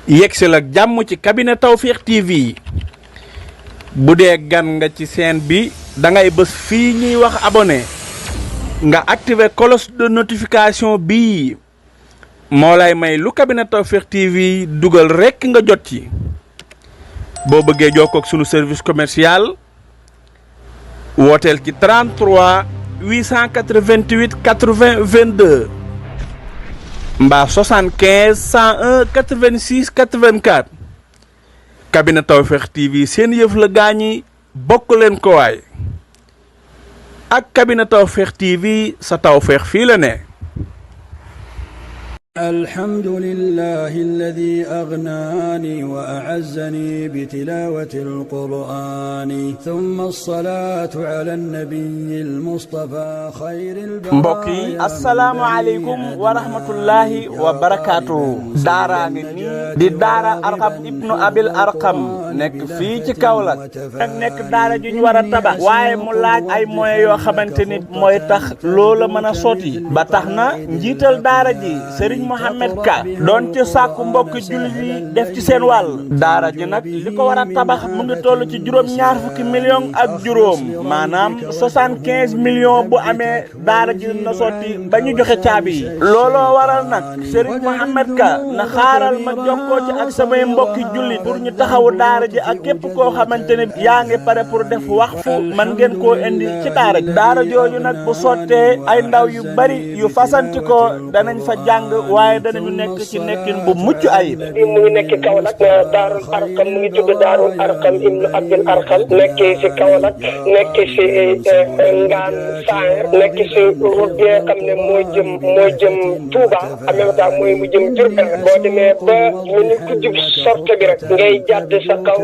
yegsi la jàmm ci cabinet Tawfekh TV bu dee gan nga ci chaîne bi da ngay bës fii ñuy wax abonné nga activer cloche de notification bii moo lay may lu cabinet Tawfekh TV dugal rekk nga jot ci boo bëggee jokkoo ak sunu service commercial wooteel ci 33 888 80 22 mbaa 75 101 86 84 cabinet Tawfekh TV seen yëf la gaañi bokk leen ko waay ak cabinet Tawfekh TV sa tawfeex fii la ne. الحمد لله الذي أغناني وأعزني بتلاوة القرآن ثم الصلاة على النبي المصطفى خير البرايا mbokk yi asalaamaaleykum wa rahmatullahi wa barakaatu. daaraa ngi nii di daara Arqam ibnu Abil Arqam nekk fii ci Kaolack nag nekk daara ju ñu war a tabax waaye mu laaj ay moyens yoo xamante ni mooy tax loola mën a sotti ba tax na njiital daara ji Serigne Mohamed Ka doon ci sàkku mbokki jullit yi def ci seen wàll daara ji nag li ko war a tabax mu ngi toll ci juróom-ñaar fukki millions ak juróom maanaam 75 millions bu amee daara ji na sotti ba ñu joxe caabi yi looloo waral nag Serigne Mohamed Ka na xaaral ma jokkoo ci ak samay mbokki jullit pour ñu taxawu daara ji ak képp koo xamante ne yaa ngi pare pour def waqfu man ngeen koo indi ci daara ji daara jooju nag bu sottee ay ndaw yu bari yu fasanti ko danañ fa jàng waaye danañu nekk ci nekkin bu mucc ayib. mu ngi nekk Kaolack Daarul Arqam mu ngi tudd Daarul Arqam ibnu Abil Arqam nekk ci Kaolack nekk ci Ngaan Saer nekk ci route bi nga xam ne moo jëm Touba en même temps mu jëm Diourbel boo demee ba mu ngi ko jub sorte bi rek ngay jàdd sa kaw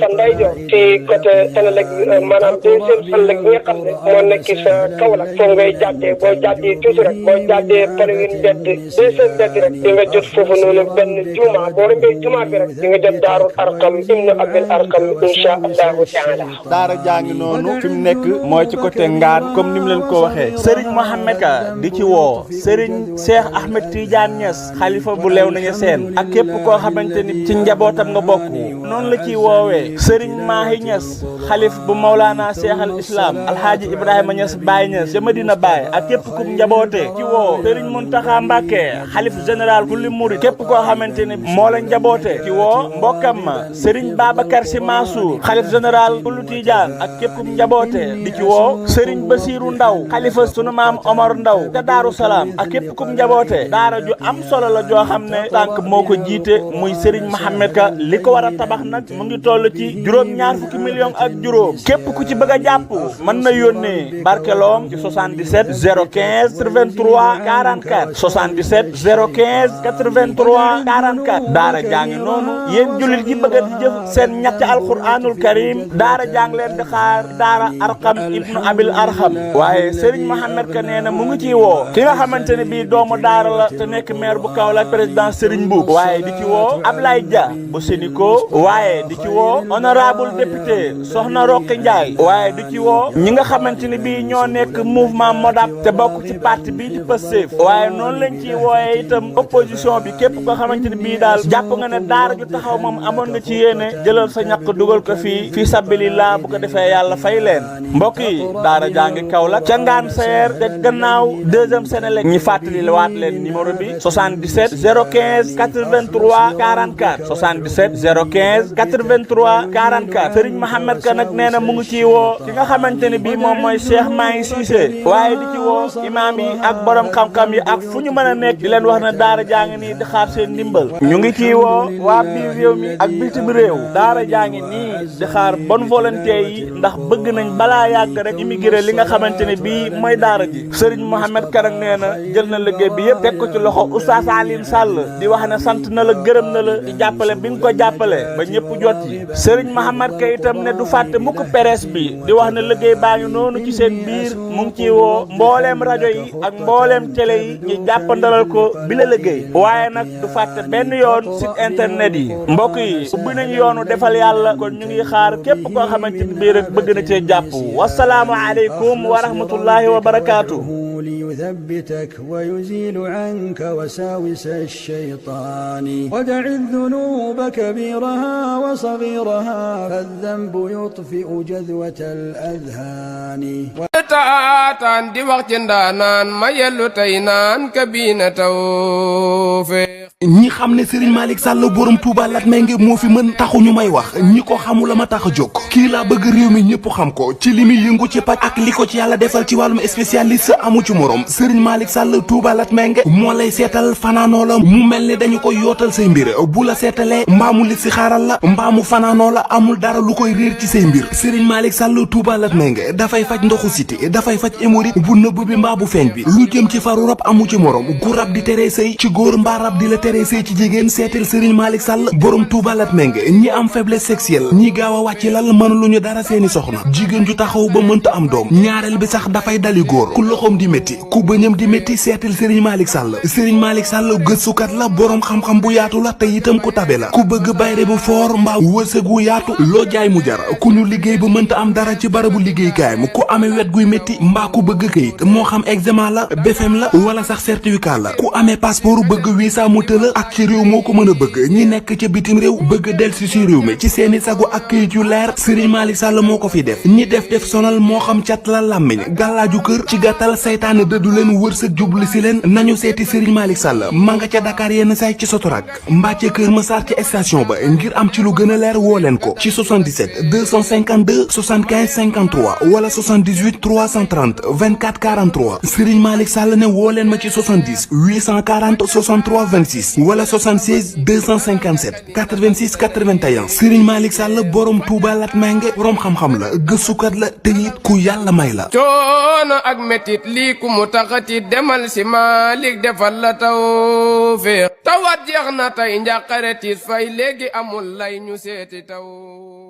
sa ndeyjoor ci côté Sénélec maanaam deuxième Sénélec bi nga xam ne moo nekk sa Kaolack foofu ngay jàddee boo jàddee toujours rek boo jàddee premier mbedd deuxième mbedd rek di nga jot foofu noonu benn juma boo rombee juma bi rek di nga jot Daarul Arqam ibnu Abil Arqam insha allahu taala. daara jaa ngi noonu fi mu nekk mooy ci côté Ngaan comme ni mu leen ko waxee Serigne Mohamed Ka di ci woo Serigne Cheikh Ahmed Tidiane Niass xalifa bu leew nañu seen ak képp koo xamante ni ci njabootam nga bokk noonu la ciy woowee Serigne Mahi Niass xalif bu Maulana Cheikh al Islam Alhaaji Ibrahima Niass Baye Niass ca Medina Baye ak képp ku njabootee ci woo Serigne Mountakha Mbacké xalif général kulli murid képp koo xamante ni moo la njaboote ci woo mbokkam ma Serigne Babacar Sy Mansour xalif général kullu Tidiane ak képp ku njaboote di ci woo Serigne Bassirou Ndaw xalifa sunu maam Omar Ndaw ca Daaru Salaam ak képp ku njaboote daara ju am solo la joo xam ne tànk moo ko jiite muy Serigne Mohamed Ka li ko war a tabax nag mu ngi toll ci juróom-ñaar fukki millions ak juróom képp ku ci bëgg a jàpp mën na yónnee barkeloom ci 77 015 83 44 77 015 83 44 daara jàngi noonu yéen jullit yi bëgg a di jëf seen ñett alquranul karim daara jàng leen di xaar daara Arqam ibnu Abil Arqam waaye Serigne Mohamed Ka nee na mu ngi ciy woo ki nga xamante ne bii doomu daara la te nekk maire bu Kaolack président Serigne Mboup waaye di ci woo Ablaye Dia bu Sénico waaye di ci woo honorable député Soxna Roqi Ndiaye waaye di ci woo ñi nga xamante ne bii ñoo nekk mouvement Modap te bokk ci parti bii di Pastef waaye noonu lañ ciy wooyee itam opposition bi képp koo xamante ne bii daal jàpp nga ne daara ju taxaw moom amoon nga ci yéene jëlal sa ñàkk dugal ko fii sabilillah bu ko defee yàlla fay leen mbokk yi daara jaa ngi Kaolack ca Ngaan Saer te gannaaw deuxième Sénélec ñi fàttali waat leen numéro bi 77 015 83 44 77 015 83 44 Serigne Mohamed Ka nag nee na mu ngi ciy woo ki nga xamante ne bii moom mooy Cheikh Mahi Cissé waaye di ci woo imaam yi ak borom xam-xam yi ak fu ñu mën a nekk di leen wax ne daara jaa ngi nii di xaar seen ndimbal ñu ngi ciy woo waa biir réew mi ak bitim réew daara jaa ngi nii di xaar bonne volonté yi ndax bëgg nañ balaa yàgg rek immigré li nga xamante ne bii mooy daara ji Serigne Mohamed Ka nag nee na jël na liggéey bi yëpp teg ko ci loxo Oustaz Alioune Sall di wax ne sant na la gërëm na la ci jàppale bi nga ko jàppale ba ñëpp jot yi Serigne Mohamed Ka itam ne du fàtte mukk presse bi di wax ne liggéey baa ngi noonu ci seen biir mu ngi ciy woo mbooleem rajo yi ak mbooleem télé yi ñu jàppandalal ko ko bi la liggéey waaye nag du fàtte benn yoon site internet yi mbokk yi ubbi nañu yoonu defal yàlla kon ñu ngi xaar képp koo xamante ni bii rek bëgg na cee jàpp wasalaamu aleykum wa rahmatullahi wa barakaatu. ليثبتك ويزيل عنك وساوس الشيطان ودع الذنوب كبيرها وصغيرها فالذنب يطفئ جذوة الأذهان taataan di wax ci ndaanaan ma yellu tey naan kabiina tawfeex ñi xam ne Serigne Malick Sall borom Touba Latmingué moo fi mën taxu ñu may wax ñi ko xamul la ma tax a jóg kii laa bëgg réew mi ñëpp xam ko ci li muy yëngu ci paj ak li ko ci yàlla defal ci wàllum spécialiste amu ci morom Serigne Malick Sall Touba Latmingué moo lay seetal fanaanoo la mu mel ni dañu koy yootal say mbir bu la seetalee mbaamu li si xaaral la mbaamu fanaanoo la amul dara lu koy réer ci say mbir Serigne Malick Sall Touba Latmingué dafay faj ndoxu siti dafay faj hémorroïde bu nëbb bi mbaa bu feeñ bi lu jëm ci faru rab amu ci morom ku rab di teree sëy ci góor mbaa rab di la teree sëy ci jigéen seetal Serigne Malick Sall borom Touba Latmingué ñi am faiblesse sexuelle ñi gaaw a wàcc lal mënuluñu dara seeni soxna jigéen ju taxaw ba mënta am doom ñaareel bi sax dafay dali góor ku loxoom di métti ku bëñam di métti seetal Serigne Malick Sall Serigne Malick Sall gëstukat la borom xam-xam bu yaatu la te itam ku tabe la ku bëgg bayre bu foor mbaa wërsëg wu yaatu loo jaay mu jar ku ñu liggéey ba mënta am dara ci barabu liggéeykaayam ku amee wet guy métti mbaa ku bëgg këyit moo xam examen la BFEM la wala sax certificat la ku amee passeport bëgg visa mu tëla ak ci réew moo ko mën a bëgg ñi nekk ca bitim réew bëgg delsi si réew mi ci seeni sago ak këyit yu leer Serigne Malick Sall moo ko fi def ñi def sonal moo xam cat la làmmiñ gàllaaju kër ci gàttal saytaane dëddu leen wërsëg jublu si leen nañu seeti Serigne Malick Sall ma nga ca Dakar yenn say ci Sotorak mbaa ca Kër Massar ci station ba ngir am ci lu gën a leer woo leen ko ci 77 252 75 53 wala 78 330 24 43 Serigne Malick Sall ne woo leen ma ci 70 840 63 26 wala 76 257 86 81 Serigne Malick Sall borom Touba Latmingué borom xam-xam la gëstukat la te it ku yàlla may la. coono ak metit lii ku mu taxati demal si Malick defal la tawfeex tawat jeex na tey njàqare tiis fay léegi amul lay ñu seeti taw.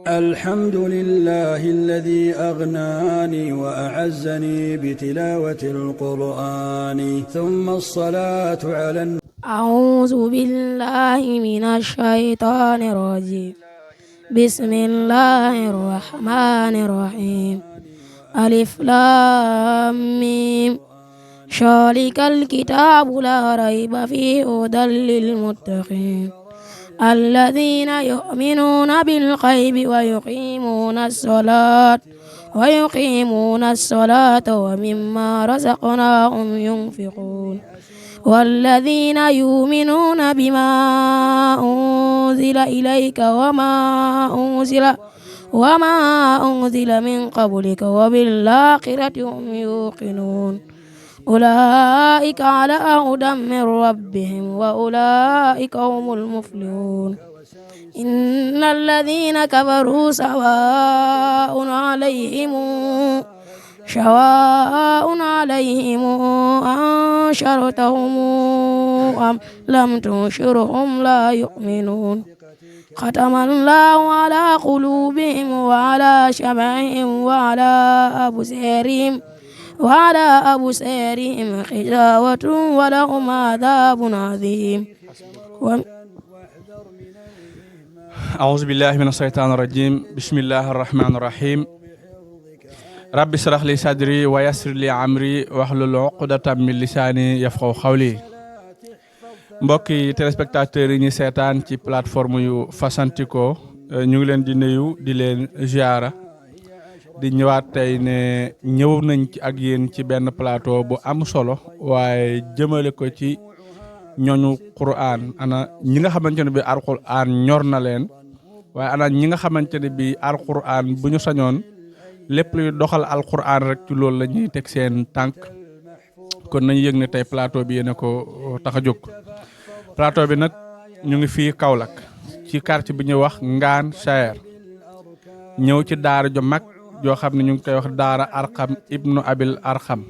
الحمد لله الذي أغناني وأعزني بتلاوة القرآن ثم الصلاة على أعوذ بالله من الشيطان الرجيم بسم الله الرحمن الرحيم ألف لام ميم ذلك الكتاب لا ريب فيه هدى للمتقين الذين يؤمنون بالغيب ويقيمون الصلاة ومما رزقناهم ينفقون والذين يؤمنون بما أنزل إليك وما أنزل من قبلك وبالآخرة هم يوقنون أولئك على هدى من ربهم وأولئك هم المفلحون إن الذين كفروا سواء عليهم أنشرتهم أم لم تنشرهم لا يؤمنون ختم الله على قلوبهم وعلى سمعهم وعلى أبصارهم غشاوة ولهم عذاب عظيم أعوذ بالله من الشيطان الرجيم بسم الله الرحمن الرحيم رب اشرح لي صدري ويسر لي أمري واحلل عقدة من لساني يفقهوا قولي mbokki téléspectateurs yi ñu seetaan ci plateforme yu fasantikoo ñu ngi leen di nuyu di leen ziara di ñëwaat tey ne ñëw nañ ci ak yéen ci benn plateau bu am solo waaye jëmale ko ci ñooñu Qur'an ana ñi nga xamante ne bi Alqur'an ñor na leen waaye ana ñi nga xamante ne bi Alqur'an bu ñu sañoon lépp luy doxal Alqur'an rek ci loolu la ñuy teg seen tànk kon nañu yëg ne tey plateau bi yéen a ko tax a jóg plateau bi nag ñu ngi fii Kaolack ci quartier bi ñuy wax Ngaan Sayer ñëw ci daara ju mag joo xam ne ñu ngi koy wax daara Arqam ibnu Abil Arqam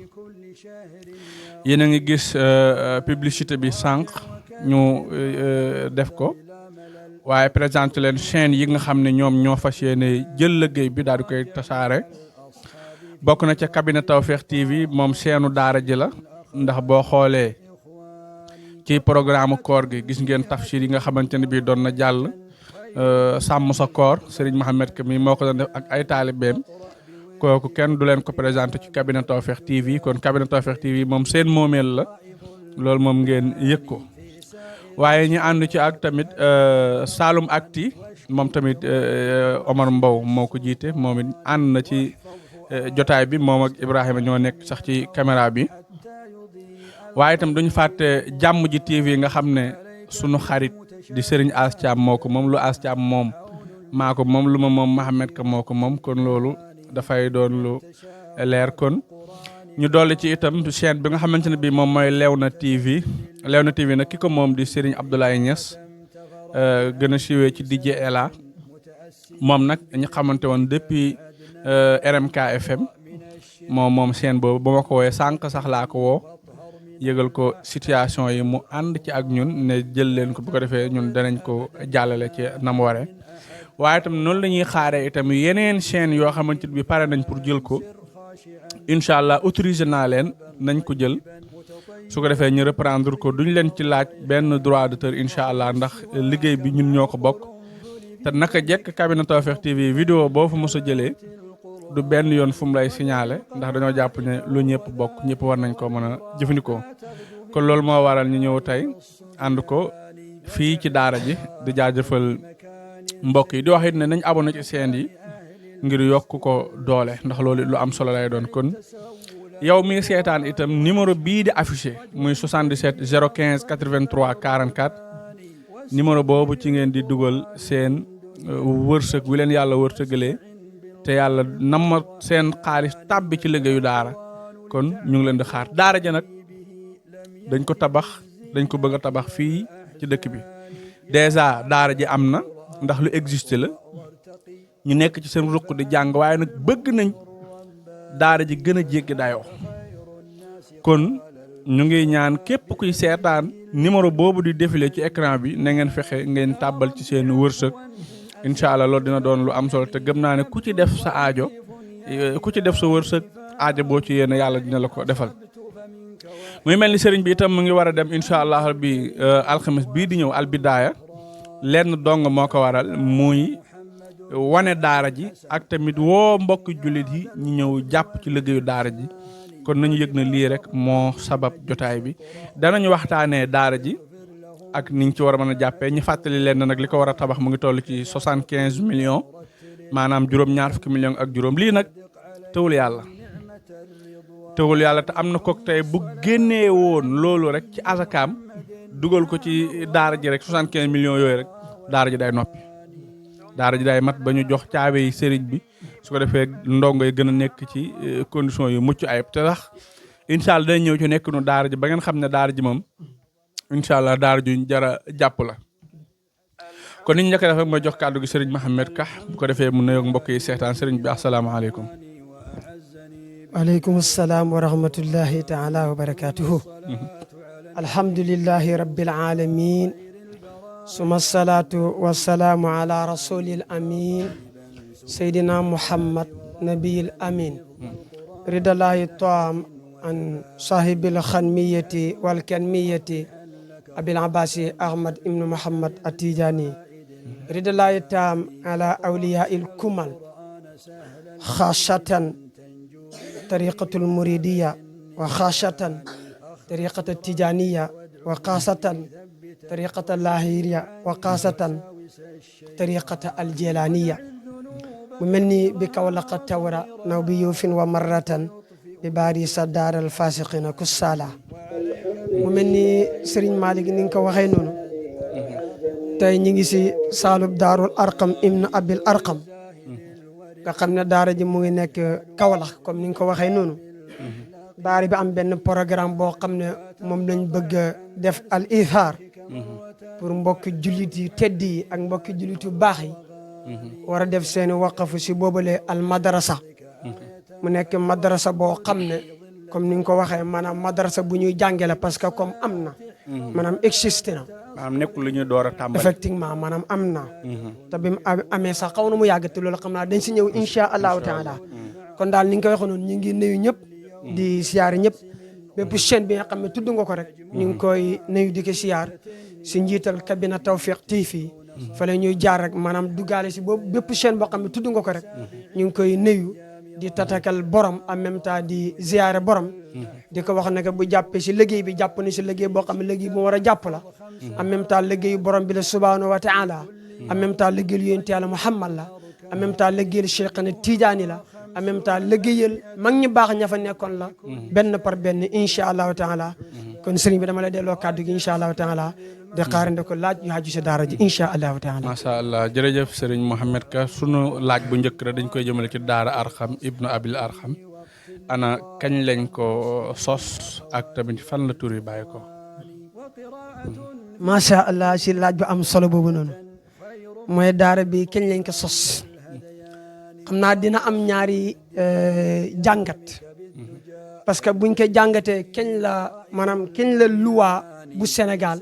yéen a ngi gis publicité bi sànq ñu def ko waaye présenté leen chaîne yi nga xam ne ñoom ñoo fas yéene jël liggéey bi daal di koy tasaare bokk na ca cabinet Tawfekh TV moom seenu daara ji la ndax boo xoolee ci programme koor gi gis ngeen tafsir yi nga xamante ne bii doon na jàll sàmm sa koor Serigne Mohamed Ka mi moo ko doon def ak ay taalibeem kooku kenn du leen ko présenté ci cabinet Tawfekh TV kon cabinet Tawfekh TV moom seen moomeel la loolu moom ngeen yëg ko waaye ñu ànd ci ak tamit Saloum Acti moom tamit Omar Mbow moo ko jiite moom it ànd na ci jotaay bi moom ak Ibrahima ñoo nekk sax ci caméra bi waaye itam duñu fàtte jàmm ji TV nga xam ne sunu xarit di Serigne As Thiam moo ko moom lu As Thiam moom maa ko moom lu ma moom Mohamed Ka moo ko moom kon loolu dafay doon lu leer kon ñu dolli ci itam chaîne bi nga xamante ne bii moom mooy Léona TV Léona TV nag ki ko moom di Serigne Abdoulaye Niass gën a siiwee ci DJ Ela moom nag ñu xamante woon depuis RMK FM moom chaîne boobu ba ma ko woowee sànq sax laa ko woo yëgal ko situation yi mu ànd ci ak ñun ne jël leen ko bu ko defee ñun danañ ko jàllale ci nam waree waaye itam noonu la ñuy xaaree itam yeneen chaîne yoo xamante bi pare nañ pour jël ko incha allah autorisé naa leen nañ ko jël su ko defee ñu reprendre ko duñ leen ci laaj benn droit d'auteur incha allah ndax liggéey bi ñun ñoo ko bokk te naka jekk cabinet Tawfekh TV vidéo boo fa mos a jëlee du benn yoon fu mu lay signalé ndax dañoo jàpp ne lu ñëpp bokk ñëpp war nañ ko mën a jëfandikoo kon loolu moo waral ñu ñëw tey ànd ko fii ci daara ji di jaajëfal mbokk yi di wax it ne nañ abonné ci chaîne yi ngir yokk ko doole ndax loolu lu am solo lay doon kon yow mi seetaan itam numéro bii di affiché muy 77 015 83 44 numéro boobu ci ngeen di dugal seen wërsëg wi leen yàlla wërsëgalee te yàlla namma seen xaalis tàbbi ci liggéeyu daara kon ñu ngi leen di xaar daara ja nag dañ ko tabax dañ ko bëgg a tabax fii ci dëkk bi déjà daara ji am na ndax lu existe la ñu nekk ci seen ruq di jàng waaye nag bëgg nañ daara ji gën a jéggi dayoo kon ñu ngi ñaan képp kuy seetaan numéro boobu di défilé ci écran bi na ngeen fexe ngeen tàbbal ci seen wërsëg incha allah loolu dina doon lu am solo te gëm naa ne ku ci def sa aajo ku ci def sa wërsëg aajo boo ci yéene yàlla dina la ko defal. muy mel ni sëriñ bi itam mu ngi war a dem incha allah bi alxames bii di ñëw albidaaya lenn dong moo ko waral muy wane daara ji ak tamit woo mbokk jullit yi ñu ñëw jàpp ci liggéeyu daara ji kon nañu yëg na lii rek moo sabab jotaay bi danañu waxtaanee daara ji ak niñ ci war a mën a jàppee ñu fàttali leen nag li ko war a tabax mu ngi toll ci 75 millions maanaam juróom-ñaar fukki millions ak juróom lii nag tëwul yàlla te am na kook tey bu génnee woon loolu rek ci asakaam dugal ko ci daara ji rek 75 millions yooyu rek daara ji day noppi daara ji day mat ba ñu jox caabe yi sëriñ bi su ko defee ndongo yi gën a nekk ci condition yu mucc ayib te sax incha allah day ñëw ci nekk nu daara ji ba ngeen xam ne daara ji moom incha allah daara juñ jara jàpp la kon niñ njëkk a def rek mooy jox kàddu gi sëriñ Mohamed Ka bu ko defee mu nuyoog mbokk yi seetaan sëriñ bi asalaamaaleykum. waaleykum salaam wa rahmatullahi taala wa barakatuhu. alhamdulillahi rabbil alamin suma salaatu wa salaamu ala rasulil amin sayyidina muhammad nabiyil amin ridalahi taam an sahibil xanmiyati wal kanmiyati abil abbasi ahmad ibnu muhammad atijani ridalahi taam ala awliya il kumal xaashatan tariqatul muridiya wa xaashatan tariqatul tijaniya wa xaasatan tariqatul lahiriya wa xaasatan tariqatul aljelaniya mu mel ni bi kawlaqa tawra naw bi yuufin wa marratan bi baari sa daaral fasiqina kussala mu mel ni Serigne Malick ni nga ko waxee noonu tey ñi ngi si saalub daarul arqam ibnu abil arqam nga xam ne daara ji mu ngi nekk Kaolack comme ni nga ko waxee noonu daara bi am benn programme boo xam ne moom lañ bëgg a def al ithar pour mbokki jullit yi tedd yi ak mbokki jullit yu baax yi war a def seeni waqafu si boobale al madrasa mu nekk madrasa boo xam ne comme ni nga ko waxee maanaam madrasa bu ñuy jàngale parce que comme am na maanaam existe na maanaam nekkul lu ñuy door a tàmbali effectivement maanaam am na te bi mu amee sax xaw na mu yàgg te loolu xam naa dañ si ñëw insha allahu taala kon daal ni nga ko waxee noonu ñu ngi nuyu ñëpp di siyaare ñëpp bépp chaîne bi nga xam ne tudd nga ko rek ñu ngi koy nuyu di ko siyaar si njiital Kabina Tawfiq TV fa la ñuy jaar rek maanaam duggaale si boobu bépp chaîne boo xam ne tudd nga ko rek ñu ngi koy nuyu di tatakal borom en même temps di ziyaare borom di ko wax ne que bu jàppee si liggéey bi jàpp na si liggéey boo xam ne liggéey bu war a jàpp la en même temps liggéeyu borom bi la subhanahu wa taala en même temps liggéeyal yonent Yàlla Muhammad la en même temps liggéeyal Cheikhana Tidiane la en même temps liggéeyal mag ñi baax ña fa nekkoon la benn par benn incha allahu taala kon sëriñ bi dama la delloo kàddu gi incha allahu taala di xaarande ko laaj yu haju si daara ji incha allahu taala. macha allah jërëjëf sëriñ Mouhamed Ka sunu laaj bu njëkk rek dañ koy jëmale ci daara Arxam ibnu Abil Arxam ana kañ lañ ko sos ak tamit fan la tur yi bàyyi ko. macha allah si laaj bu am solo boobu noonu mooy daara bi kañ lañ ko sos xam naa dina am ñaari jàngat parce que buñ ko jàngatee kañ la maanaam kañ la loi bu Sénégal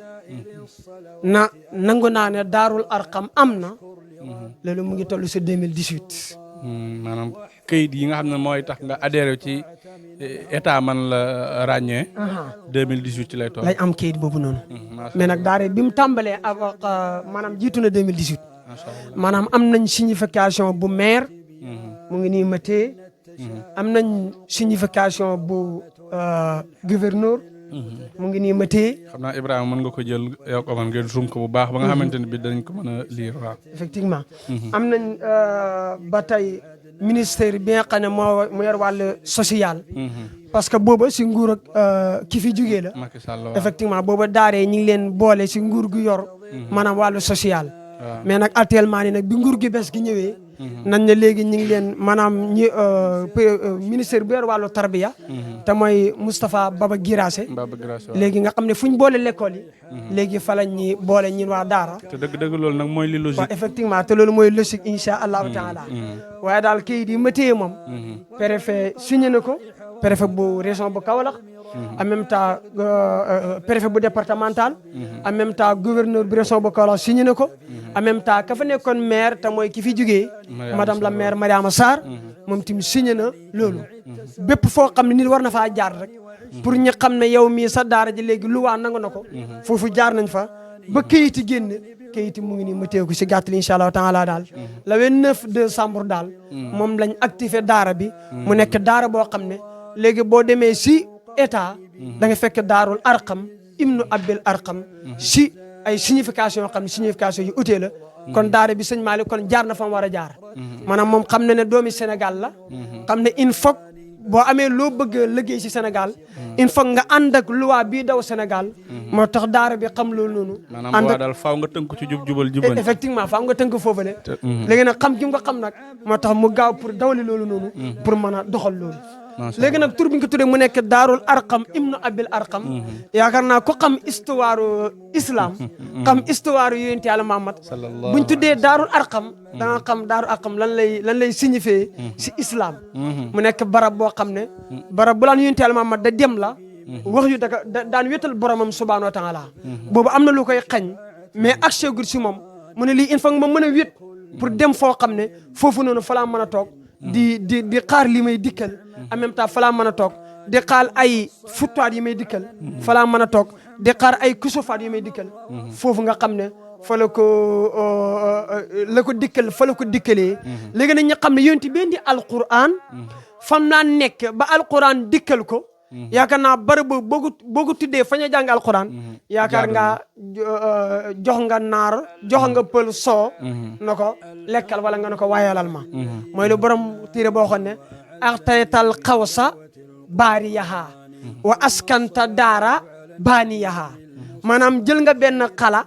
nangu naa ne daarul Arqam am na loolu mu ngi toll si 2018. maanaam këyit yi nga xam ne mooy tax nga adhéré ci état man la ràññee. 2018 ci lay toll. lay am këyit boobu noonu. mais nag daara bi mu tàmbalee maanaam jiitu na 2018. maanaam am nañ signification bu maire. mu ngi nii matee. am nañ signification bu gouverneur. mu ngi nii matee. xam naa Ibrahima mën nga ko jël yow ko man ngeen zoom ko bu baax ba nga xamante ne bi dañ ko mën a lire waaw. effectivement. am nañ ba tey ministère bi nga xam ne moo yor wàllu social. parce que booba si nguur ak ki fi jugee la. Macky Sall waaw. effectivement booba daaree ñu ngi leen boole si nguur gu yor. maanaam wàllu social. mais nag actuellement nii nag bi nguur gi bees gi ñëwee. nañ ne léegi ñu ngi leen maanaam ñi ministère bu yor wàllu tarbiya. te mooy Moustapha Baba Guirassé. léegi nga xam ne fu ñu boole l'école yi. léegi fa lañ ñi boole ñun waa Daara. te dëgg-dëgg loolu nag mooy li logique. waaw effectivement te loolu mooy logique incha allahu taala. waaye daal kayit yi ma téye moom. préfet signé na ko. préfet bu région bu Kaolack. en même temps préfet bu départemental. en même temps gouverneur bu région bu Kaolack signé na ko. en même temps ka fa nekkoon maire te mooy ki fi jugee. madame la maire Mariama Sarr. moom tamit signé na loolu. bépp foo xam ne nit war na faa jaar rek. pour ñu xam ne yow mii sa daara ji léegi luwaa nangu na ko. foofu jaar nañ fa ba kayiti génn. kayiti mu ngi nii ma téye ko si gàttal incha allah taala daal. le 29 décembre daal. moom lañ activé daara bi. mu nekk daara boo xam ne. léegi boo demee si état da nga fekk daarul Arqam ibnu Abil Arqam si ay signification yoo xam ne signification yu utee la kon daara bi sëñ Malick kon jaar na fa mu war a jaar maanaam moom xam na ne doomi Sénégal la xam ne il faut boo amee loo bëgg a liggéey si Sénégal il faut nga ànd ak loi bii daw Sénégal moo tax daara bi xam loolu noonu maanaam waa daal faaw nga tënk ci jubal jubal effectivement faaw nga tënk foofule léegi nag xam gi nga xam nag moo tax mu gaaw pour dawali loolu noonu pour mën a doxal loolu léegi nag tur bi nga ko tuddee mu nekk daarul Arqam ibnu Abil Arqam yaakaar naa ko xam histoire islam xam histoire yonent Yàlla Muhammad buñ tuddee daarul Arqam da nga xam daarul Arqam lan lay signifier si islam mu nekk barab boo xam ne barab bu laan yonent Yàlla Muhammad da dem la wax yu daan wétal boromam subhanahu wa taala boobu am na lu koy xañ mais ak chegul si moom mu ne lii il faut ma mën a wét pour dem foo xam ne foofu noonu fa laa mën a toog di xaar li may dikkal en même temps fa laa mën a toog di xaar ay futwaat yi may dikkal fa laa mën a toog di xaar ay kusufaat yi may dikkal foofu nga xam ne fa la ko dikkal fa la ko dikkalee léegi nag ñu xam ne yonti benn di alquran fam naa nekk ba alquran dikkal ko yaakaar naa bari boo ko tuddee fa ñu jàng alquran yaakaar nga jox nga naar jox nga pël soo na ko lekkal wala nga ne ko waayalal ma mooy lu borom téere boo xoon ne artaytal xawsa baari yaha wa askanta daara baani yaha maanaam jël nga benn xala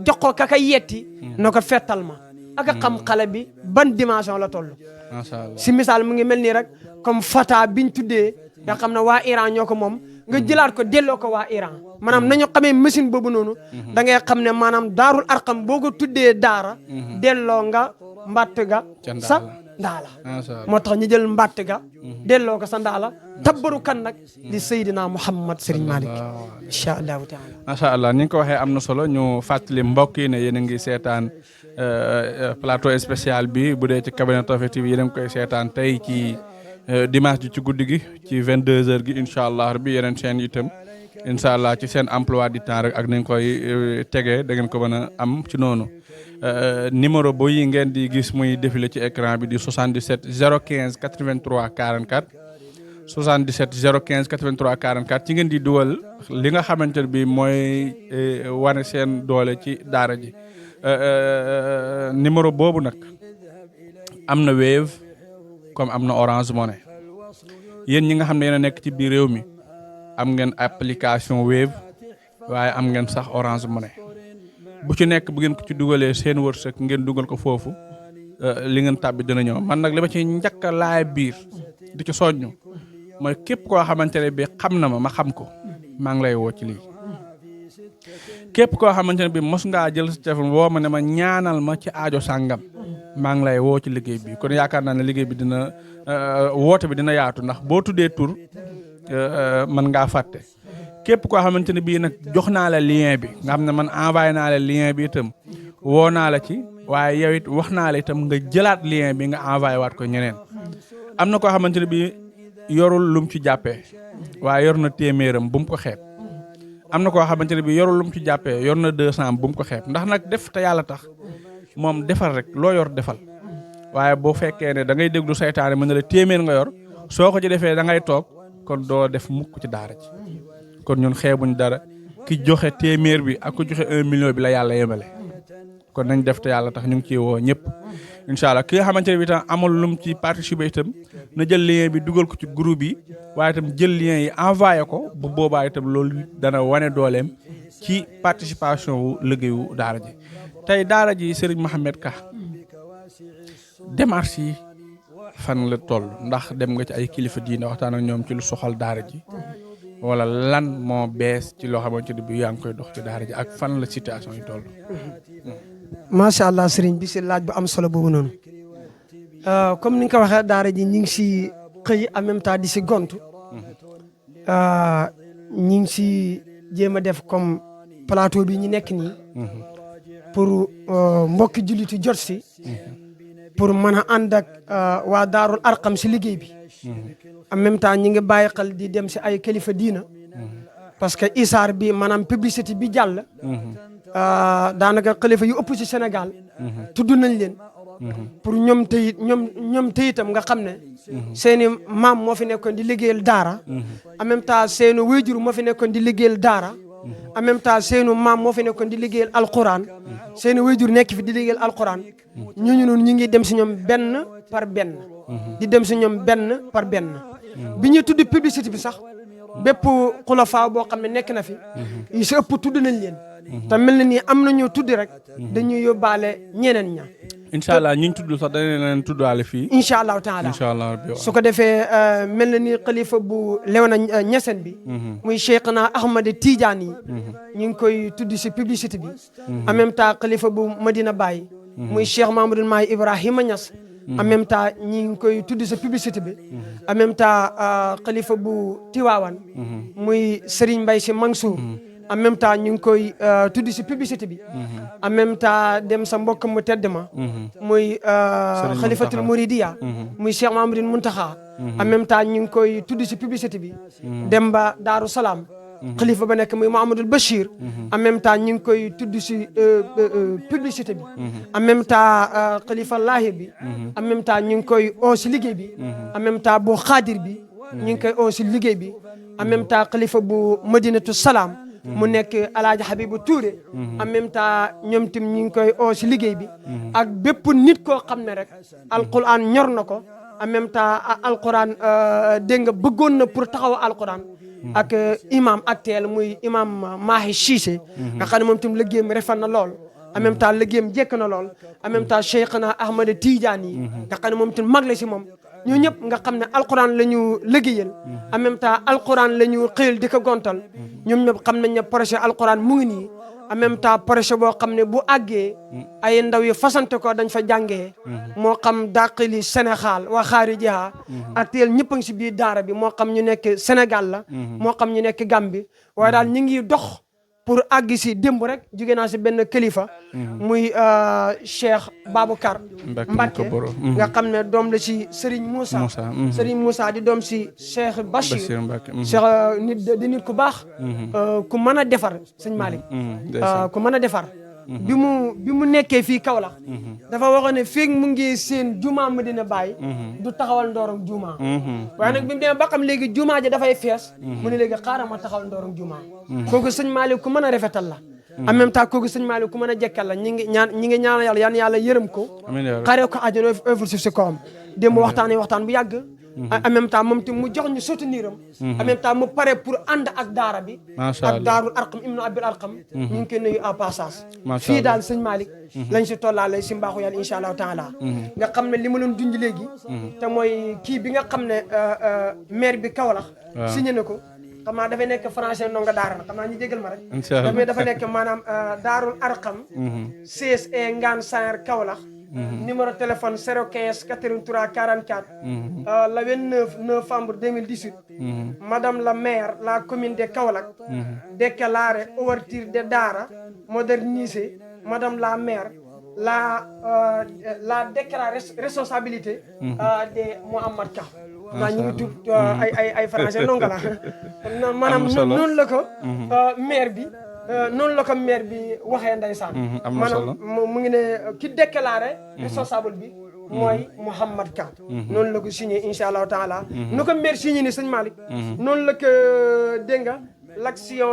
jox ko kaka yetti na ko fettal ma aka xam xala bi ban dimension la toll si misaal mu ngi mel nii rek comme fata biñ tuddee nga xam ne waa Iran ñoo ko moom nga jëlaat ko delloo ko waa Iran maanaam nañu xamee machine boobu noonu da ngay xam ne maanaam daarul Arqam boo ko tuddee daara delloo nga mbatt ga sa ndaala moo tax ñu jël mbatt ga delloo ko sa ndaala tabbaru kan nag di Seydina Muhammad Serigne Malick incha allahu taala macha allah ni nga ko waxee am na solo ñu fàttali mbokk yi ne yéen a ngi seetaan plateau spécial bi bu dee ci Kabina Tawfiq TV yéen a ngi koy seetaan tey ci dimanche ji ci guddi gi ci 22h gi incha allah rabbi yeneen chaîne itam incha allah ci seen emploi du temps rek ak nañ koy tegee da ngeen ko mën a am ci noonu numéro bo yi ngeen di gis muy défilé ci écran bi di 77 015 83 44 77 015 83 44 ci ngeen di dugal li nga xamante ne bi mooy wane seen doole ci daara ji numéro boobu nag am na Wave comme am na Orange Money yéen ñi nga xam ne yéen a nekk ci biir réew mi am ngeen application Wave waaye am ngeen sax Orange Money bu ci nekk bu ngeen ko ci dugalee seen wërsëg ngeen dugal ko foofu li ngeen tàbbi dina ñëw man nag li ma ci njëkk a laay biir di ci soññu mooy képp koo xamante ne bi xam na ma xam ko maa ngi lay woo ci lii képp koo xamante ne bi mos ngaa jël sa téléphone woo ma ne ma ñaanal ma ci aajo sàngam maa ngi lay woo ci liggéey bi kon yaakaar naa ne liggéey bi dina woote bi dina yaatu ndax boo tuddee tur mën ngaa fàtte képp koo xamante ne bii nag jox naa la lien bi nga xam ne man envoyé naa la lien bi itam woo naa la ci waaye yow it wax naa la itam nga jëlaat lien bi nga envoyé waat ko ñeneen am na koo xamante ne bii yorul lum ci jàppee waaye yor na téeméeram bu mu ko xeeb am na koo xamante ne bii yorul lum ci jàppee yor na 200 bu mu ko xeeb ndax nag def te yàlla tax moom defal rek loo yor defal waaye boo fekkee ne da ngay déglu saytaane mën na la téeméer nga yor soo ko ci defee da ngay toog kon doo def mukk ci daara ci kon ñun xeebuñ dara ki joxe téeméer bi ak ku joxe 1 million bi la yàlla yemale kon nañ def te yàlla tax ñu ngi ciy woo ñëpp incha allah ki nga xamante ne bi tam amul lum ci participer itam na jël lien bi dugal ko ci groupe yi waaye itam jël lien yi envoyé ko bu boobaa itam loolu dana wane dooleem ci participation wu liggéeyu daara ji tey daara ji Serigne Mohamed Ka démarche yi fan la toll ndax dem nga ci ay kilifa diine waxtaan ak ñoom ci lu soxal daara ji wala lan moo bees ci loo xamante ne bi yaa ngi koy dox ci daara ji ak fan la situation yi toll. macha allah sëriñ bi si laaj bu am solo boobu noonu comme ni nga ko waxee daara ji ñu ngi si xëy en même temps di si gontu ñu ngi si jéem a def comme plateau bi ñu nekk nii pour mbokki jullitu jot si pour mën a ànd ak waa Daarul Arqam si liggéey bi en même temps ñi ngi bàyyi xel di dem si ay kilifa diina parce que isaar bi maanaam publicité bi jàll daanaka xalifa yu ëpp si Sénégal tudd nañ leen pour ñoom tey ñoom tey itam nga xam ne seeni maam moo fi nekkoon di liggéeyal daara en même temps seeni wéjur moo fi nekkoon di liggéeyal daara en même temps seeni maam moo fi nekkoon di liggéeyal alquran seeni wéjur nekk fi di liggéeyal alquran ñooñu noonu ñu ngi dem si ñoom benn par benn di dem si ñoom benn par benn bi ñuy tudd publicité bi sax bépp xulafa boo xam ne nekk na fi yi si ëpp tudd nañ leen te mel na ni am na ñoo tudd rek dañuy yóbbaale ñeneen ña incha allah ñu tudd sax dañu leen tuddaale fii incha allahu taala incha allah su ko defee mel na ni xalifa bu Léona Niassène bi muy Cheikhna Ahmad Tidiane yi ñu ngi koy tudd si publicité bi en même temps xalifa bu Medina Baye muy Cheikh Mamadou Mahi Ibrahima Niass en même temps ñi ngi koy tudd sa publicité bi en même temps xalifa bu Tiwaawan muy Serigne Mbaye Sy Mansour en même temps ñu ngi koy tudd si publicité bi en même temps dem sa mbokk mu tedd ma muy xalifatul Mouridiya muy Cheikh Mamadou Muntaxa en même temps ñu ngi koy tudd si publicité bi dem ba Daaru Salaam xalifa ba nekk muy Mouhamadoul Bachir en même temps ñu ngi koy tudd si publicité bi en même temps xalifa Lahir bi en même temps ñu ngi koy oo si liggéey bi en même temps bu Xaadir bi ñu ngi koy oo si liggéey bi en même temps xalifa bu Madinatu Salaam mu nekk Alaaji Habibu Touré en même temps ñoom tim ñu ngi koy oo si liggéey bi ak bépp nit koo xam ne rek alquran ñor na ko en même temps alquran dégg nga bëggoon na pour taxaw alquran ak imam actuel muy imam Mahi Cissé nga xam ne moom tam liggéeyam rafet na lool en même temps liggéeyam jekk na lool en même temps Cheikhna Ahmad Tidiane yi nga xam ne moom tam mag la si moom ñoo ñëpp nga xam ne alquran la ñu liggéeyal en même temps alquran la ñu xëyal di ko gontal ñoom ñëpp xam nañ ne projet alquran mu ngi nii en même temps projet boo xam ne bu àggee ay ndaw yi fasante ko dañ fa jàngee moo xam daqili Sénégal wa xaarijiha actuel ñëpp a ngi si biir daara bi moo xam ñu nekk Sénégal la moo xam ñu nekk Gambie waaye daal ñu ngi dox pour àgg si démb rek jóge naa si benn kilifa muy Cheikh Babacar Mbacke nga xam ne doom la si Serigne Moussa Serigne Moussa di doom si Cheikh Bachir Cheikh nit ku baax ku mën a defar sëñ Malick ku mën a defar bi mu nekkee fii Kaolack dafa waxoon ne fii mu ngi seen juma Medina Baye du taxawal ndoorom juma waaye nag bi mu demee ba xam léegi juma ji dafay fees mu ne léegi xaaral ma taxawal ndoorom juma kooku sëñ Malick ku mën a rafetal la en même temps kooku sëñ Malick ku mën a jekkal la ñi ngi ñaan yàlla yan yàlla yërëm ko xare ko àjjana œuvre suuf si kawam démb waxtaan bu yàgg en même temps moom tamit mu jox ñu soutenir am en même temps mu pare pour ànd ak daara bi ak daarul arqam ibnu abil arqam ñu ngi koy nuyu en passage fii daal sëñ Malick lañ si tollaale si mbaaxu yàlla incha allahu taala nga xam ne li ma doon dund léegi te mooy kii bi nga xam ne maire bi Kaolack signé na ko xam naa dafay nekk français ndonga daara na xam naa ñu jégal ma rek dafa nekk maanaam daarul arqam CSE Ngaan Saer Kaolack numéro téléphone 015 83 44 le 29 novembre 2018 madame la maire la commune de Kaolack déclaré ouverture de daara modernisée madame la maire la déclaré responsabilité de Mouhamad Ka naa ñu ngi tudd ay français ndonga la maanaam noonu la ko maire bi noonu la ko maire bi waxee ndeysaan maanaam mu ngi ne ki déclaré responsable bi mooy Mouhamad Ka noonu la ko signé incha allahu taala nu ko maire signé ni sëñ Malick noonu la ko dégg nga l'action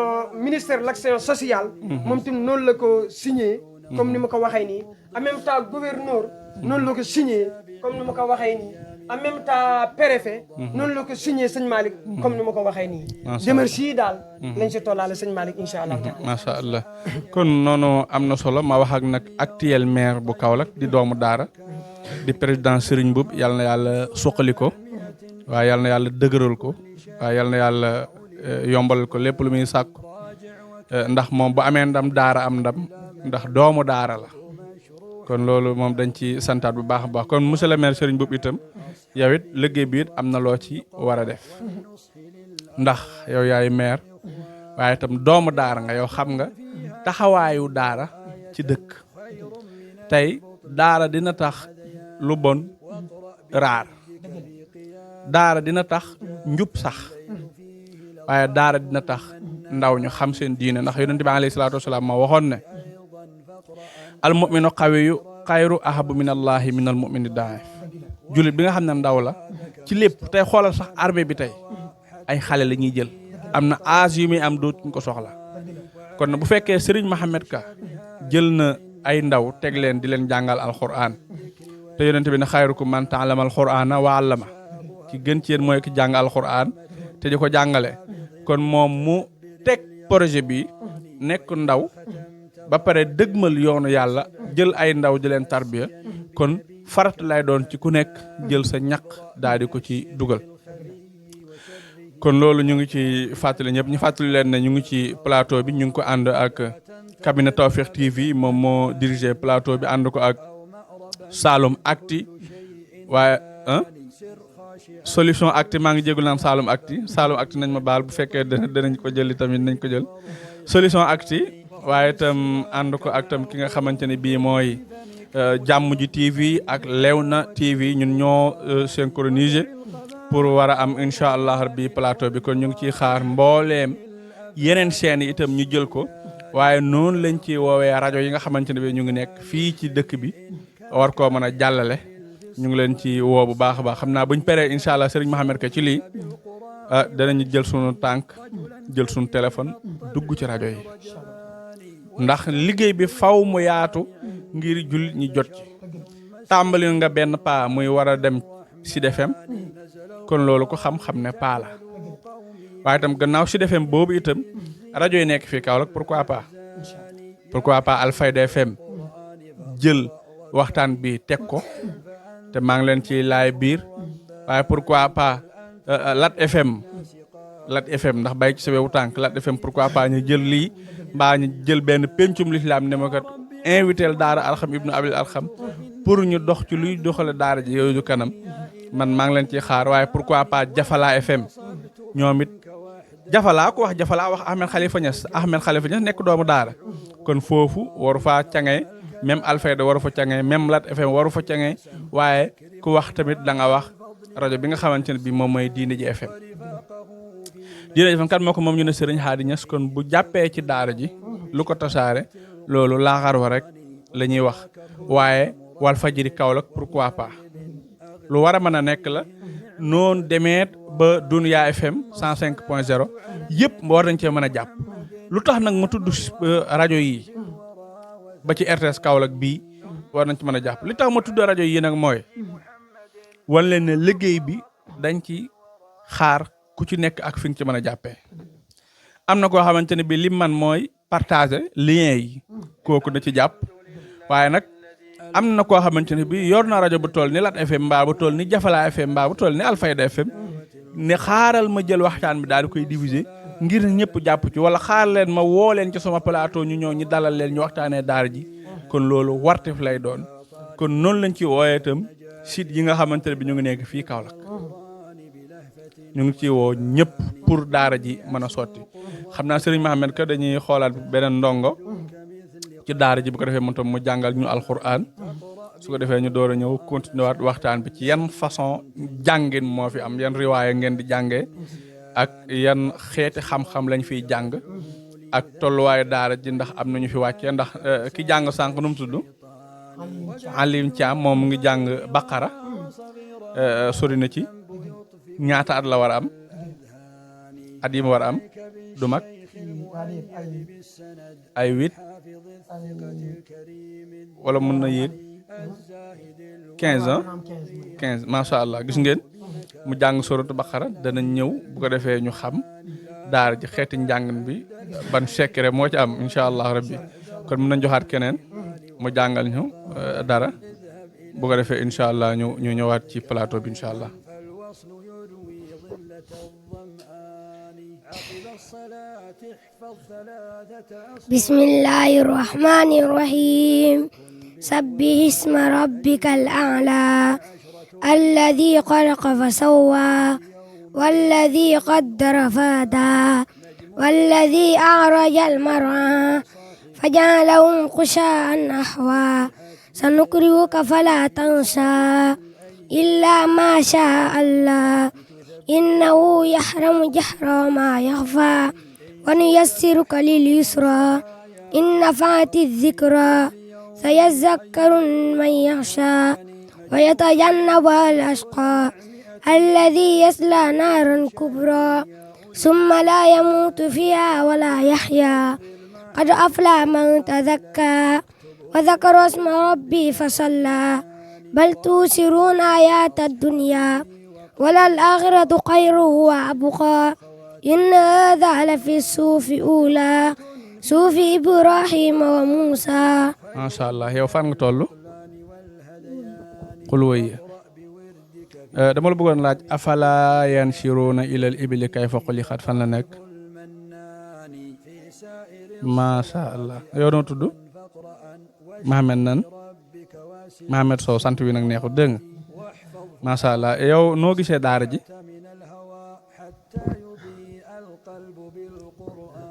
ministère de l'action sociale moom tamit noonu la ko signé comme ni ma ko waxee nii en même temps gouverneur noonu la ko signé comme ni ma ko waxee nii en même temps préfet noonu la ko signé sëñ Malick comme ni ma ko waxee nii demerci daal lañ si tollaale sëñ Malick incha allah macha allah kon noonu am na solo ma wax ak nag actuel maire bu Kaolack di doomu daara di président Serigne Mboup yàlla na yàlla suqali ko waaye yàlla na yàlla dëgëral ko waaye yàlla na yàlla yombalal ko lépp lu muy sàkku ndax moom bu amee ndam daara am ndam ndax doomu daara la kon loolu moom dañ ci santaat bu baax a baax kon monsieur le maire Serigne Mboup itam yow it liggéey bi it am na loo ci war a def ndax yow yaay maire waaye itam doomu daara nga yow xam nga taxawaayu daara ci dëkk tey daara dina tax lu bon raar daara dina tax njub sax waaye daara dina tax ndaw ñu xam seen diine ndax yonent bi alayhi salaatu wasalaam ma waxoon ne al mu'minu qawiyu xayru ahabu min allahi min al mu'mini daif jullit bi nga xam ne ndaw la ci lépp tey xoolal sax armée bi tey ay xale la ñuy jël am na âge yu muy am dootuñ ko soxla kon bu fekkee Serigne Mohamed Ka jël na ay ndaw teg leen di leen jàngal alquran te yonent bi ne xayrukum man ta'allama alqur'ana wa 'allama ki gën ci yéen mooy ki jàng alquran te di ko jàngale kon moom mu teg projet bi nekk ndaw ba pare dëgmal yoonu yàlla jël ay ndaw di leen tarbiya kon farat lay doon ci ku nekk jël sa ñaq daal di ko ci dugal kon loolu ñu ngi ci fàttali ñëpp ñu fàttali leen ne ñu ngi ci plateau bi ñu ngi ko ànd ak cabinet Tawfekh TV moom moo dirigé plateau bi ànd ko ak Saloum Acti waaye solution Acti maa ngi jégul naan Saloum Acti nañ ma baal bu fekkee danañ ko jëli tamit nañ ko jël solution Acti waaye itam ànd ko ak tam ki nga xamante ne bii mooy jàmm ji TV ak Léona TV ñun ñoo synchronisé pour war a am incha allah rabbi plateau bi kon ñu ngi ciy xaar mbooleem yeneen chaînes yi itam ñu jël ko waaye noonu lañ ci woowee rajo yi nga xamante ne bi ñu ngi nekk fii ci dëkk bi war koo mën a jàllale ñu ngi leen ci woo bu baax a baax xam naa buñ peree incha allah Serigne Mohamed Ka ci lii danañu jël sunu tànk jël sunu téléphone dugg ci rajo yi ndax liggéey bi faw mu yaatu ngir jullit ñi jot ci tàmbali nga benn paa muy war a dem Sud FM kon loolu ko xam-xam ne paa la waaye itam gannaaw Sud FM boobu itam rajo yi nekk fii Kaolack pourquoi pas Alfayda FM jël waxtaan bi teg ko te maa ngi leen ci laay biir waaye pourquoi pas Lat FM ndax bàyyi ci sa wewu tànk Lat FM pourquoi pas ñu jël lii mbaa ñu jël benn pencum lislaam ne ma kat invité daara Alxam ibnu Abil Alxam pour ñu dox ci luy doxale daara ji yooyu kanam man maa ngi leen ci xaar waaye pourquoi pas Jafala FM ñoom it Jafala ku wax Jafala wax Ahmed Khalifa Niass nekk doomu daara kon foofu waru faa cange même Alfayda waru fa cange même Lat FM waru fa cange waaye ku wax tamit da nga wax rajo bi nga xamante ne bi moom mooy Diine ji FM. Diine ji FM kat moo ko moom ñu ne Serigne Hady Niass kon bu jàppee ci daara ji lu ko tasaare loolu laaxar wa rek la ñuy wax waaye Walfadjri Kaolack pourquoi pas lu war a mën a nekk la noonu demeet ba Dunya FM 105.0 yëpp war nañ cee mën a jàpp lu tax nag ma tudd rajo yi ba ci RTS Kaolack bii war nañ ci mën a jàpp li tax ma tudd rajo yi nag mooy wan leen ne liggéey bi dañ ci xaar ku ci nekk ak fi nga ci mën a jàppee am na koo xamante ne bi lim man mooy partager lien yi kooku da ci jàpp waaye nag am na koo xamante ne bi yor na rajo bu toll ni Lat FM mbaa bu toll ni Jafala FM mbaa bu toll ni Alfayda FM ne xaaral ma jël waxtaan bi daal di koy diviser ngir ñëpp jàpp ci wala xaar leen ma woo leen ci sama plateau ñu ñëw ñu dalal leen ñu waxtaanee daara ji kon loolu wartif lay doon kon noonu lañ ci wooyee itam site yi nga xamante ne bi ñu ngi nekk fii Kaolack ñu ngi ci woo ñëpp pour daara ji mën a sotti xam naa Serigne Mohamed ka dañuy xoolaat beneen ndongo ci daara ji bu ko defee moom tam mu jàngal ñu alxuraan su ko defee ñu door a ñëw continuer waat waxtaan bi ci yan façon jàngin moo fi am yan riwaaya ngeen di jàngee ak yan xeeti xam-xam lañ fiy jàng ak tolluwaayu daara ji ndax am nañu fi wàccee ndax ki jàng sànq nu mu tudd Alim Thiam moom mu ngi jàng Baqara sori na ci ñaata at la war a am at yi ma war a am du mag ay 8 wala mën na yéeg 15 ans 15 macha allah gis ngeen mu jàng soratu Baqara danañ ñëw bu ko defee ñu xam daara ji xeeti njàngin bi ban secret moo ci am incha allah rabbi kon mën nañ joxaat keneen mu jàngal ñu dara bu ko defee incha allah ñu ñëwaat ci plateau bi incha allah. بسم الله الرحمن الرحيم سبح اسم ربك الأعلى الذي خلق فسوى والذي قدر فهدى والذي أعرج المرعى فجعله غثاء أحوى سنقرئك فلا تنسى إلا ما شاء الله إنه يحرم جهر ما يخفى ونيسرك لليسرى إن نفعت الذكرى سيذكر من يخشى ويتجنبها الأشقى الذي يصلى نارا كبرى ثم لا يموت فيها ولا يحيا قد أفلح من تزكى وذكر اسم ربي فصلى بل توسرون آيات الدنيا وللآخرة خير وأبقى إن هذا لفي الصحف الأولى صحف إبراهيم وموسى. ما شاء الله yow fan nga toll. xul wëy dama la bëggoon laaj afala yanshuruna ilal ibili kayfa xuliqat fan la nekk. macha allah yow noo tudd. Mohamed nan Mohamed Sow sant wi nag neexut dégg nga macha allah yow noo gisee daara ji.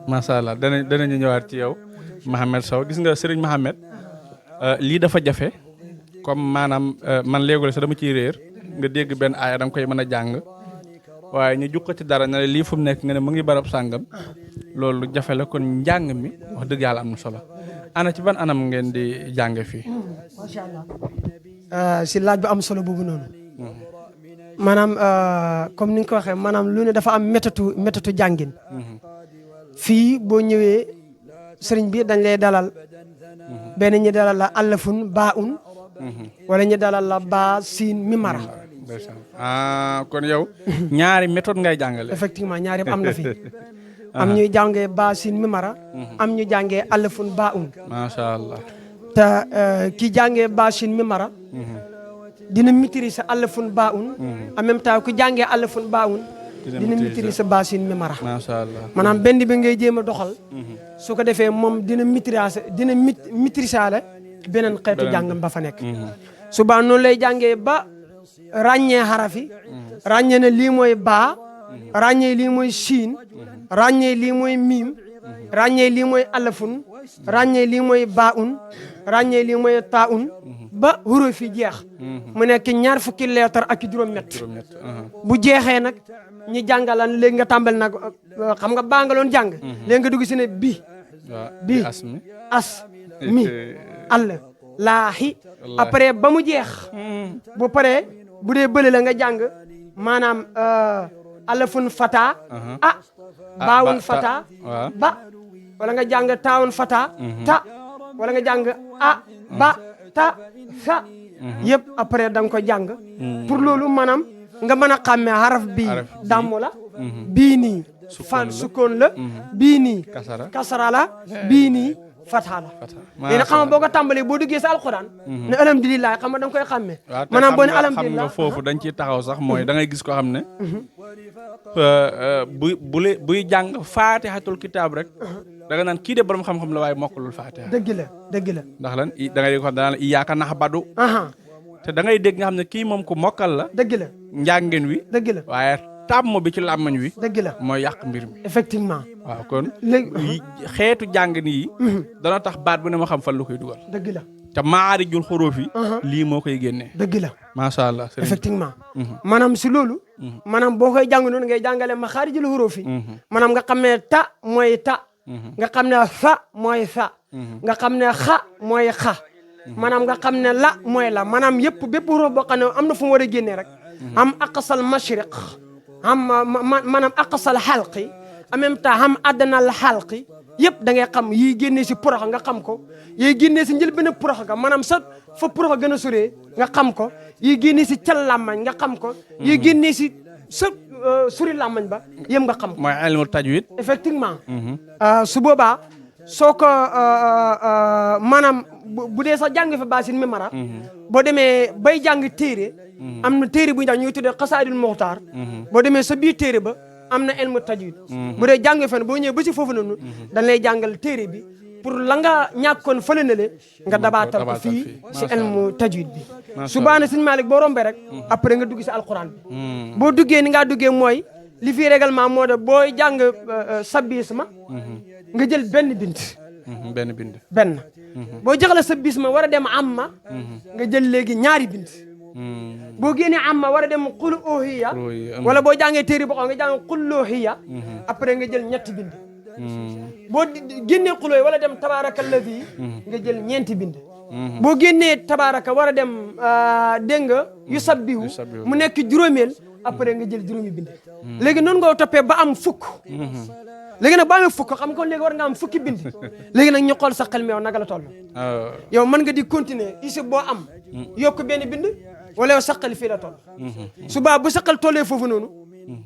macha allah danañu ñëwaat ci yow Mohamed Sow gis nga Serigne Mohamed lii dafa jafe comme maanaam man léegi sax dama ciy réer nga dégg benn aaya danga koy mën a jàng waaye ñu jukko ci dara ne lii fu mu nekk nga ne mu ngi barab sàngam loolu jafe la kon njàng mi wax dëgg yàlla am na solo ana ci ban anam ngeen di jànge fii. macha allah si laaj bu am solo boobu noonu. maanaam comme ni nga ko waxee maanaam lu ne dafa am méthode jàngin. fii boo ñëwee sëriñ bi dañ lay dalal benn ñi dalal la allafun baa un wala ñi dalal la baa siin mimara. kon yow ñaari méthode ngay jàngale. effectivement ñaari am na fi. am ñuy jàngee baa siin mimara. am ñu jàngee allafun baa un. macha allah. te ki jàngee baa siin mimara. dina maîtriser allafun baa un. en même temps ku jàngee allafun baa un. dina maîtriser baa siin mimara. macha allah maanaam benn bi ngay jéem a doxal. su ko defee moom dina maîtriser beneen xeetu jàngam ba fa nekk. suba noonu lay jàngee ba ràññee xarafi. ràññee na lii mooy baa. ràññee lii mooy siin. ràññee lii mooy miim ràññee lii mooy alafun ràññee lii mooy baun ràññee lii mooy taun ba huruf yi jeex mu nekk ñaar fukki leetar ak juróom-ñett bu jeexee nag ñi jàngalan léegi nga tàmbal nag xam nga baa nga loon jàng léegi nga dugg si ne bi as mi all laahi après ba mu jeex bu paree bu dee bële la nga jàng maanaam alafun fata baawun fata ba wala nga jàng taawun fata ta wala nga jàng ba ta sa yëpp après da nga ko jàng pour loolu maanaam nga mën a xàmmee xaraf bii dammu la bii nii sukkoon la bii nii kasara la bii nii fata la léegi nag xam nga boo ko tàmbalee boo duggee sa alxuraan ne alhamdulilah xam nga da nga koy xàmmee maanaam boo ne alhamdulilah xam nga foofu dañ ciy taxaw sax mooy da ngay gis ko xam ne buy jàng faatihatul kitaab rek da nga naan kii de borom xam-xam la waaye mokkalul faatiha dëgg la ndax lan da ngay ko daan iyyaka na'budu te da ngay dégg nga xam ne kii moom ku mokkal la dëgg la njàngin wi dëgg la waaye tàmm bi ci làmmañ wi dëgg la mooy yàq mbir mi effectivement waaw kon léegi xeetu jàngin yi dana tax baat bu ne ma xam fan la koy dugal dëgg la te maarijul xuruuf yi lii moo koy génnee dëgg la macha allah effectivement maanaam si loolu maanaam boo koy jàng noonu ngay jàngale maxaarijul xuruuf yi maanaam nga xam ne ta mooy ta nga xam ne fa mooy fa nga xam ne xa mooy xa maanaam nga xam ne la mooy la maanaam yëpp bépp xuruuf boo xam ne am na fu mu war a génnee rek am aqsal mashriq am maanaam aqsal xalqi en même temps am addanal xalqi yëpp da ngay xam yii génnee si porox nga xam ko yii génnee si njëlbéen porox ga maanaam sa fa porox gën a soree nga xam ko yii génnee si cal làmmañ nga xam ko yii génnee si sa suri làmmañ ba yëpp nga xam ko mooy ilmu tajwid effectivement su boobaa soo ko maanaam bu dee sax jàng fa baasin mi mara boo demee bay jàng téere am na téere bu ñu tax ñuy tuddee xasaayidul muxtaar boo demee sa biir téere ba am na ilmu tajwid bu dee jàng fen boo ñëwee ba si foofu noonu dañ lay jàngal téere bi pour la nga ñàkkoon fële na le nga dabaatal ko fii si ilmu tajwid bi subaana sëñ Malick boo rombee rek après nga dugg si alquran bi boo duggee ni ngaa duggee mooy li fii règlement moo da booy jàng sabbisma nga jël benn bind boo joxla sabbisma war a dem amma nga jël léegi ñaari bind boo génnee amma war a dem qul uhiya wala boo jàngee téere boo xam nga jàng qul uhiya après nga jël ñetti bind boo génnee qulooy wala dem tabaraka alladi nga jël ñeenti bind boo génnee tabaraka war a dem dégg nga yusabbihu mu nekk juróomeel après nga jël juróomi bind léegi noonu nga toppee ba am fukk léegi nag ba amee fukk xam ko léegi war nga am fukki bind léegi nag ñu xool sa xel mi yow naka la toll yow mën nga di continuer isi boo am yokk benn bind wala yow saqal fii la toll suba bu saqal tollee foofu noonu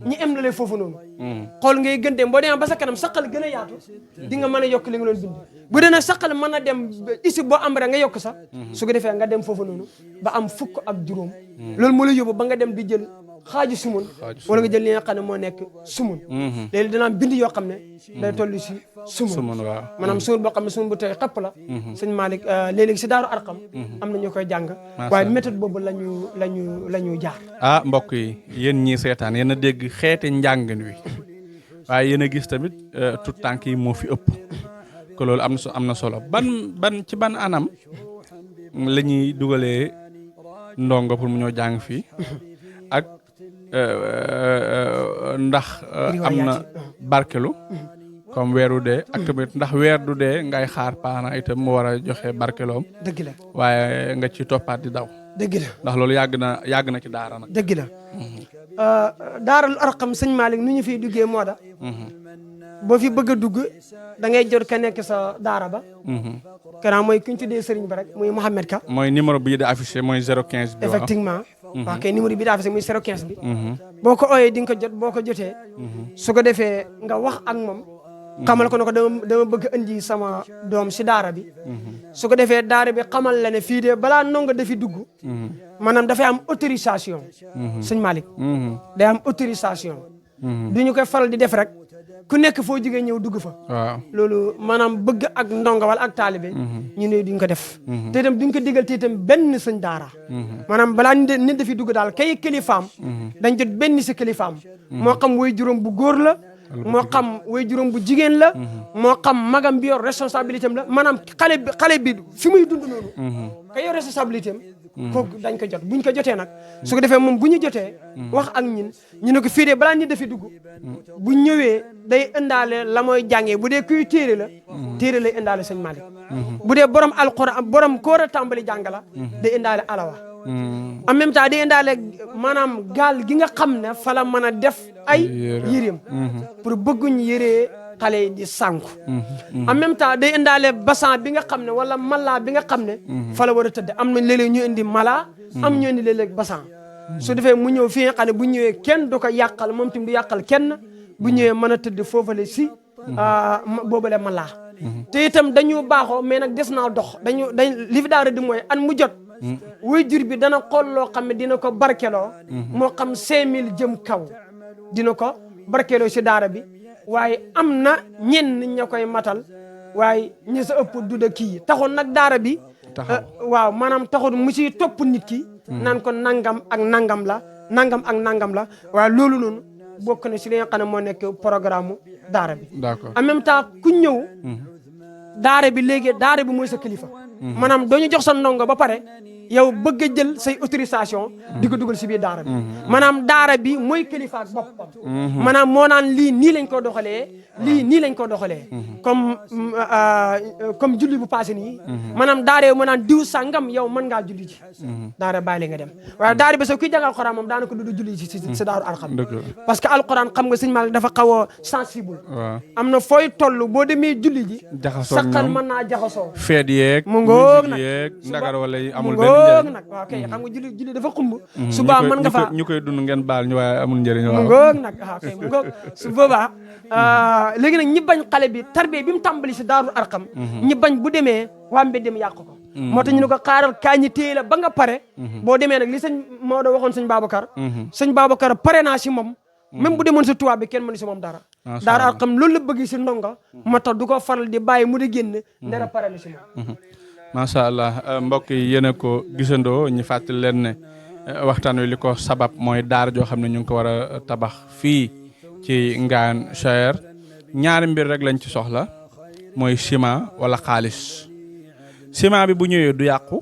ñi em la lee foofu noonu xool ngay gën dem boo demee ba sa kanam saqal gën a yaatu di nga mën a yokk li nga doon bind bu dee nag saqal mën a dem isi boo am rek nga yokk sax su ko defee nga dem foofu noonu ba am fukk ak juróom loolu moo la yóbbu ba nga dem di jël xaaju sumun wala nga jël li nga xam ne moo nekk sumun léegi dana am bind yoo xam ne day toll si sumun maanaam sumun boo xam ne sumun bu tey xapp la sëñ Malick léeg-léeg si daaru arqam am na ñu koy jàng waaye méthode boobu la ñu jaar mbokk yi yéen ñii seetaan yéen a dégg xeete njàngin wi waaye yéen a gis tamit tout tànk yi moo fi ëpp que loolu am na solo ci ban anam la ñuy dugalee ndongo pour mu ñoo jàng fii ak ndax am na barkelu comme weeru dee ak tamit ndax weer du dee ngay xaar paana itam mu war a joxe barkeloom dëgg la waaye nga ci toppaat di daw dëgg la ndax loolu yàgg na ci daara nag dëgg la daaral arqam sëñ Malick nu ñu fiy duggee moo da boo fi bëgg a dugg da ngay jot ka nekk sa daara ba kanaa mooy ku ñu tuddee sëriñ ba rek muy Mouhamed Ka mooy numéro bii di affiché mooy 015 bi effectivement waaw kay numéro bi daa affiché muy 015 bi boo ko ooyee di nga ko jot boo ko jotee su ko defee nga wax ak moom xamal ko ne ko dama bëgg indi sama doom si daara bi su ko defee daara bi xamal la ne fii de balaa ndongo dafi dugg maanaam dafay am autorisation sëñ Malick day am autorisation du ñu koy faral di def rek ku nekk foo jógee ñëw dugg fa waaw loolu maanaam bëgg ak ndongo wala ak taalibe ñu ne duñ ko def te itam duñ ko digal te itam benn sëñ daara maanaam balaa nit dafi dugg daal kay kilifaam dañ jot benn si kilifaam moo xam woy juróom bu góor la moo xam way juróom bu jigéen la moo xam magam bi yor responsabilité am la maanaam xale bi fi muy dund noonu ka yor responsabilité am kooku dañ ko jot buñ ko jotee nag su ko defee moom bu ñu jotee wax ak ñun ñu ne ko fii de balaa ñu defi dugg bu ñëwee day indaale la mooy jàngee bu dee kuy téere la téere lay indaale sëñ Malick bu dee borom alquran borom ko war a tàmbali jàng la day indaale alawa en même temps day indaale maanaam gaal gi nga xam ne fa la mën a def ay yëreem pour bëgguñ yëree xale yi di sànku en même temps day indaale basan bi nga xam ne wala mala bi nga xam ne fa la war a tëdd am na léeg-léeg ñu indi mala am ñu indi léeg-léeg basan su defee mu ñëw fi nga xam ne bu ñëwee kenn du ko yàqal moom tamit du yàqal kenn bu ñëwee mën a tëdd foofale si boobale mala te itam dañu baaxoo mais nag des naa dox li fi daara di mooy an mu jot waajur bi dana xool loo xam ne dina ko barkeloo moo xam 5000 jëm kaw dina ko barkeloo si daara bi waaye am na ñenn ña koy matal waaye ñi sa ëpp du da kii taxoon nag daara bi waaw maanaam taxoon mu siy topp nit ki naan ko nangam ak nangam la nangam ak nangam la waaye loolu noonu bokk na si li nga xam ne moo nekk programme daara bi en même temps ku ñëw daara bi léegi daara bi mooy sa kilifa maanaam doo ñu jox sa ndongo ba pare yow bëgg a jël say autorisation di ko dugal si biir daara bi maanaam daara bi mooy kilifa ak boppam maanaam moo naan lii nii lañ ko doxalee lii nii lañ ko doxalee comme julli bu passé nii maanaam daara yow moo naan diw sàngam yow mën ngaa julli ji daara bàyyi la nga dem waaye daara bi sax kuy jàng alxuraan moom daanaka du julli ji si daaru alxam parce que alxuraan xam nga sëñ Malick dafa xaw a sensible am na fooy toll boo demee julli ji sa xel mën naa jaxasoo feet yeeg mu ngoog nag ndagar wala amul benn njëriñ nag waaw kay xam nga julli dafa xumb su baa mën nga fa ñu koy dund ngeen baal ñu waaye amul njëriñ mu ngoog nag waaw kay mu ngoog su boobaa léegi nag ñi bañ xale bi tarbiya bi mu tàmbali si daarul arqam ñi bañ bu demee waa mbéddem yàq ko moo tax ñu ne ko xaaral kaa ñi téye la ba nga pare boo demee nag li sëñ Maodo waxoon sëñ Babacar pare naa si moom même bu demoon si tubaab bi kenn mënu si moom dara daaru arqam loolu la bëgg si ndonga moo tax du ko faral di bàyyi mu di génn ndera pare na si moom macha allah mbokk yi yéen a ko gisandoo ñu fàttali leen ne waxtaan wi li ko sabab mooy daara joo xam ne ñu ngi ko war a tabax fii ci Ngayane Chahir ñaari mbir rek lañ ci soxla mooy ciment wala xaalis ciment bi bu ñëwee du yàqu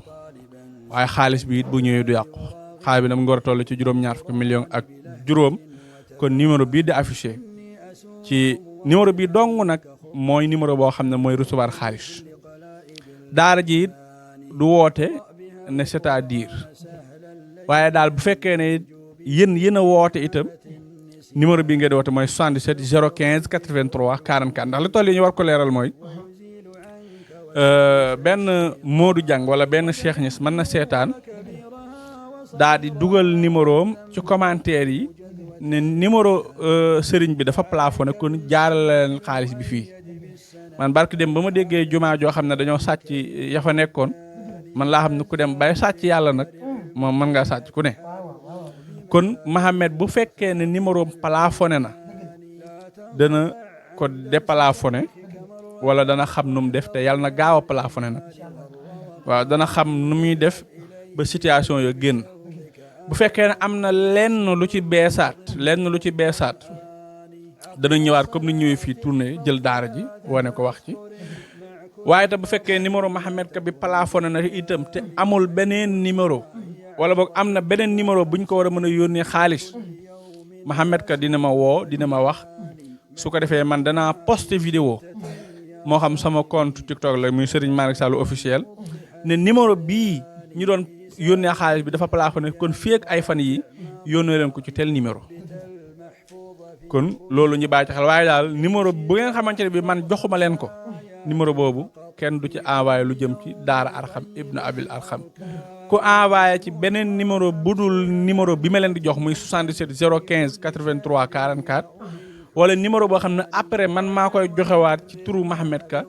waaye xaalis bi it bu ñëwee du yàqu xaalis bi nag mu ngi war a toll ci juróom-ñaar fukki million ak juróom kon numéro bii di affiché ci numéro bi dong nag mooy numéro boo xam ne mooy recevoir xaalis daara ji it du woote ne c'est-à-dire waaye daal bu fekkee ne yéen a woote itam numéro bii ngeen di woote mooy 77 015 83 44 ndax li toll yi ñu war ko leeral mooy benn Modou Diang wala benn Cheikh Niass mën na seetaan daa di dugal numéro am ci commentaire yi ne numéro sëriñ bi dafa plafonné kon jaarale leen xaalis bi fii man barki dem ba ma déggee jumaa joo xam ne dañoo sàcc ya fa nekkoon man laa xam ne ku dem bay sàcc yàlla nag moom mën ngaa sàcc ku ne kon Mohamed bu fekkee ne numéro plafonné na dana ko déplafonné wala dana xam nu mu def te yàlla na gaaw a plafonné nag waaw dana xam nu muy def ba situation yo génn bu fekkee ne am na lenn lu ci beesaat dana ñëwaat comme ni ñëwee fii tourné jël daara ji wane ko wax ci waaye te bu fekkee numéro Mohamed Ka bi plafonné na itam te amul beneen numéro wala boog am na beneen numéro buñ ko war a mën a yónnee xaalis Mohamed Ka dina ma woo dina ma wax su ko defee man danaa posté vidéo moo xam sama compte TikTok la muy Serigne Malick Sall officiel ne numéro bii ñu doon yónnee xaalis bi dafa plafonné kon fii ak ay fan yi yónnee leen ko ci tel numéro kon loolu ñu bàyyi ci xel waaye daal numéro bu ngeen xamante ne bi man joxuma leen ko numéro boobu kenn du ci envoyé lu jëm ci Daara Arxam Ibn Abil Arxam ku envoyé ci beneen numéro budul numéro bi ma leen di jox muy 77 015 83 44 wala numéro boo xam ne après man maa koy joxewaat ci turu Mohamed Ka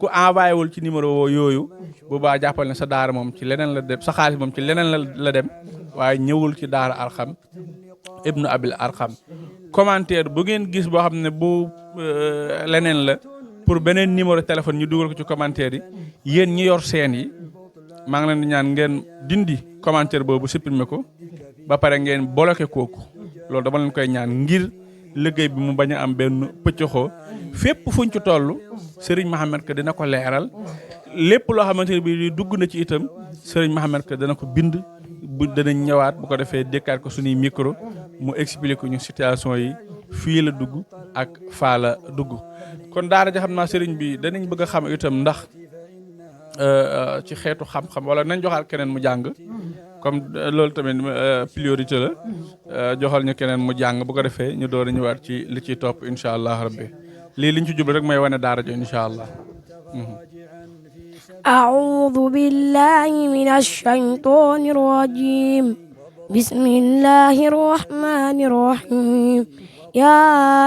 ku envoyé wul ci numéro yooyu boobaa jàppal ne sa daara moom ci leneen la dem sa xaalis moom ci leneen la dem waaye ñëwul ci Daara Arxam Ibn Abil Arxam commentaire bu ngeen gis boo xam ne bu leneen la pour beneen numéro téléphone ñu dugal ko ci commentaire yi yéen ñi yor seen yi maa ngi leen di ñaan ngeen dindi commentaire boobu supprimer ko ba pare ngeen bloqué kooku loolu dama leen koy ñaan ngir liggéey bi mu bañ a am benn pëccëxoo fépp fuñ ci toll Serigne Mohamed Ka dina ko leeral lépp loo xamante ne bii dugg na ci itam Serigne Mohamed Ka dana ko bind bu danañ ñëwaat bu ko defee dékkaat ko suñuy micro mu expliquer ñu situation yi fii la dugg ak faa la dugg kon daara ja xam naa Serigne bi danañ bëgg a xam itam ndax ci xeetu xam-xam wala nañ joxaat keneen mu jàng comme loolu tamit priorité la joxal ñu keneen mu jàng bu ko defee ñu door a ñëwaat ci li ciy topp incha allah rabbi lii liñ ci jublu rek mooy wane daara jo incha allah. أعوذ بالله من الشيطان الرجيم بسم الله الرحمن الرحيم يا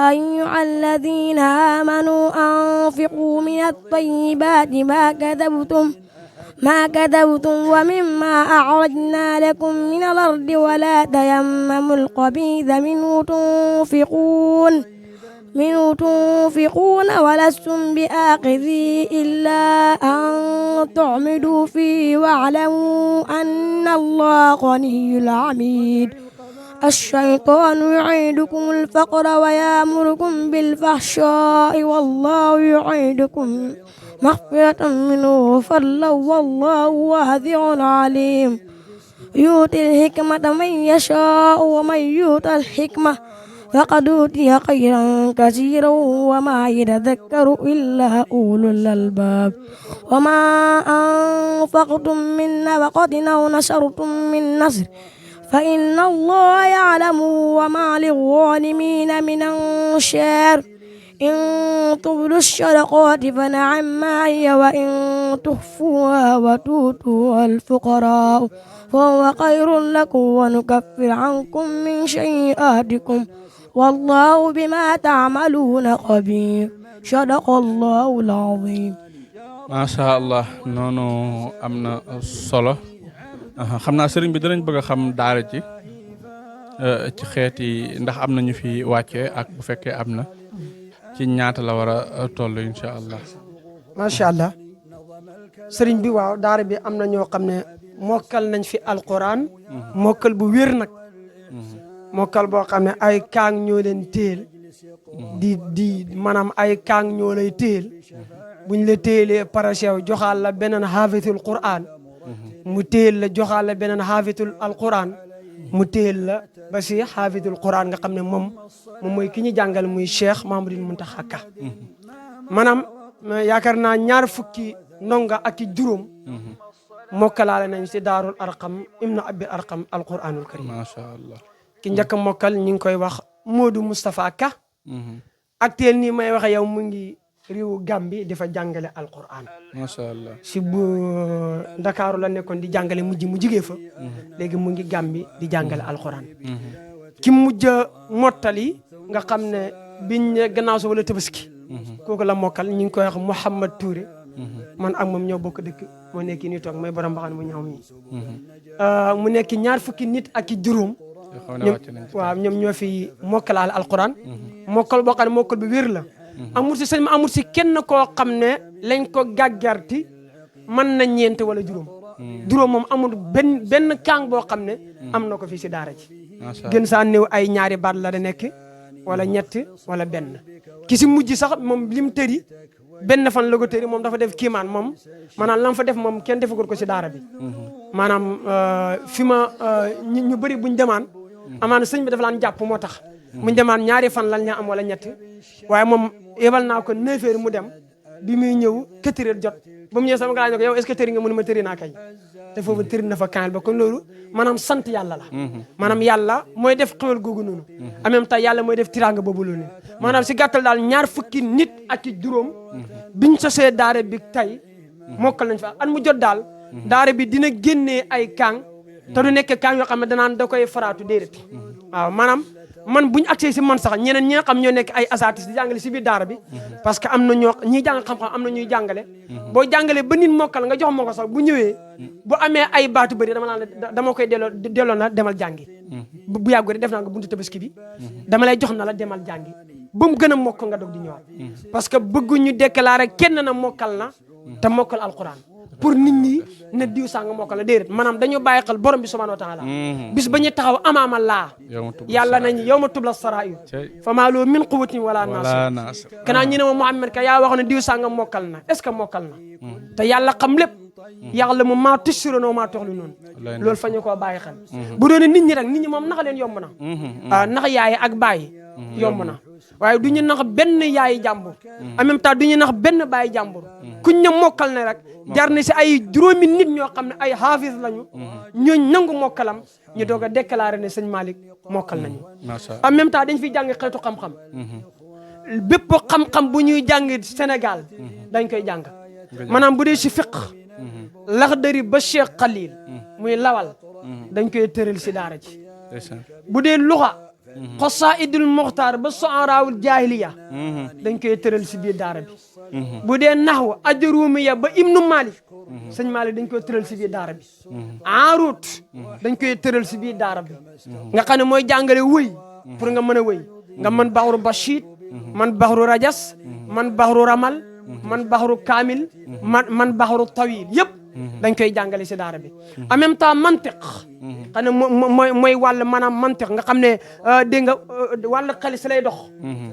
أيها الذين آمنوا أنفقوا من الطيبات ما كذبتم ومما أخرجنا لكم من الأرض ولا تيمموا الخبيث منه تنفقون ولستم بآخذيه إلا أن تعمدوا فيه واعلموا أن الله غني حميد الشيطان يعيدكم الفقر ويأمركم بالفحشاء والله يعيدكم مغفرة منه وفضلا والله واسع عليم يؤتي الحكمة من يشاء ومن يؤت الحكمة فقد أوتي خيرا كثيرا وما يتذكر إلا أولو الألباب وما أنفقتم من نفقة أو نشرتم من نصر فإن الله يعلم وما للظالمين من أنصار إن تبدوا الصدقات فنعما هي وإن تخفوها وتؤتوها الفقراء فهو خير لكم ونكفر عنكم من سيئاتكم والله بما تعملون خبير صدق الله العظيم. ما شاء الله noonu am na solo xam naa sëriñ bi danañ bëgg a xam daara ci xeeti ndax am na ñu fi wàccee ak bu fekkee am na ci ñaata la war a toll incha allah. macha allah sëriñ bi waaw daara bi am na ñoo xam ne mokkal nañ fi alquran mokkal bu wér nag mokkal boo xam ne ay kaang ñoo leen téel di maanaam ay kaang ñoo lay téel buñ la téelee parasew joxaal la beneen xaafitul quran mu téel la joxaal la beneen xaafitul alquran mu téel la ba si xaafitul quran nga xam ne moom mooy ki ñu jàngal muy Cheikh Mahamadul Muntaxa Ka maanaam yaakaar naa ñaar fukki ndonga ak i juróom mokkalaale nañ si daarul arqam ibnu abi arqam alquranul karim macha allah ki njëkk mokkal ñu ngi koy wax Modou Moustapha Ka actuel nii may waxe yow mu ngi réewu Gambi di fa jàngale alquran macha allah si bu Ndakaaru la nekkoon di jàngale mu jigee fa léegi mu ngi Gambi di jàngale alquran ki mujj mottali nga xam ne biñ gannaaw so wala tabaski kooku la mokkal ñu ngi koy wax Mouhamad Touré man ak moom ñoo bokk dëkk moo nekk nii toog mooy borom mbaxane mu ñaaw mi mu nekk ñaar fukki nit ak i juróom waaw ñoom ñoo fi mokkalaale alquran mokkal boo xam ne mokkal bi wér la amul si sëñ ma amul si kenn koo xam ne lañ ko gàggarti mën na ñeent wala juróom moom amul benn kàng boo xam ne am na ko fii si daara ji gën saa néew ay ñaari baat la da nekk wala ñett wala benn ki si mujj sax moom lim tëri benn fan la ko tëri moom dafa def kiimaan moom maanaam lam fa def moom kenn defagul ko si daara bi maanaam fi ma ñu bëri buñ demaan amaana sëñ bi dafa laan jàpp moo tax buñ demaan ñaari fan lan ñaa am wala ñett waaye moom yebal naa ko 9 heures mu dem bi muy ñëw 4 heures jot ba mu ñëw sama gars yi ne ko yow est-ce que tëri nga mu ne ma tëri naa kay te foofu tëri na fa kaanel ba kon loolu maanaam sant yàlla la maanaam yàlla mooy def xewal googu noonu en même temps yàlla mooy def tiraanga boobu loolu maanaam si gàttal daal ñaar fukki nit ak i juróom biñ sosee daara bi tey mokkal nañ fa at mu jot daal daara bi dina génnee ay kaang te du nekk kaang yoo xam ne danaan da koy faraatu déedéet waaw maanaam man buñu accès si man sax ñeneen ñi nga xam ñoo nekk ay asatis di jàngale si biir daara bi parce que am na ñoo ñiy jàng xam-xam am na ñuy jàngale boo jàngalee ba nit mokkal nga jox ma ko sax bu ñëwee bu amee ay baatu bëri dama koy delloo na demal jàngi bu yàggu rek def naa nga buntu tabaski bi dama lay jox na la demal jàngi ba mu gën a mokk nga dog di ñëwaat parce que bëgguñu déclarer kenn na mokkal na te mokkal alquran pour nit ñi ne diw sànga mokkal la déedéet maanaam dañoo bàyyi xel borom bi subhanahu wa taala bis ba ñu taxaw amaama laa yàlla nañu yow ma tubla sarair fa maa loo min quwwatin wala naasir kanaa ñu ne ma Muhammad ka yaa wax ne diw sànga mokkal na est ce que mokkal na te yàlla xam lépp yàlla mu maa tusirona wa maa toxli noonu loolu fa ñu koo bàyyi xel bu doone nit ñi rek nit ñi moom naxa leen yomb na nax yaay ak bàyyi yomb na waaye du ñu nax benn yaayi jàmbur en même temps du ñu nax benn bàyyi jàmbur kuñ ne mokkal ne rek jar na si ay juróomi nit ñoo xam ne ay hafiz lañu ñooñ nangu mokkalam ñu doog a déclaré ne sëñ Malick mokkal nañu en même temps dañ fiy jàng xeetu xam-xam bépp xam-xam bu ñuy jàng Sénégal dañ koy jàng maanaam bu dee si fiq Laxdari ba Cheikh Khalil muy lawal dañ koy tëral si daara ji bu dee luxa Xasaidul Muxtaar ba Soaraawul Jaahiliya dañ koy tëral si biir daara bi bu dee naxwu Ajrumiya ba Ibnu Malik sëñ Malik dañ koy tëral si biir daara bi Arut dañ koy tëral si biir daara bi nga xam ne mooy jàngale wëy pour nga mën a wëy nga mën baxru Bachid man baxru Rajas man baxru Ramal man baxru Kaamil man baxru Tawil yëpp dañ koy jàngale si daara bi en même temps mantiq xam ne mooy wàll maanaam mantiq nga xam ne dégg nga wàll xel si lay dox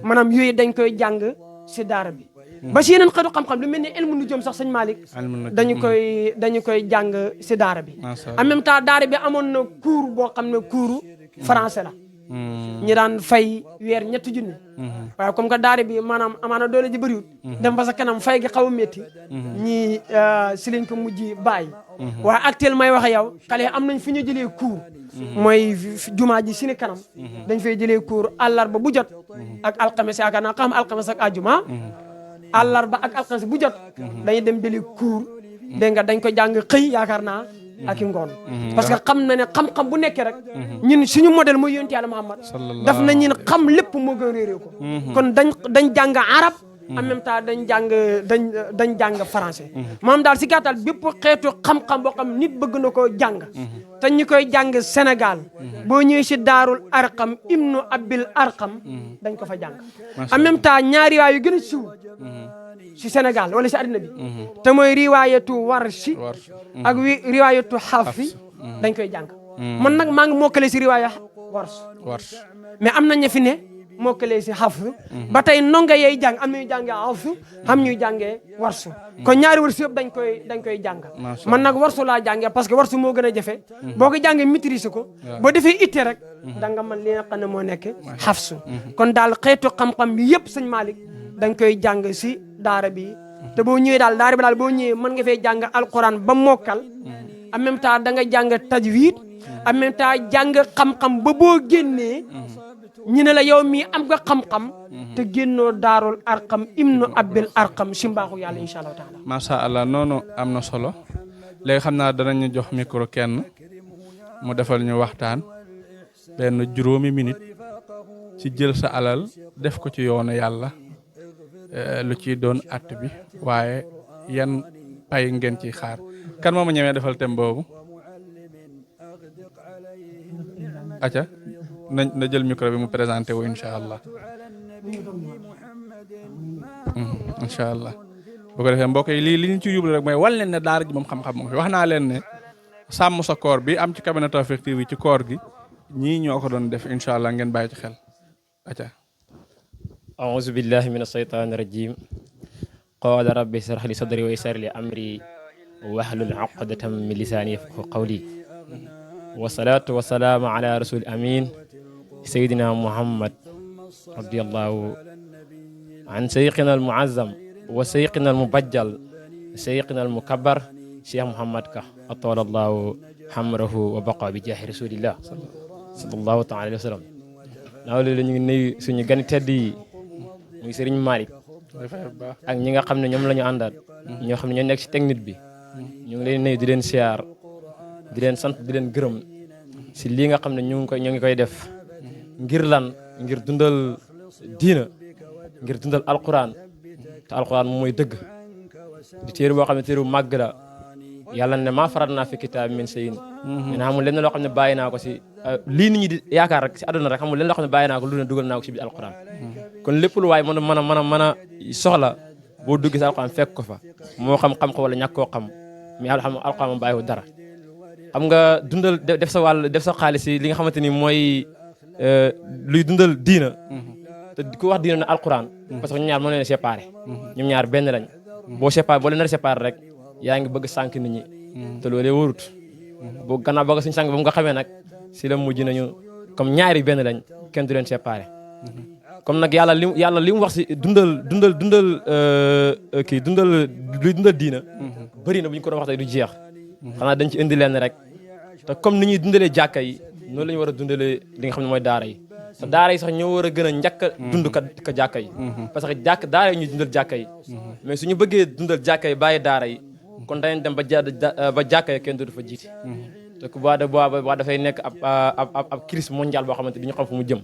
maanaam yooyu dañ koy jàng si daara bi ba si yeneen xeetu xam-xam lu mel ni ilmu nujum sax sëñ Malick dañu koy jàng si daara bi en même temps daara bi amoon na cours boo xam ne cours français la ñi daan fay weer 3 junni waaye comme que daara bi maanaam amaana doole ji bëriwut dem ba sa kanam fay gi xaw a métti ñi si lañ ko mujj bàyyi waaye actuellement may waxe yow xale am nañ fu ñu jëlee cours mooy jumaa ji si ni kanam dañ fay jëlee cours àllarba bu jot ak alxames yaakaar naa xam alxames ak àjjuma àllarba ak alxames bu jot dañuy dem jëlee cours dégg nga dañ ko jàng xëy yaakaar naa ak i ngoon parce que xam na ne xam-xam bu nekkee rek ñun suñu modèle mooy yonent Yàlla Muhammad daf na ñun xam lépp moo gën réeré ko kon dañ jàng arab en même temps dañ jàng français maanaam daal si gàttal bépp xeetu xam-xam boo xam nit bëgg na koo jàng te ñu koy jàng Sénégal boo ñëwee si daarul arqam ibnu abil arqam dañ ko fa jàng en même temps ñaari waay yu gën a siiw si Sénégal wala si àddina bi te mooy riwaayatu warshi ak riwaayatu xafi dañ koy jàng man nag maa ngi mokkale si riwaaya warsh mais am na ña fi ne mokkale si xaf ba tey ndongo yey jàng am na ñuy jàngee xaf am ñuy jàngee warsu kon ñaari warsu yëpp dañ koy jàng man nag warsu laa jàngee parce que warsu moo gën a jafe boo ko jàngee maîtriser ko boo defee itte rek da nga mën li nga xam ne moo nekk xafsu kon daal xeetu xam-xam bi yëpp sëñ Malick dañ koy jàng si daara bi te boo ñëwee daal daara bi daal boo ñëwee mën nga fay jàng alquran ba mokkal en même temps da nga jàng tajwid en même temps jàng xam-xam ba boo génnee ñu ne la yow mii am nga xam-xam te génnoo daarul arqam ibnu abil arqam si mbaaxu yàlla incha allahu taala macha allah noonu am na solo léegi xam naa danañu jox micro kenn mu defal ñu waxtaan benn juróomi minute ci jël sa alal def ko ci yoonu yàlla lu ciy doon att bi waaye yan pay ngeen ciy xaar kan moo ma ñemee defal thème boobu acca na jël micro bi mu présenté wu incha allah incha allah bu ko defee mbokk yi li ñu ci jublu rek mooy wal leen ne daara ji moom xam-xam moom fi wax naa leen ne sàmm sa koor bi am ci cabinet Tawfekh TV ci koor gi ñii ñoo ko doon def incha allah ngeen bàyyi ci xel acca أعوذ بالله من الشيطان الرجيم قال رب اشرح لي صدري ويسر لي أمري واحلل عقدة من لساني يفقهوا قولي والصلاة والسلام على رسول الأمين سيدنا محمد رضي الله عن سيقنا المعظم وسيقنا المبجل سيقنا المكبر شيخ محمد كا أطول الله حمره وبقى بجاه رسول الله صلى الله تعالى عليه وسلم ناولي لي نيو سونو غاني تيدي muy Serigne Malick ak ñi nga xam ne ñoom la ñu àndaat ñoo xam ne ñoo nekk ci technique bi ñu ngi leen nuyu di leen siyaar di leen sant di leen gërëm si lii nga xam ne ñoo ngi koy def ngir lan ngir dundal diina ngir dundal alquran te alquran moom mooy dëgg di téere boo xam ne téere bu màgg la yàlla ne maa farat naa fi kitaab min shay'in ne xamul lenn loo xam ne bàyyi naa ko si lii nit ñi di yaakaar rek si àdduna rek xamul lenn loo xam ne bàyyi naa ko lu ne dugal naa ko si biir alquran kon lépp lu waay mën a soxla boo duggee si alquran fekk ko fa moo xam ko wala ñàkk koo xam mais alxuraan moom bàyyiwul dara. xam nga dundal def sa wàll def sa xaalis yi li nga xamante ni mooy luy dundal diina. te ku wax diina na alxuraan. parce que ñoom ñaar mën leen séparé. ñoom ñaar benn lañ. boo leen nar séparé rek yaa ngi bëgg sànq nit ñi. te loolee wóorut. boo gannaaw ba nga suñu sànq ba mu nga xamee nag si la mujj nañu comme ñaari benn lañ kenn du leen séparé. comme nag yàlla li mu wax si dundal luy dundal diina. bëri na bu ñu ko doon wax tey du jeex. xanaa dañ ci indi leen rek te comme ni ñuy dundalee jàkka yi noonu la ñu war a dundalee li nga xam ne mooy daara yi te daara yi sax ñoo war a gën a njëkk a dund ka jàkka yi parce que daara yi ñuy dundal jàkka yi mais suñu bëggee dundal jàkka yi bàyyi daara yi kon danañ dem ba jàkka yi kenn du fa jiite te ku baa dafay nekk ab crise mondiale boo xamante duñu xam fu mu jëm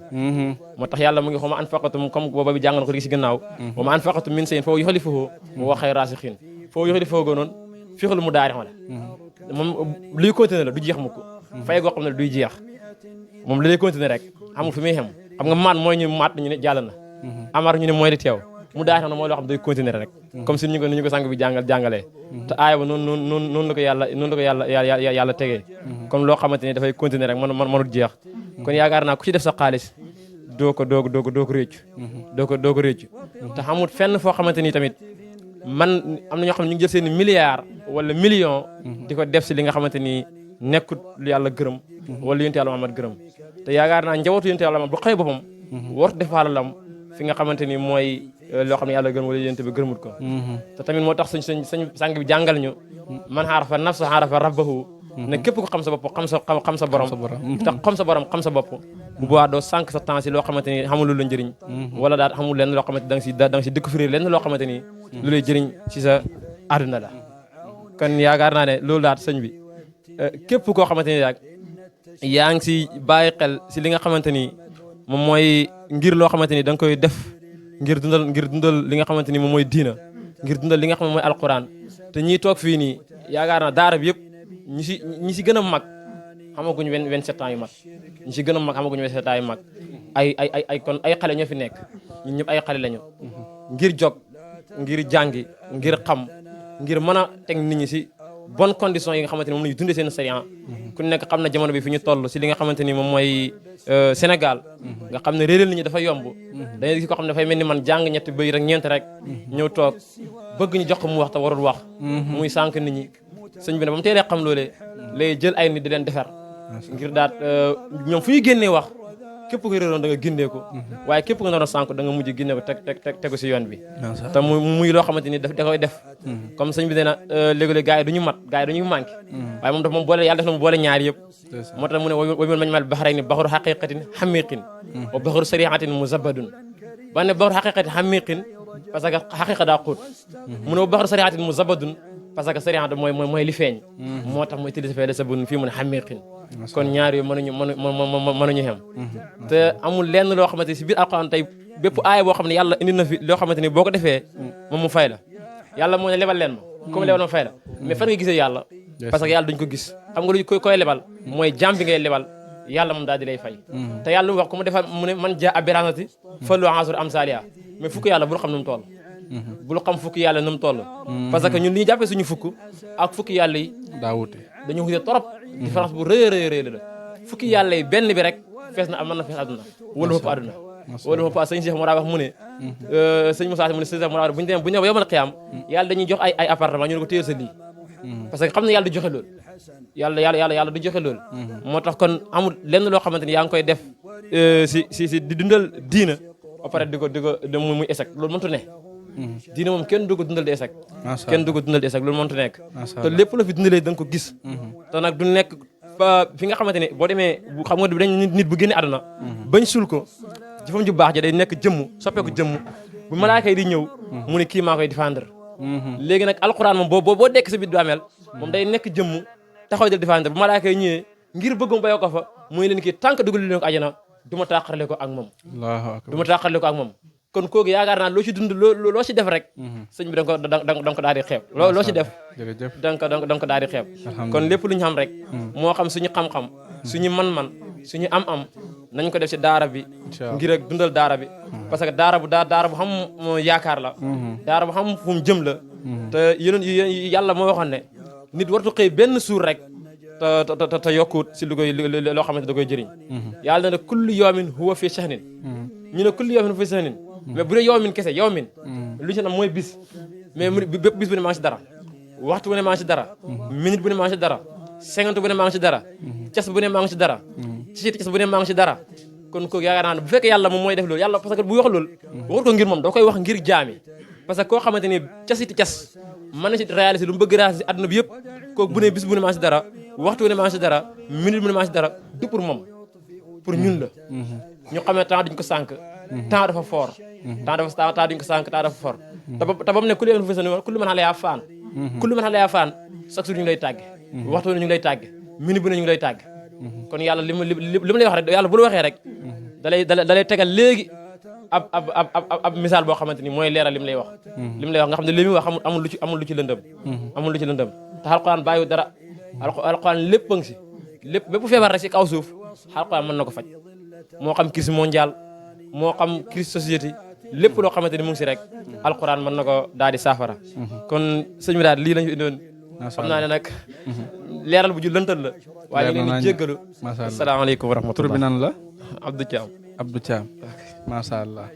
moo tax yàlla mu ngi xoma anfaqatum comme booba bi jàng na ko léegi si gannaaw wa ma anfaqatum min shay'in fa huwa yukhlifuhu mu waxee raasixiin foo yukhlifuhu goonoon fixalu mu daari la moom luy continuer la du jeex mukk fay goo xam ne duy jeex moom li lay continuer rek amul fi muy xem xam nga maat mooy ñu maat ñu ne jàll na amar ñu ne mooy li teew mu daari na mooy loo xam ne day continuer rek comme si ni ñu ko sang bi jàngalee te aaya ba noonu la ko yàlla tegee comme loo xamante ni dafay continuer rek mënut jeex kon yaakaar naa ku ci def sa xaalis doo ko réccu te xamul fenn foo xamante ni tamit man am na ñoo xam ne ñu ngi jël seen milliards wala million di ko def si li nga xamante ni nekkut lu yàlla gërëm wala yonent yàlla Muhammad gërëm te yaakaar naa njabootu yonent yàlla Muhammad bu xëy boppam warut def alalam fi nga xamante ni mooy loo xam ne yàlla gërëm wala yonent bi gërëmut ko te tamit moo tax sañ sang bi jàngal ñu man xaarafa nafsa xaarafa rabbahu ne képp ko xam sa bopp xam sa borom te xam sa borom xam sa bopp bu boobaa doo sànq sa temps si loo xamante ni xamul lu la njëriñ wala daal xamul lenn loo xamante da nga si découvrir lenn loo xamante ni lu lay jëriñ si sa àdduna la kon yaakaar naa ne loolu daal sëñ bi képp koo xamante ni daal yaa ngi si bàyyi xel si li nga xamante ni moom mooy ngir loo xamante ni da nga koy def ngir dundal li nga xamante ni moom mooy diina ngir dundal li nga xam ne mooy alquran te ñiy toog fii nii yaakaar naa daara bi yëpp ñi si gën a mag xamaguñu 27 ans yu mag ñi si gën a mag xamaguñu 27 ans yu mag kon ay xale ñoo fi nekk ñun ñëpp ay xale lañu ngir jog ngir jàngi ngir xam ngir mën a teg nit ñi si bonne condition yi nga xamante ni moom lañu dundee seen sariya ku nekk xam na jamono bi fi ñu toll si li nga xamante ni moom mooy Sénégal nga xam ne réeral nit ñi dafa yomb dañuy gis ko xam ne dafay mel ni man jàng ñetti bëy rek ñeent rek ñëw toog bëgg ñu jox ko mu wax te warul wax muy sànq nit ñi sëñ bi ne ba mu teelee xam loolee lay jël ay nit di leen defar ngir daat ñoom fu ñu génnee wax képp ko réeroon da nga génnee ko waaye képp nga doon sànq da nga mujj génnee ko tegu si yoon bi te muy loo xamante ni da koy def comme sëñ bi nee na léegi-léegi gars yi du ñu mat gars yi dañuy manqué waaye moom daf moom boole yàlla def na mu boole ñaar yëpp moo tax mu ne wamen mañ mal baxaray ni baxaru xaqiqatin xamiqin wa baxaru sariatin muzabadun ba ne baxaru xaqiqatin xamiqin parce que xaqiqa daa xóot mu ne wa baxaru sariatin muzabadun parce que sariat mooy li feeñ moo tax mooy utilisé fee sabun fii mu ne xamiqin kon ñaar yooyu mënuñu xem te amul lenn loo xamante ni si biir alxuraan tey bépp aaya boo xam ne yàlla indi na fi loo xamante ni boo ko defee moom mu fay la yàlla moo ne lebal leen ma comme lebal ma fay la mais fan nga gisee yàlla parce que yàlla duñ ko gis xam nga lu koy lebal mooy jàmm bi ngay lebal yàlla moom daal di lay fay te yàlla lu wax ku mu defal mu ne man jaa abiranati fallu ansur am salia mais fukk yàlla bul xam nu mu toll bul xam fukk yàlla nu mu toll parce que ñun li ñu jàppee suñu fukk ak fukk yàlla yi daa wute dañu wute trop différence bu rëy la fukki yàlla yi benn bi rek fees na mën na fees àdduna wala fëpp àdduna wala fëpp sëñ Cheikh Moura wax mu ne sëñ Moussa mu ne sëñ Cheikh Moura bu ñu demee ba yomal xiyaam yàlla dañuy jox ay appartement ñu ne ko téyel sa lii parce que xam ne yàlla du joxe loolu yàlla du joxe loolu moo tax kon amul lenn loo xamante ni yaa ngi koy def si di dundal diina ba pare di ko muy échec loolu mëntu ne diina moom kenn du ko dundal di échec loolu mëntu nekk te lépp la fi dundalee da nga ko gis te nag du nekk fi nga xamante ne boo demee xam nga dañ nit bu génne àdduna bañ sul ko jëfam ju baax ja day nekk jëmm soppeeku jëmm bu malaaka yi di ñëw mu ne kii maa koy défendre léegi nag alxuraan moom boo dekk sa biir bàmmeel moom day nekk jëmm taxaw di défendre bu malaaka yi ñëwee ngir bëggum bayoo ko fa muy leen kii tànk dugal leen ko àjjana du ma tàqarle ko ak moom kon kooku yaakaar naa loo ci dund loo ci def rek sëñ bi da nga ko daal di xeeb loo ci def da nga ko daal di xeeb kon lépp lu ñu xam rek moo xam suñu xam-xam suñu man-man suñu am-am nañ ko def ci daara bi ngir ak dundal daara bi parce que daara bu xam yaakaar la daara bu xam fu mu jëm la te yàlla moo waxoon ne nit wartu xëy benn suur rek te yokkuut si lu koy loo xamante da koy jëriñ yàlla na ne kullu yawmin huwa fi shahnin ñu ne kullu yawmin huwa fi shahnin mais bu dee yawmin kese yawmin lu ñu si am mooy bis mais bépp bis bu ne maa ngi si dara waxtu bu ne maa ngi si dara minute bu ne maa ngi si dara cinquante bu ne maa ngi si dara cas bu ne maa ngi si dara cas bu ne maa ngi si dara kon kooku yaakaar naa ne bu fekkee yàlla moom mooy def loolu yàlla parce que bu wax loolu waxut ko ngir moom da koy wax ngir jaami parce que koo xamante ni casiti cas mën na si réaliser lu mu bëgg réaliser si àdduna bi yëpp kooku bu ne bis bu ne maa ngi si dara waxtu bu ne maa ngi si dara minute bu ne maa ngi si dara du pour moom pour ñun la ñu xam ne temps duñ ko sànq temps dafa fort temps duñ ko sànq temps dafa fort te ba mu ne ku leen fa seen ku lu mën xale yaa faan ku lu mën xale yaa faan chaque jour ñu ngi lay tàgge waxtu bu ne ñu ngi lay tàgge minute bu ne ñu ngi lay tàgge kon yàlla li ma lay wax rek yàlla bu la waxee rek da lay tegal léegi ab misaal boo xamante ni mooy leeral li mu lay wax nga xam ne li muy wax amul lu ci lëndëm te alxuraan bàyyiwu dara alxuraan lépp a ngi si lépp bépp feebar rek si kaw suuf alxuraan mën na ko faj moo xam crise mondiale moo xam crise société lépp loo xamante ni mu ngi si rek alxuraan mën na ko daal di saafara kon sëñ bi daal lii lañu indoon xam naa ne nag leeral bu ju lëntal la waaye ñu leen di jéggalu asalaamaaleykum wa rahmatullah tur bi nan la Abdou Thiam macha allah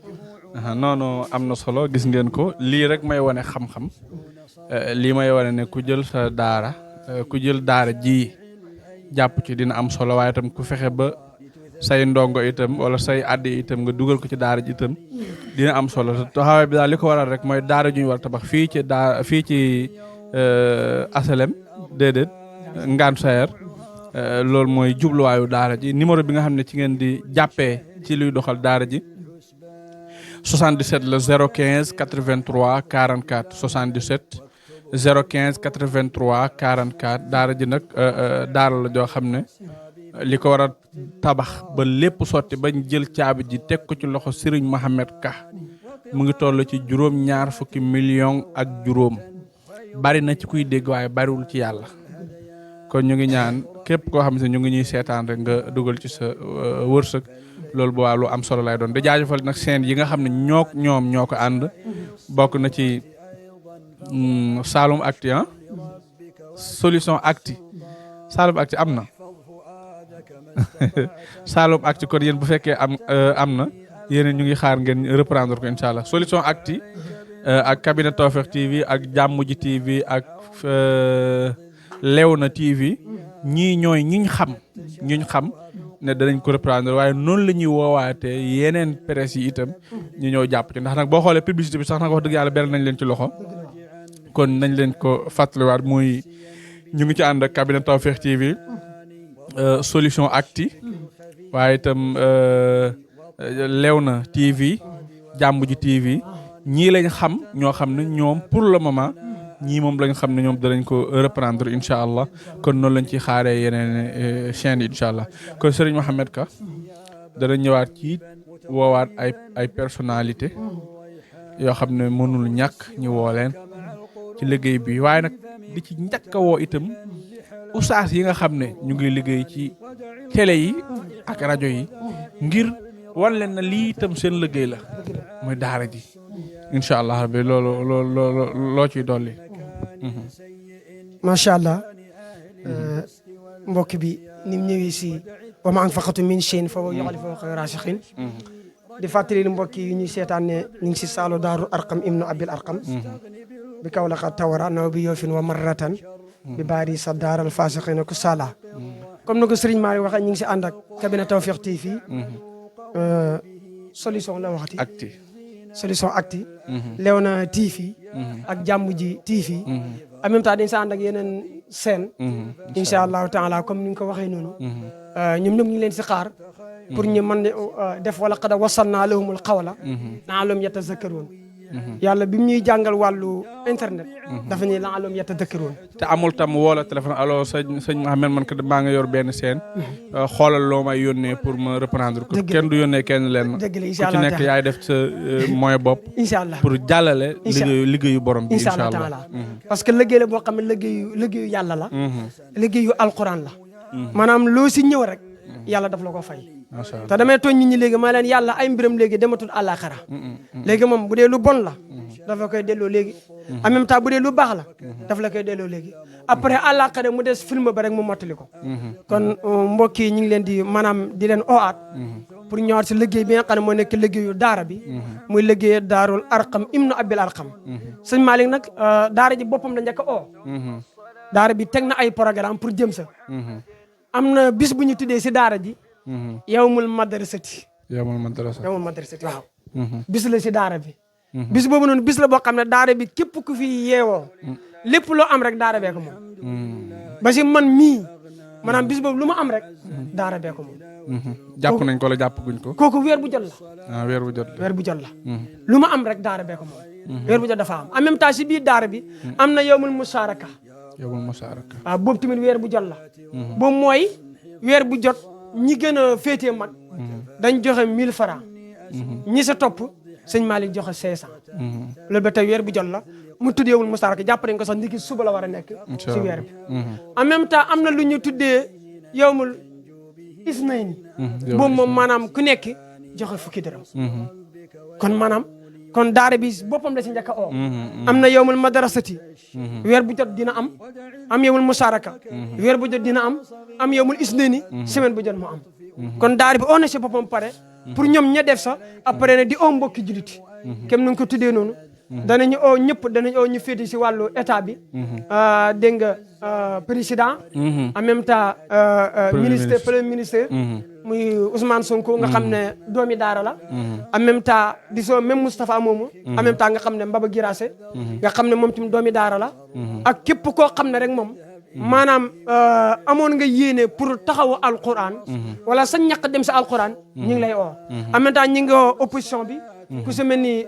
noonu am na solo gis ngeen ko lii rek may wane xam-xam lii may wane ne ku jël sa daara ku jël daara ji jàpp ci dina am solo waaye itam ku fexe ba say ndongo itam wala say addi itam nga dugal ko ci daara ji itam dina am solo taxawaay bi daal li ko waral rek mooy daara ju ñu war a tabax fii ci asalem déedéet ngaan sayer loolu mooy jubluwaayu daara ji numéro bi nga xam ne ci ngeen di jàppee ci luy doxal daara ji 77 la 015 83 44 77 015 83 44 daara ji nag daara la joo xam ne li ko war a tabax ba lépp sotti bañ jël caabi ji teg ko ci loxo Serigne Mohamed Ka mu ngi toll ci $20 millions ak juróom bari na ci kuy dégg waaye bariwul ci yàlla kon ñu ngi ñaan képp koo xam ne ñu ngi ñuy seetaan rek nga dugal ci sa wërsëg loolu bu waa lu am solo lay doon di jaajëfal nag seen yi nga xam ne ñoom ñoo ko ànd bokk na ci Saloum Actu Solution Actu Saloum Actu am na Saloum Actu kon yéen bu fekkee am na yéen ñu ngi xaar ngeen reprendre ko incha allah Solution Actu ak cabinet Tawfekh TV ak Jàmm ji TV ak Léona TV ñii ñooy ñiñ xam ne danañ ko reprendre waaye noonu la ñuy woowaatee yeneen presse yi itam ñu ñëw jàpp ci ndax nag boo xoolee publicité bi sax nag wax dëgg yàlla beral nañ leen ci loxo kon nañ leen ko fàttaliwaat muy ñu ngi ci ànd ak cabinet Tawfekh TV Solution Actu waaye itam Léona TV Jàmm ji TV ñii lañ xam ñoo xam ne ñoom pour le moment ñii moom lañ xam ne ñoom danañ ko reprendre incha allah kon noonu lañ ci xaaree yeneen chaîne yi incha allah kon Serigne Mohamed Ka dana ñëwaat ci woowaat ay personnalité yoo xam ne mënul ñàkk ñu woo leen ci liggéey bi waaye nag di ci njëkk a woo itam oustaz yi nga xam ne ñu ngi liggéey ci télé yi ak rajo yi ngir wan leen na lii itam seen liggéey la mooy daara ji incha allah rabbi loolu loo ciy dolli. macha allah mbokk bi ni mu ñëwee si wa ma anfaqtum min shay'in fa huwa yukhlifuhu wa khayru raasiqiin di fàttali mbokk yi ñuy seetaan ne ñu ngi si saalu daaru Arqam ibnu Abil Arqam bi Kawlax tawara naw bi yoofin wa marratan bi baari sa daaral faasiqiina ku sala comme na ko Serigne Mari waxee ñu ngi si ànd ak cabinet Tawfekh TV solution la waxati Solution Actu Léona TV ak Jàmm ji TV en même temps dañ sa ànd ak yeneen scène incha allahu taala comme ni nga ko waxee noonu ñoom ñëpp ñu ngi leen si xaar pour ñu mën def wala qad wasalna lahumul qawla la'allahum yatazakkaruun yàlla bi mu ñuy jàngal wàllu internet dafa ñuy la'allahum yatazakkaruun te amul tam woola téléphone allo sëñ Mohamed man kat maa nga yor benn scène xoolal loo may yónnee pour ma reprendre ko kenn du yónnee kenn leen ku ci nekk yaay def sa moyen bopp incha allah pour jàllale liggéeyu borom bi incha allah parce que liggéey la boo xam ne liggéeyu yàlla la liggéeyu alquran la maanaam loo si ñëw rek yàlla daf la ko fay te damay tooñ nit ñi léegi maa leen yàlla ay mbiram léegi dematul àllaaxira léegi moom bu dee lu bon la dafa koy delloo léegi en même temps bu dee lu baax la daf la koy delloo léegi après àllaaxira mu des film ba rek mu mottali ko kon mbokk yi ñu ngi leen di maanaam di leen oowaat pour ñëwaat si liggéey bi nga xam ne moo nekk liggéeyu daara bi muy liggéey daarul arqam ibnu abil arqam sëñ Malick nag daara ji boppam la njëkk a oo daara bi teg na ay programme pour jëm sa am na bis bu ñu tuddee si daara ji yawmul madrasati yawmul madrasati waaw bis la si daara bi bis boobu noonu bis la boo xam ne daara bi képp ku fi yeewoo lépp loo am rek daara bee ko moom ba si man mii maanaam bis boobu lu ma am rek daara bee ko moom jàpp nañ ko la jàpp guñ ko kooku weer bu jot la weer bu jot la lu ma am rek daara bee ko moom weer bu jot dafa am en même temps si biir daara bi am na yawmul musharaka waaw boobu tamit weer bu jot la boobu mooy weer bu jot ñi gën a féetee mag dañ joxe 1000 francs ñi sa topp sëñ Malick joxe 500 loolu ba tey weer bu jot la mu tuddee yawmul musharaka jàpp nañ ko sax ndiki suba la war a nekk si weer bi en même temps am na lu ñu tuddee yawmul isnayni boobu moom maanaam ku nekk joxe fukki dërëm kon maanaam kon daara bi boppam la si njëkk a oo am na yawmul madrasati weer bu jot dina am yawmul musharaka weer bu jot dina am yawmul isnayni semaine bu jot mu am kon daara bi oo na si boppam pare pour ñoom ña def sax après ne di oo mbokki jullit kem nu ko tuddee noonu danañu oo ñëpp danañu oo ñu féete si wàllu état bi dégg nga président en même temps ministre premier ministre muy Ousmane Sonko nga xam ne doomi daara la en même temps di soo même Moustapha moomu en même temps nga xam ne Mbaba Girase nga xam ne moom tamit doomi daara la ak képp koo xam ne rek moom maanaam amoon nga yéene pour taxawu alquran wala sa ñàkk dem si alquran ñu ngi lay oo en même temps ñi ngi oo opposition bi ku si mel ni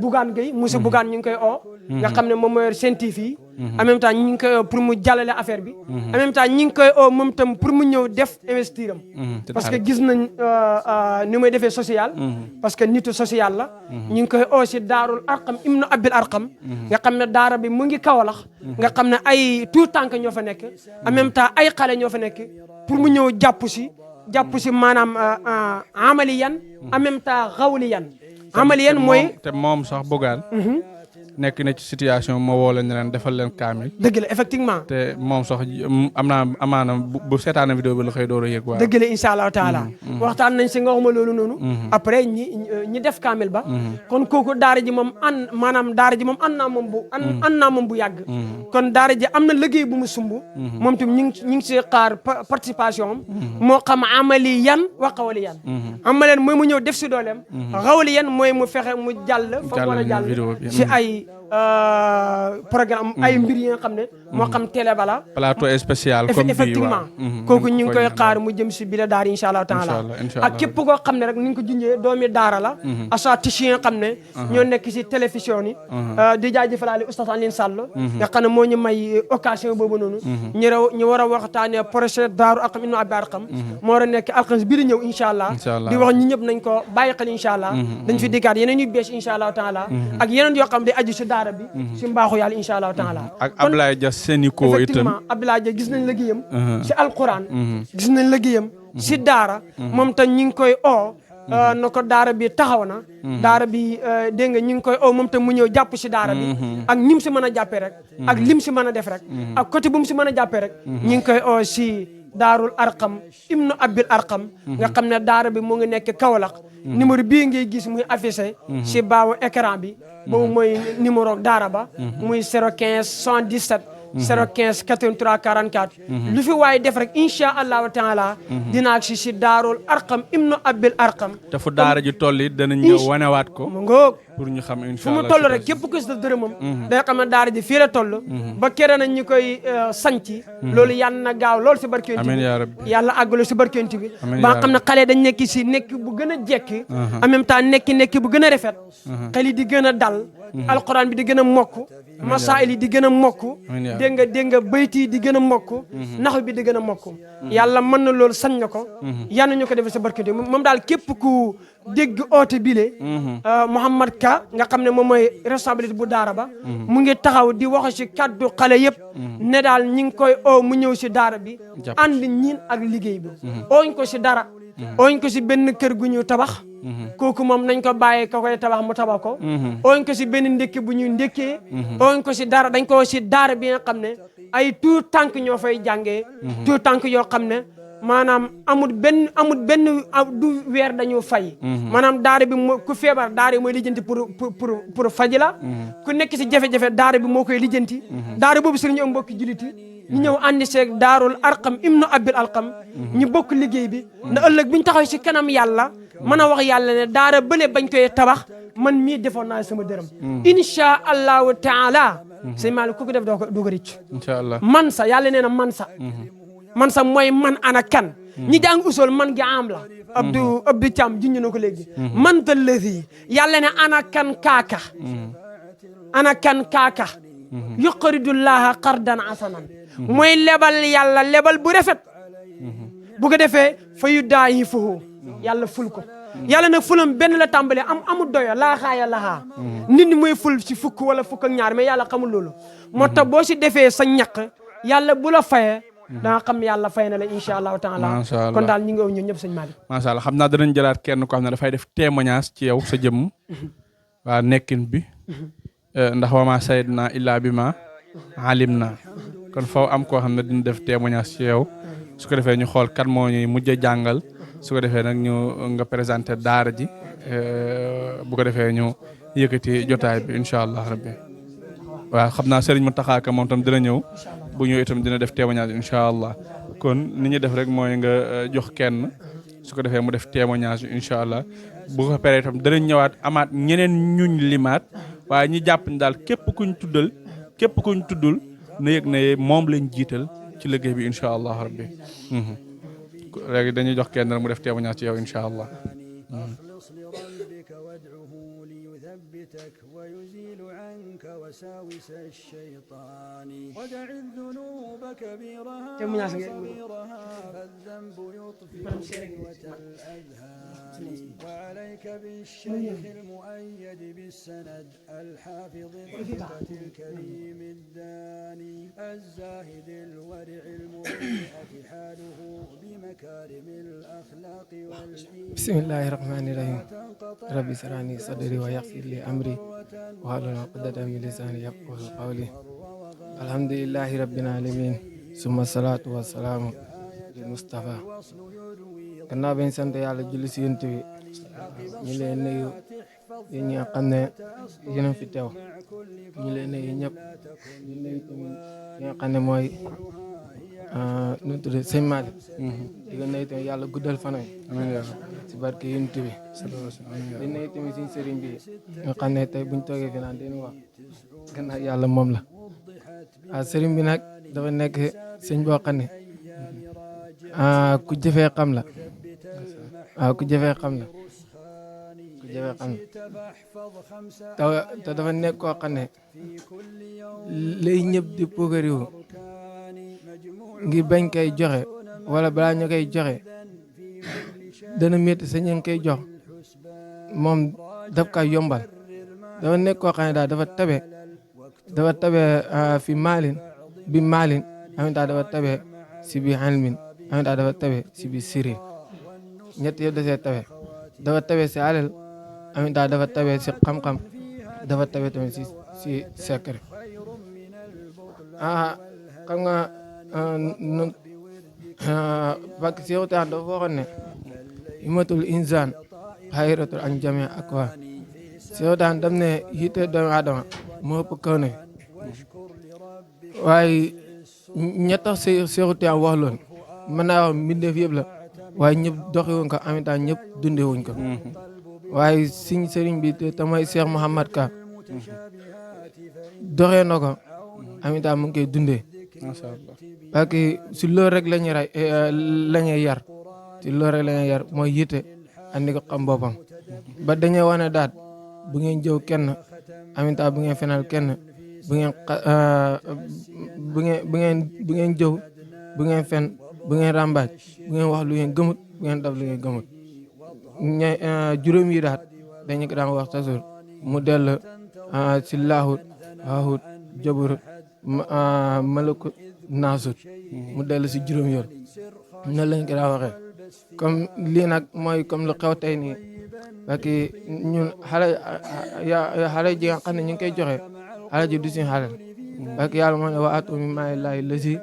Bougane Gueye monsieur Bougane ñu ngi koy oo nga xam ne moom mooy Sen TV en même temps ñu ngi koy oo pour mu jàllale affaire bi en même temps ñu ngi koy oo moom tam pour mu ñëw def investir am parce que gis nañ ni muy defee social parce que nitu social la ñu ngi koy oo si daarul arqam ibnu abil arqam nga xam ne daara bi mu ngi Kawlax nga xam ne ay tout tànk ñoo fa nekk en même temps ay xale ñoo fa nekk pour mu ñëw jàpp si maanaam amaliyan en même temps xawliyan amaliyan mooy te moom sax Bougane nekk na ci situation ma woo leen ne leen defal leen kaamil dëgg la effectivement te moom sax am naa amaana bu seetaana vidéo bi la xëy door a yëg waaw dëgg la incha allahu taala waxtaan nañ si nga waxuma loolu noonu après ñi def kaamil ba kon kooku daara ji moom maanaam daara ji moom an naa moom bu yàgg kon daara ji am na liggéey bu mu sumb moom tam ñu ngi si xaar participation am moo xam amali yan wa xawali yan amaleen mooy mu ñëw def si dooleem xawali yan mooy mu fexe mu jàll fa mu war a jàll si ay programme ay mbir yi nga xam ne moo xam télé bala plateau spécial comme bii effectivement kooku ñu ngi koy xaar mu jëm si bi la daara incha allah taala ak képp koo xam ne rek ni nga ko junjee doomi daara la association yi nga xam ne ñoo nekk si télévision yi di jaajëfalaale oustaz Alioune Sall nga xam ne moo ñu may occasion boobu noonu ñu war a waxtaanee projet daaru arqam ibnu abi arqam moo war a nekk alxames bi di ñëw incha allah di wax ñi ñëpp nañ ko bàyyi xel incha allah dañ fi dikkaat yeneen yu bees incha allah taala ak yeneen yoo xam ne aju si daara bi si mbaaxu yàlla incha allah taala ak Abdoulaye Dia Sénico itam effectivement Abdoulaye Dia gis nañ liggéeyam si alquran gis nañ liggéeyam si daara moom tam ñi ngi koy oo na ko daara bi taxaw na daara bi dégg nga ñi ngi koy oo moom tam mu ñëw jàpp si daara bi ak nim si mën a jàppee rek ak lim si mën a def rek ak côté bu mu si mën a jàppee rek ñi ngi koy oo si daarul arqam ibnu abil arqam nga xam ne daara bi mu ngi nekk Kaolack numéro bii ngay gis muy affiché si baawu écran bi boobu mooy numéro daara ba muy 015 77 015 83 44 lu fi waaye def rek incha allahu taala dinaa si daarul arqam ibnu abil arqam te fu daara ji toll it danañ ñëw wanewaat ko mu ngoog pour ñu xam incha fu mu toll rek képp ku si def dërëmam day xam ne daara ji fii la toll ba kere nañ ñu koy sanci loolu yàlla na gaaw loolu si barkent bi yàlla àggalo si barkent bi ba nga xam ne xale dañ nekk si nekk bu gën a jekki en même temps nekk bu gën a rafet xel yi di gën a dal alquran bi di gën a mokk masail yi di gën a mokk dégg nga bayti yi di gën a mokk naxu bi di gën a mokk yàlla mën na loolu sañ na ko yàlla ñu ko defee sa barkent bi moom daal képp ku dégg oote bile Mouhamad Ka nga xam ne moom mooy responsabilité bu daara ba mu ngi taxaw di wax si kaddu xale yëpp ne daal ñi ngi koy oo mu ñëw si daara bi ànd ñiin ak liggéey bi ooñ ko si dara ooñ ko si benn kër gu ñu tabax kooku moom nañ ko bàyyee ka koy tabax mu tabax ko ooñ ko si benn ndékki bu ñuy ndékkee ooñ ko si dara dañ ko si daara bi nga xam ne ay tout tànk ñoo fay jàngee tout tànk yoo xam ne maanaam amul benn du weer dañu fay maanaam daara bi ku feebar daara bi mooy lijjanti pour faji la ku nekk si jafe-jafe daara bi moo koy lijjanti daara boobu sëriñ am mbokki juliti ñu ñëw àndi seeg daarul arqam ibnu abil alqam ñu bokk liggéey bi ndax ëllëg bu ñu taxaw si kanam yàlla mën a wax yàlla ne daara bële bañ koy tabax man mii defoon naa sama dërëm insha allahu taala sëñ Malick ku ko def doo ko rëcc incha allah man sa yàlla nee na man sa mooy man ana kan ñi jàng usul man gi am la Abdou Thiam junñu na ko léegi man ta lësi yàlla ne ana kan kaaka yuqridullaha qardan hasanan mooy lebal yàlla lebal bu rafet bu ko defee fa yu daayi foofu yàlla ful ko yàlla nag fulam benn la tàmbalee amul doyo laa xaaya laxaa nit ñi mooy ful si fukk wala fukk ak ñaar mais yàlla xamul loolu moo tax boo si defee sa ñaq yàlla bu la fayee da nga xam yàlla fay na la incha allahu taala kon daal ñi ngi ñun ñëpp sëñ Malick macha allah xam naa danañ jëlaat kenn ko xam ne dafay def témoignage ci yow sa jëmm waa nekkin bi ndax wama sayidna illa bi ma alim na kon faw am koo xam ne dina def témoignage ci yow su ko defee ñu xool kan moo ñuy mujj a jàngal su ko defee nag ñu nga présenté daara ji bu ko defee ñu yëkkati jotaay bi incha allah rabbi waaw xam naa Serigne Mountakha Ka moom tam dina ñëw bu ñëw itam dina def témoignage incha allah kon ni ñu def rek mooy nga jox kenn su ko defee mu def témoignage incha allah bu ko paree itam danañ ñëwaat amaat ñeneen ñuñ limaat waaye ñi jàpp ni daal képp kuñ tuddul na yëg ne moom lañ jiital ci liggéey bi incha allah rabbi léegi dañuy jox kenn rek mu def témoignage ci yow incha allah ويزيل عنك وساوس الشيطان ودع الذنوب كبيرها وصغيرها فالذنب يطفئ قوة الأذهان وعليك بالشيخ المؤيد بالسند الحافظ الثقة الكريم الداني الزاهد الورع المضيئة حاله بمكارم الأخلاق والإيمان بسم الله الرحمن الرحيم ربي اشرح لي صدري ويسر لي أمري واحلل عقدة من لساني يفقهوا قولي الحمد لله رب العالمين ثم الصلاة والسلام للمصطفى gannaaw bañ sant yàlla julli si yonent bi ñu leen nuyu yéen ñi nga xam ne yéen a fi teew ñu leen nuyu ñëpp ñu nuyu tamit ñi nga xam ne mooy nu mu tudd sëñ Malick di ko nuyu tamit yàlla guddal fanam si barke yonent bi di nuyu tamit suñu sëriñ bi nga xam ne tey buñ toogee fi naan dañu wax gannaaw yàlla moom la waaw sëriñ bi nag dafa nekk sëñ boo xam ne ku jëfee xam la waaw ku jëfee xam la te dafa nekk koo xam ne lay ñëpp di pogariwu ngir bañ koy joxe wala balaa ñu koy joxe dana métti sa ñu koy jox moom daf koy yombal dafa nekk koo xam ne daal dafa tabe fi maalin bi maalin amit daal dafa tabe si bi ilmin amit daal dafa tabe si bi siri ñett yëpp da see dafa tabe si alal amit daal dafa tabe si xam-xam dafa tabe tamit si secret xam nga parce que Seexu Tijaan dafa waxoon ne himatul insaan xayratul an jami akwa Seexu Tijaan dam ne yitte doomu aadama moo ëpp kaw ne waaye ña tax Seexu Tijaan wax loolu mën naa wax mbindeef yëpp la waaye ñëpp doxewuñ ko en même temps ñëpp dundewuñ ko waaye siñ sëriñ bi te mooy Cheikh Mouhamad Ka doxee na ko en même temps mu ngi koy dundee parce que si loolu rek la ñuy yar si loolu rek la ñuy yar mooy yitte andi ko xam boppam ba dañuy wane daat bu ngeen jëw kenn en même temps bu ngeen fenal kenn bu ngeen jëw bu ngeen fen bu ngeen ràmbaaj bu ngeen wax lu ngeen gëmut bu ngeen def lu ngeen gëmut juróom yi daat dañu ko daan wax tasur mu dell si laahut haahut jabarut malakut naasut mu dell si juróom yoon noonu lañ ko daan waxee comme lii nag mooy comme lu xew tey nii parce que ñun xale ji nga xam ne ñu ngi koy joxe xale ji du suñu xale parce que yàlla moo ne wa aatu min maali llaahi lazi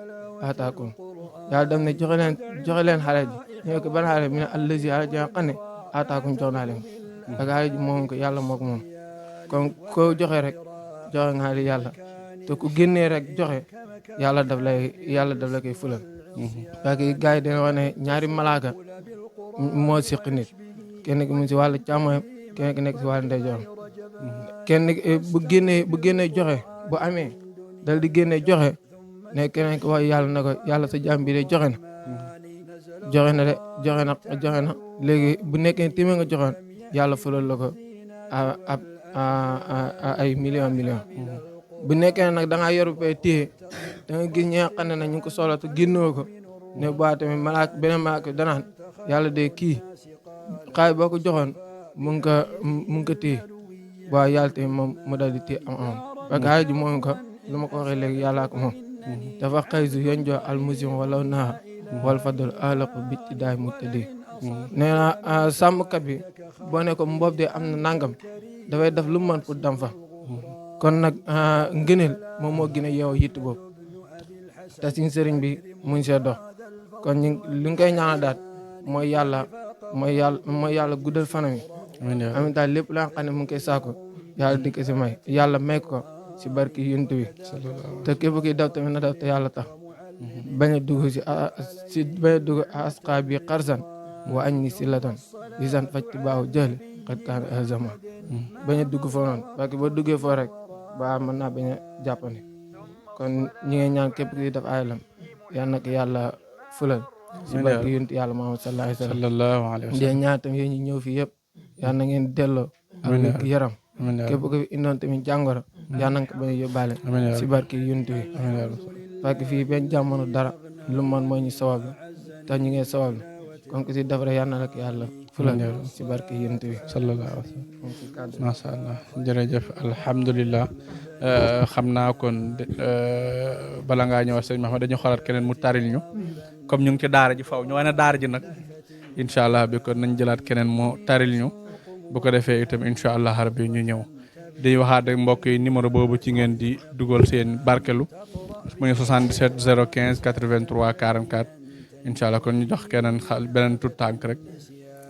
aataakum yàlla dem ne joxe leen xale ji ñoo ko ban xale mi ne allazi xale ji nga xam ne aataakum jox naa leen parce que xale ji moom ko yàlla moo ko moom kon koo joxe rek joxe nga li yàlla te ku génnee rek joxe yàlla daf la koy fulal parce que gars yi dañoo wax ne ñaari malaaka moo siq nit kenn ki mu si wàllu càmmoñ kenn ki nekk si wàllu ndeyjoor kenn bu génnee joxe bu amee dal di génnee joxe ne keneen ki wax yàlla na ko yàlla sa jàmm bi de joxe na léegi bu nekkee téeméer nga joxoon yàlla fulal la ko ay million bu nekkee nag da ngaa yor pay téye da nga gis ñi nga xam ne nag ñu ngi ko soxla te génnoo ko ne bu baax tamit beneen malaaka danaan yàlla de kii xaalis boo ko joxoon mu ngi ko téye waaw yàlla tamit moom mu dal di téye am parce que xaalis ji moom ko lu ma ko waxee léegi yàllaa ko moom dafa xëy su yoon jox almusim wala naa wal fadl alaqu bitti daay mu tëddee nee na sàmmkat bi boo ne ko mboob de am na nangam dafay def lu mu mën pour dam fa kon nag ngëneel moom moo gën a yeewu yitt boobu te suñ sëriñ bi muñ see dox kon ñu li nga koy ñaanal daal mooy yàlla guddal fanam yi am daal lépp la nga xam ne mu ngi koy saako yàlla di ko si may yàlla may ko si barki yunt bi te képp kiy daw tamit na daw te yàlla tax bañ a dugg bañ a dugg asqa bi xarsan wa añ ni si latan di san fajti baaw jël xat kaan azama bañ a dugg foo noonu parce que boo duggee foo rek ba mën naa bañ a jàppandi kon ñi ngi ñaan képp ki def aylam yal na ko yàlla fulal si barki yunt yàlla Muhammad sallallahu alayhi wa sallam de ñaan tamit yéen ñi ñëw fii yëpp yal na ngeen delloo ak wér gu yaram képp ko fi indoon tamit jàngoro yal na ko bañ a yóbbaale si barki yunt bi parce que fii benn jamono dara lu man mooy ñu sawablu te ñu ngi sawablu kon ku si def rek yal na la ko yàlla fulal si barki yunt bi sallallahu alayhi wa sallam masha Allah jërëjëf alhamdulillah xam naa kon bala ngaa ñëw sëñ Mahamad dañu xoolaat keneen mu taril ñu comme ñu ngi ci daara ji faw ñu wane daara ji nag incha allah bi kon nañ jëlaat keneen mu taril ñu bu ko defee itam incha allah rabbi ñu ñëw di waxaat rek mbokk yi numéro boobu ci ngeen di dugal seen barkelu mu ngi 77 015 83 44 incha allah kon ñu jox keneen beneen tout tànk rek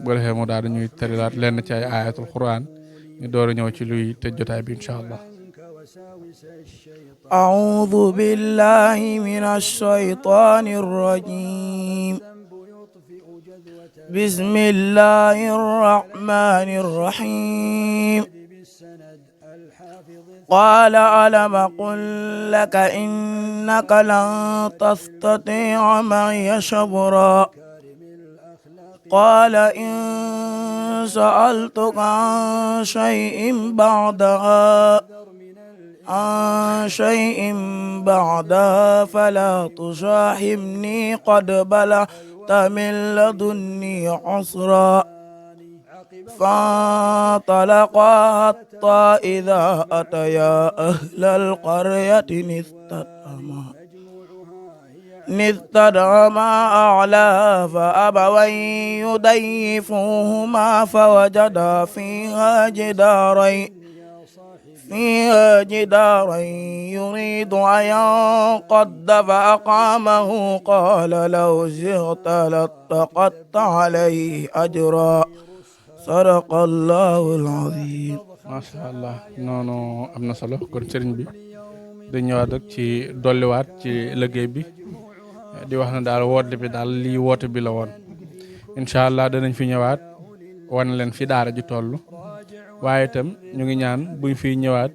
bu ko defee mu daal dañuy tarilaat lenn ci ay ayatul quran ñu door a ñëw ci luy tëj jotaay bi incha allah. أعوذ بالله من الشيطان الرجيم بسم الله الرحمن الرحيم قال ألم قل لك إنك لن تستطيع معي صبرا قال إن سألتك عن شيء بعدها فلا تصاحبني قد بلغت من لدني عذرا فانطلقا حتى إذا أتيا أهل القرية استدعما أعلاها فأبوا يضيفوهما فوجدا فيها جدارا يريد أن ينقض فأقامه قال لو شئت لاتخذت عليه أجرا صدق الله العظيم. macha allah noonu am na solo kon sëriñ bi dañ ñëwaat rek ci dolliwaat ci liggéey bi di wax na daal woote bi daal lii woote bi la woon incha allah danañ fi ñëwaat wan leen fi daara ji toll waaye itam ñu ngi ñaan buñ fi ñëwaat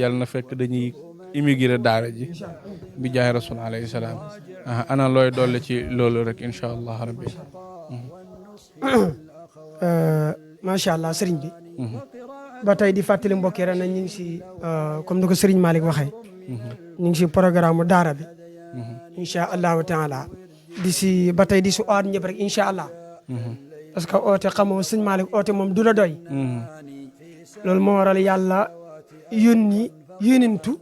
yàlla na fekk dañuy immigré daara ji bi jaay rasul alayhi salaam ana looy dolli ci loolu rek incha allah rabbi. macha allah sëriñ bi. ba tey di fàttali mbokk yi ren ñu ngi si comme ni ko sëriñ Malick waxee. ñu ngi si programme daara bi. incha allahu taala di si ba tey di si oot ñëpp rek incha allah. parce que oote xamoo sëriñ Malick oote moom du la doy. loolu moo waral yàlla yónnintu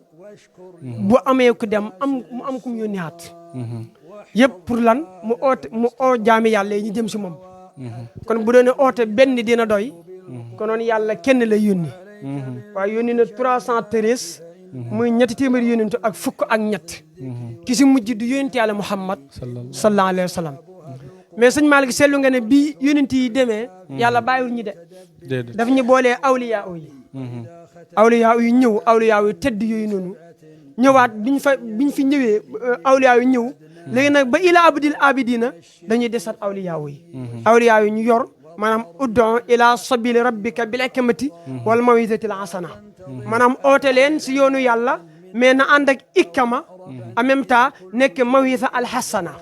bu amee ku dem mu am ku mu yónni haat yëpp pour lan mu oo jaami yàlla yi ñu jëm si moom kon bu doon oote benn dina doy konoon yàlla kenn lay yónni waaye yónni na 313 muy ñetti téeméeri yónnintu ak fukk ak ñett ki si mujj du yónninti yàlla Muhammad sallallahu alayhi wa sallam mais sëñ Malick seetlu nga ne bii yónninti yi demee yàlla bàyyiwul ñi de daf ñu boolee awliyaa yi awliyaa yu ñëw awliyaa yu tedd yooyu noonu ñëwaat biñ fi ñëwee awliyaa yu ñëw léegi nag ba ila abdil abidina dañuy desat awliyaa yi awliyaa yu ñu yor maanaam ud'u ila sabili rabbika bil hikmati wal maw'izatil hasana maanaam oote leen si yoonu yàlla mais na ànd ak ikkama en même temps nekk maw'iza al hasana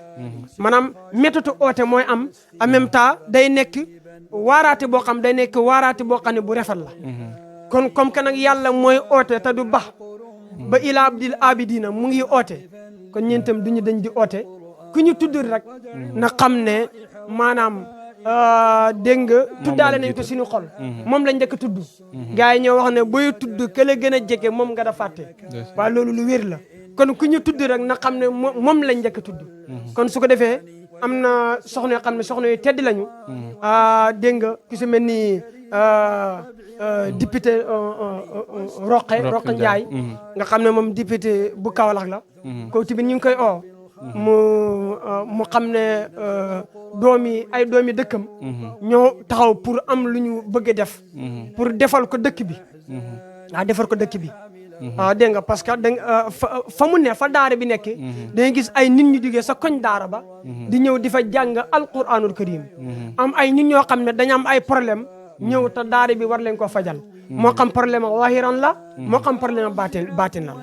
maanaam méthode oote mooy am en même temps day nekk waaraate boo xam day nekk waaraate boo xam ne bu rafet la kon comme que nag yàlla mooy oote te du bax ba ila abdil abidina mu ngi oote kon ñeentam duñu dañ di oote ku ñu tudd rek na xam ne maanaam dégg nga tuddaale nañ ko suñu xol moom lañ njëkk a tudd gars yi ñoo wax ne booy tudd ka la gën a jege moom nga da fàtte waaw loolu lu wér la kon ku ñu tudd rek na xam ne moom lañ njëkk a tudd kon su ko defee am na soxna yoo xam ne soxna yu tedd lañu dégg nga ku si mel ni député Roqe Ndiaye nga xam ne moom député bu Kaolack la ko tamit ñu ngi koy oo mu xam ne ay doomi dëkkam ñoo taxaw pour am lu ñu bëgg a def pour defal ko dëkk bi defal ko dëkk bi dégg nga parce que fa mu ne fa daara bi nekk dangay gis ay nit ñu jógee sa koñ daara ba di ñëw di fa jàng alquranul karim am ay nit ñoo xam ne dañu am ay problème ñëw te daara bi war leen ko fajal moo xam problème wahiran la moo xam problème baatin la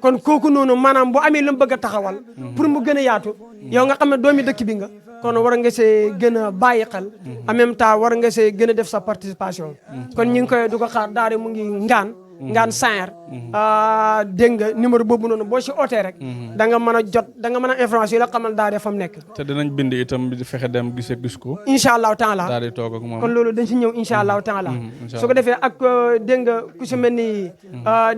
kon kooku noonu maanaam bu amee lu mu bëgg a taxawal pour mu gën a yaatu yow nga xam ne doomi dëkk bi nga kon war nga see gën a bàyyi xel en même temps war nga see gën a def sa participation kon ñu ngi koy du ko xaar daara mu ngi ngaan Saer dégg nga numéro boobu noonu boo si ootee rek da nga mën a jot da nga mën a information yi la xamal daara fa mu nekk te dinañ bind itam di fexe dem gis ko incha allahu taala daal di toog ak moom kon loolu dañ si ñëw incha allahu taala su ko defee ak dégg nga ku si mel ni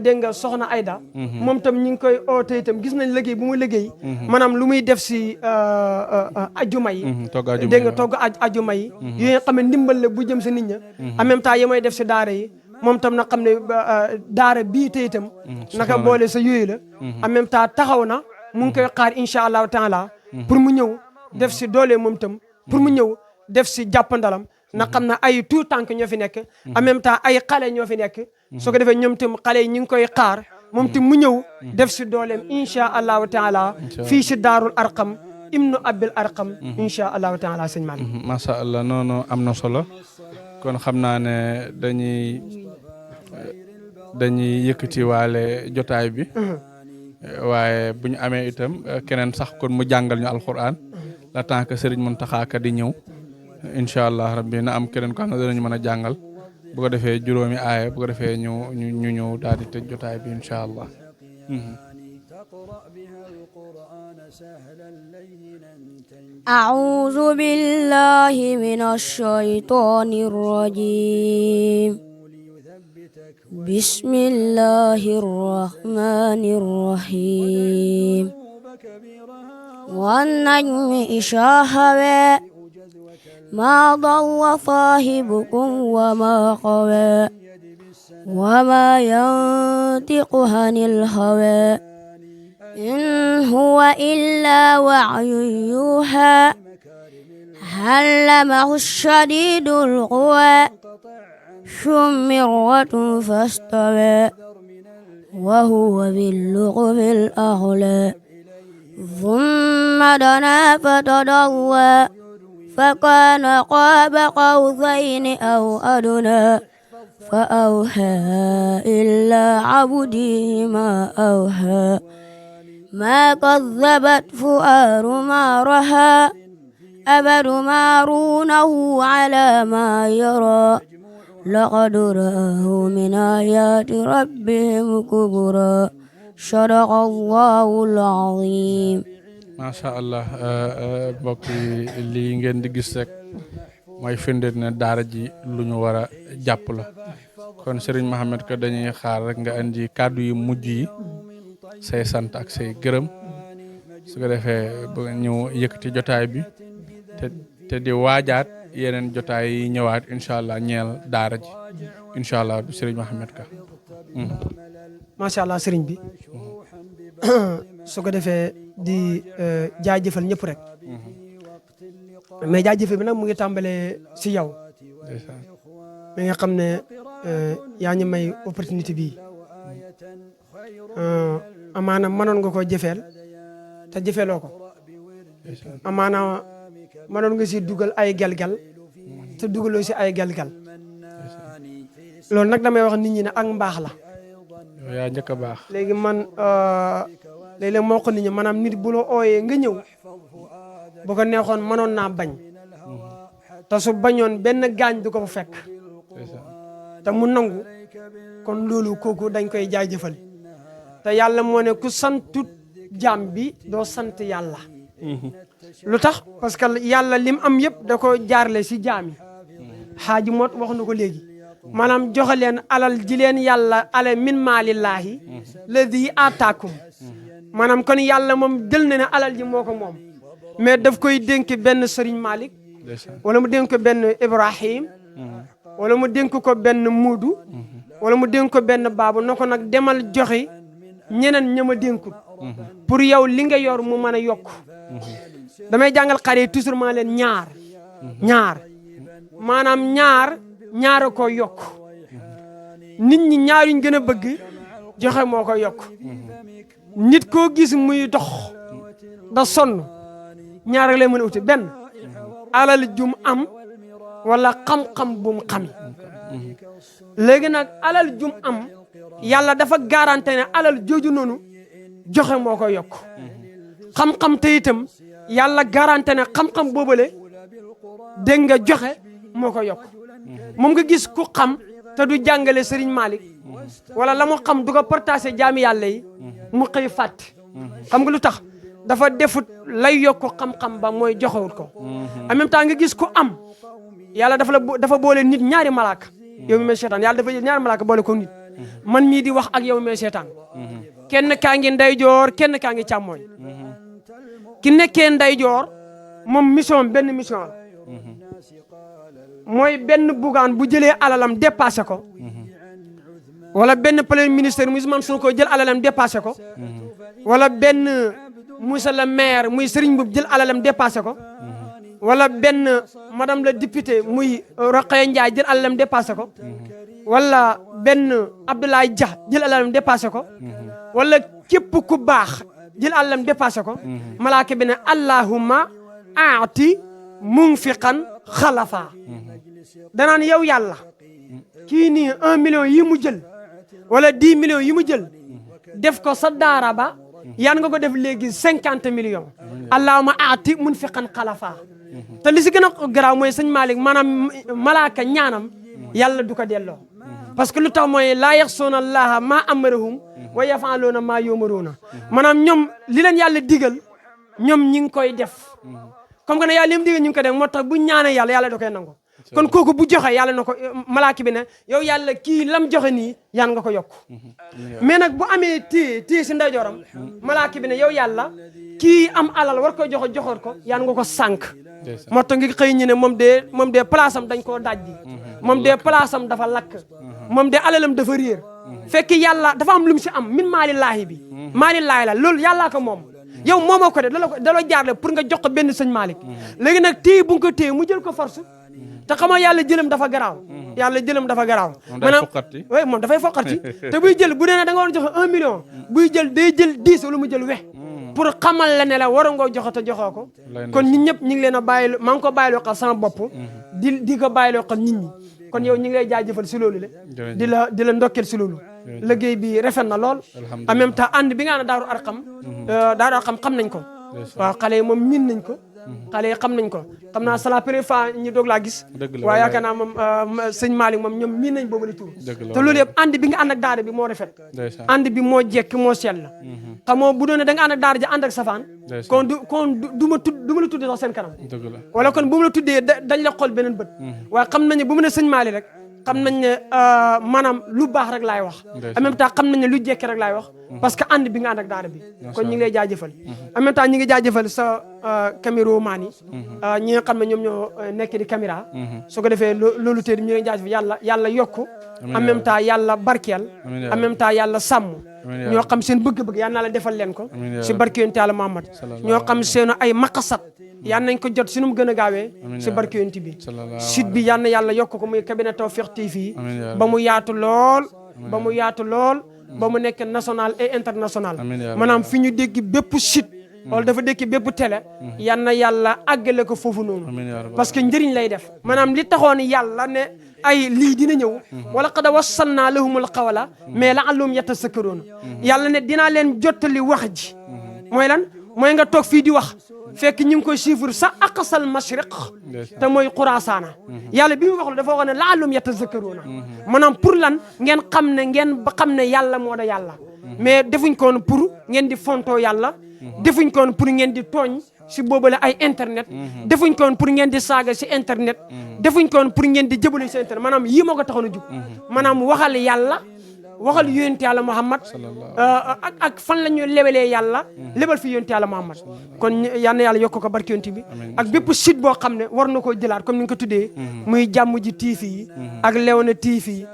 dégg nga soxna Aida moom tam ñu ngi koy oote itam gis nañ liggéey bu muy liggéey maanaam lu muy def si ajuma yi dégg nga togg ajuma yi yooyu nga xam ne ndimbal la bu jëm si nit ña en même temps yi may def si daara yi moom tam na xam ne daara bii tey itam naka boole sa yooyu la en même temps taxaw na mu ngi koy xaar incha allahu taala pour mu ñëw def si doole moom tam pour mu ñëw def si jàppandalam na xam ne ay tout tànk ñoo fi nekk en même temps ay xale ñoo fi nekk su ko defee ñoom tam xale yi ñu ngi koy xaar moom tam mu ñëw def si dooleem incha allahu taala fii si daarul arqam ibnu abil arqam incha allahu taala sëñ Malick macha allah noonu am na solo kon xam naa ne dañuy yëkkati waale jotaay bi waaye bu ñu amee itam keneen sax kon mu jàngal ñu alquran la tant que Serigne Mountakha Ka di ñëw incha allah rabbi na am keneen ko xam ne danañu mën a jàngal bu ko defee juróomi aaya bu ko defee ñu ñëw daal di tëj jotaay bi incha allah. أعوذ بالله من الشيطان الرجيم بسم الله الرحمن الرحيم والنجم إذا هوى ما ضل صاحبكم وما غوى وما ينطق عن الهوى إن هو إلا وحي يوحى علمه الشديد القوى ذو مرة فاستوى وهو بالأفق الأعلى ثم دنا فتدلى فكان قاب قوسين أو أدنى فأوحى إلى عبده ما أوحى ما كذبت فؤاد ما رأى أفتمارونه على ما يرى لقد رآه من آيات ربهم كبرى صدق الله العظيم macha allah mbokk yi lii ngeen di gis rek mooy firnde ne daara ji lu ñu war a jàpp la kon Serigne Mohamed Ka dañuy xaar rek nga andi kàddu yu mujj yi say sant ak say gërëm su ko defee ba ñu yëkkati jotaay bi te di waajaat yeneen jotaay yi ñëwaat incha allah ñeel daara ji incha allah du Serigne Mohamed Ka. macha allah sëriñ bi su ko defee di jaajëfal ñëpp rek mais jaajëfal bi nag mu ngi tàmbalee si yow mi nga xam ne yaa ñu may opportunité bii amaana mënoon nga koo jëfeel te jëfeloo ko amaana mënoon nga si dugal ay gelgal te dugaloo si ay gelgal loolu nag damay wax nit ñi ne ak mbaax la. yaa njëkk a baax. léegi man léeg-léeg moo ko nit ñi maanaam nit bu la ooyee nga ñëw bu ko neexoon mënoon naa bañ te su bañoon benn gaañ du ko fa fekk te mu nangu kon loolu kooku dañ koy jaajëfal te yàlla moo ne ku santut jaam bi doo sant yàlla. lu tax parce que yàlla lim am yëpp da ko jaarle si jaam yi xaaji mot wax na ko léegi. maanaam joxe leen alal ji leen yàlla ale min maalillaahi ladi ataakum maanaam kon yàlla moom jël na ne alal ji moo ko moom mais daf koy dénk benn Serigne Malick wala mu dénk ko benn Ibrahim wala mu dénk ko benn Muudu wala mu dénk ko benn Baabu na ko nag demal joxe ñeneen ña ma dénkut pour yow li nga yor mu mën a yokk damay jàngal xale yi toujours maa leen ñaar maanaam ñaara ko yokk nit ñi ñaar yuñ gën a bëgg joxe moo ko yokk nit koo gis muy dox da sonn ñaar rek lay mën a uti benn alal jum am wala xam-xam bum xami léegi nag alal jum am yàlla dafa garanté ne alal jooju noonu joxe moo ko yokk xam-xam te itam yàlla garanté ne xam-xam boobale dégg nga joxe moo ko yokk moom nga gis ku xam te du jàngale Serigne Malick wala la mu xam du ko partagé jaami yàlla yi mu xëy fàtt xam nga lu tax dafa defut lay yokk xam-xam ba mooy joxewut ko en même temps nga gis ku am yàlla dafa boole nit ñaari malaaka yow mi may seetaan yàlla dafa ñaari malaaka boole ko nit man mii di wax ak yow mi may seetaan kenn kaa ngi ndeyjoor kenn kaa ngi càmmooñ ki nekkee ndeyjoor moom benn mission la mooy benn bugaan bu jëlee alalam dépassé ko wala benn premier ministre muy Ousmane Sonko jël alalam dépassé ko wala benn monsieur le maire muy Serigne Mboup jël alalam dépassé ko wala benn madame la députée muy Rokhaya Ndiaye jël alalam dépassé ko wala benn Abdoulaye Dia jël alalam dépassé ko wala képp ku baax jël alalam dépassé ko malaaka bi ne allahumma aati munfiqan xalafa danaan yow yàlla kii nii 1 million yi mu jël wala 10 millions yi mu jël def ko sa daara ba yaan nga ko def léegi 50 millions allahumma aati munfiqan xalafa te li si gën a garaaw mooy sëñ Malick maanaam malaaka ñaanam yàlla du ko delloo parce que lu tax mooy laa yaxsuuna allaha maa amarahum wa yafaluuna maa yumaruuna maanaam ñoom li leen yàlla digal ñoom ñi ngi koy def comme que ne yàlla li mu digal ñu ngi koy def moo tax bu ñaanee yàlla da koy nangu kon kooku bu joxe yàlla na ko malaaka bi ne yow yàlla kii lam joxe nii yaan nga ko yokk mais nag bu amee téye si ndeyjooram malaaka bi ne yow yàlla kii am alal war koy joxoon ko yaan nga ko sànq moo tax ngi xëy ñu ne moom de place am dañ koo dajji moom de place am dafa lakk moom de alalam dafa réer fekk yàlla dafa am lu mu si am min maalillaahi bi maalillaahi la loolu yàllaa ko moom yow moomoo ko de daloo jaarle pour nga jox ko benn sëñ Malick léegi nag téye bu nga ko téye mu jël ko force te xamoo yàlla jëlam dafa garaaw yàlla jëlam dafa garaaw maanaam oui moom dafay foqarti te buy jël bu dee ne da nga war a joxe 1 million buy jël day jël 10 wala mu jël we pour xamal la ne la war nga joxe te joxoo ko kon ñun ñëpp ñu ngi leen a bàyyi maa ngi ko bàyyiloo xel sama bopp di ko bàyyiloo xel nit ñi kon yow ñu ngi lay jaajëfal si loolu le di la ndokkeel si loolu liggéey bi rafet na lool en même temps ànd bi nga ànd daaru arqam xam nañ ko waaw xale yi moom miin nañ ko xale yi xam nañ ko xam naa c'est la première fois ñu doog laa gis waaye yaakaar naa moom sëñ Malick moom ñoom miin nañ boobu la tur te loolu yëpp ànd bi nga ànd ak daara bi moo rafet ànd bi moo jekk moo sell la xamoo bu doon ne da nga ànd ak daara ji ànd ak safaan kon du ma la tuddee sax seen kanam wala kon bu ma la tuddee dañ la xool beneen bët waaye xam nañu bu mu ne sëñ Malick rek xam nañ ne maanaam lu baax rek laay wax en même temps xam nañ ne lu jekk rek laay wax parce que ànd bi nga ànd ak daara bi kon ñu ngi lay jaajëfal en même temps ñi ngi jaajëfal sa caméraman yi ñi nga xam ne ñoom ñoo nekk di caméra su ko defee loolu tey ñu ngi jaajëfal yàlla yokk en même temps yàlla barkeel en même temps yàlla sàmm ñoo xam seen bëgg-bëgg yal na la defal leen ko si barke yonent Yàlla Muhammad ñoo xam seen ay maqasat yal nañ ko jot si nu mu gën a gaawee si barke yonent bi site bi yal na yàlla yokk ko muy cabinet Tawfekh TV ba mu yaatu lool ba mu nekk national et international maanaam fi ñu dégg bépp site wala dafa dégg bépp télé yal na yàlla àggale ko foofu noonu parce que njëriñ lay def maanaam li taxoon yàlla ne ay lii dina ñëw wala qad wassalna lahumul qawla mais la'allahum yatasakkaruun yàlla ne dinaa leen jottali wax ji mooy lan mooy nga toog fii di wax fekk ñu ngi koy chiffre sa aqsal mashriq te mooy Xurasaana yàlla bi mu wax la dafa wax ne la'allahum yatasakkaruun maanaam pour lan ngeen xam ne yàlla moo da yàlla mais defuñ ko woon pour ngeen di fontoo yàlla defuñ ko woon pour ngeen di tooñ si boobale ay internet defuñ ko woon pour ngeen di saaga si internet defuñ ko woon pour ngeen di jëbale si internet maanaam yii moo ko taxoon a jug maanaam waxal yàlla waxal yonent Yàlla Muhammad ak fan la ñu lebelee yàlla lebal fi yonent Yàlla Muhammad kon yal na yàlla yokk ko barke yonent bi ak bépp site boo xam ne war na koo jëlaat comme ni nga ko tuddee muy jàmm ji TV yi ak Léona TV yi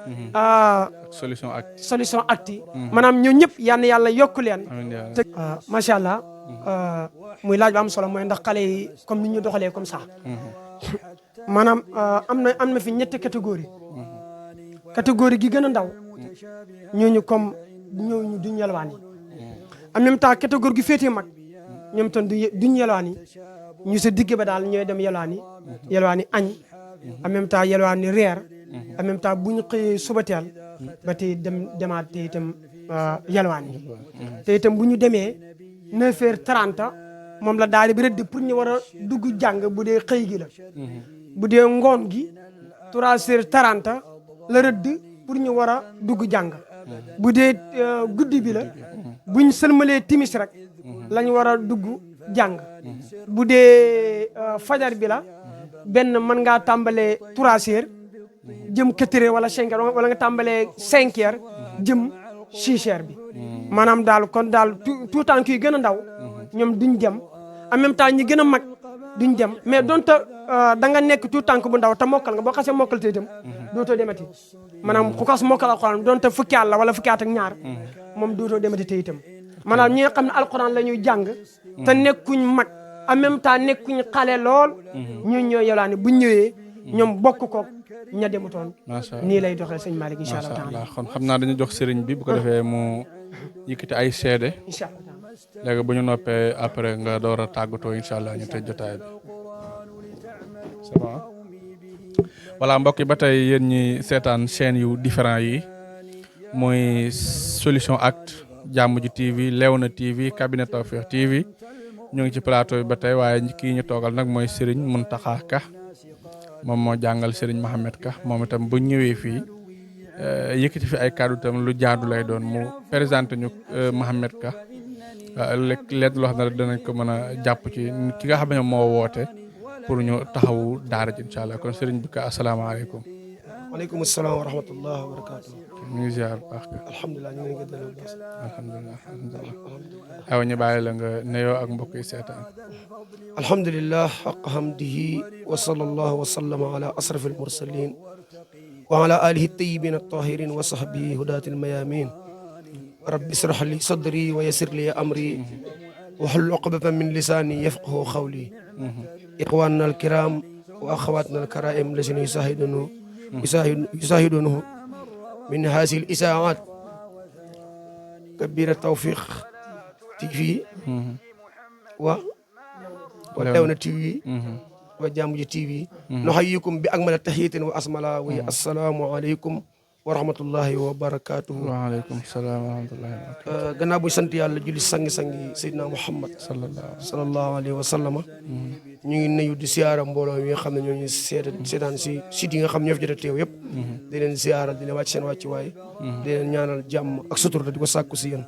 solution acti maanaam ñoo ñëpp yal na yàlla yokk leen te macha allah muy laaj ba am solo mooy ndax xale yi comme ni ñu doxalee comme ça maanaam am na fi ñetti catégorie gi gën a ndaw ñooñu comme ñooñu duñ yelwaan yi en même temps catégorie gi féetee mag ñoom tam duñ yelwaan yi ñu sa digg ba daal ñooy dem yelwaan yi añ en même temps yelwaan yi reer en même temps bu ñu xëyee suba teel ba tey demaat te itam yelwaan yi te itam bu ñu demee 9h30 moom la daal bi rëdd pour ñu war a dugg jàng bu dee xëy gi la bu dee ngoon gi 3h30 la rëdd pour ñu war a dugg jàng bu dee guddi bi la buñ sëlmalee timis rek lañ war a dugg jàng bu dee fajar bi la benn mën ngaa tàmbalee 3h jëm 4h wala 5h wala nga tàmbalee 5h jëm 6h bi maanaam daal kon daal tout temps yi gën a ndaw ñoom duñ dem en même temps ñi gën a mag duñ dem mais donte da nga nekk tout tànk bu ndaw te mokkal nga boo xasee mokkal te itam dootoo demati maanaam ku xas mokkal alxuraan donte fukki at la wala fukki at ak ñaar moom dootoo demati te itam maanaam ñi nga xam ne alxuraan la ñuy jàng te nekkuñ mag en même temps nekkuñ xale lool ñun ñoo yelaani bu ñëwee ñoom bokk ko ña demutoon nii lay doxee sëñ Malick incha allah taala kon xam naa dañu jox sëriñ bi bu ko defee mu yëkkati ay seede incha allah léegi bu ñu noppee après nga door a tàggatoo incha allah ñu tëj jotaay bi c'est bon voilà mbokk yi ba tey yéen ñi seetaan chaîne yu différent yi mooy Solution Actu Jàmm ji TV Léona TV cabinet Tawfekh TV ñu ngi ci plateau bi ba tey waaye kii ñu toogal nag mooy Serigne Mountakha Ka moom moo jàngal Serigne Mohamed Ka moom itam bu ñëwee fii yëkkati fi ay kàddu itam lu jaadu lay doon mu présenté ñu Mohamed Ka léegi loo xam ne danañ ko mën a jàpp ci ki nga xam ne moo woote pour ñu taxawu daara ji incha allah kon Serigne bi Ka asalaamaaleykum. waaleykum salaam wa rahmatullah wa barakaatu. ñu ngi ziar bu baax. alhamdulilah ñu ngi leen di gërëm. alhamdulilah aywa ñu bàyyi la nga nuyoo ak mbokk yi seetaan. alhamdulilah xaq hamdihi wa sallallahu wa sallama ala asraf almursalin wa ala alihi tayyibin at-tahirin wa sahbihi hudati almayamin rabbi israh li sadri wa yassir li amri wahlul uqdatan min lisani yafqahu qawli ikhwanna alkiram wa akhawatna alkaraim lazina يساهدونه من هذه الإساءات كبيرة Tawfekh TV وليونا TV وجامع TV نحييكم بأجمل التحيات وأسمى السلام عليكم wa rahmatullahi wa barakatuhu. waaleykum salaam wa rahmatullahi wa barakatuhu. gannaaw bu sant yàlla julli sangi-sangi Seydina Muhammad sallallahu alayhi wa sallama ñu ngi nuyu di siyaara mbooloo yi nga xam ne ñoo ñu seetaan si site yi nga xam ñoo fi jot a teew yëpp di leen siyaaral di leen wàcc seen wàcc waay di leen ñaanal jàmm ak sutur di ko sàkku si yéen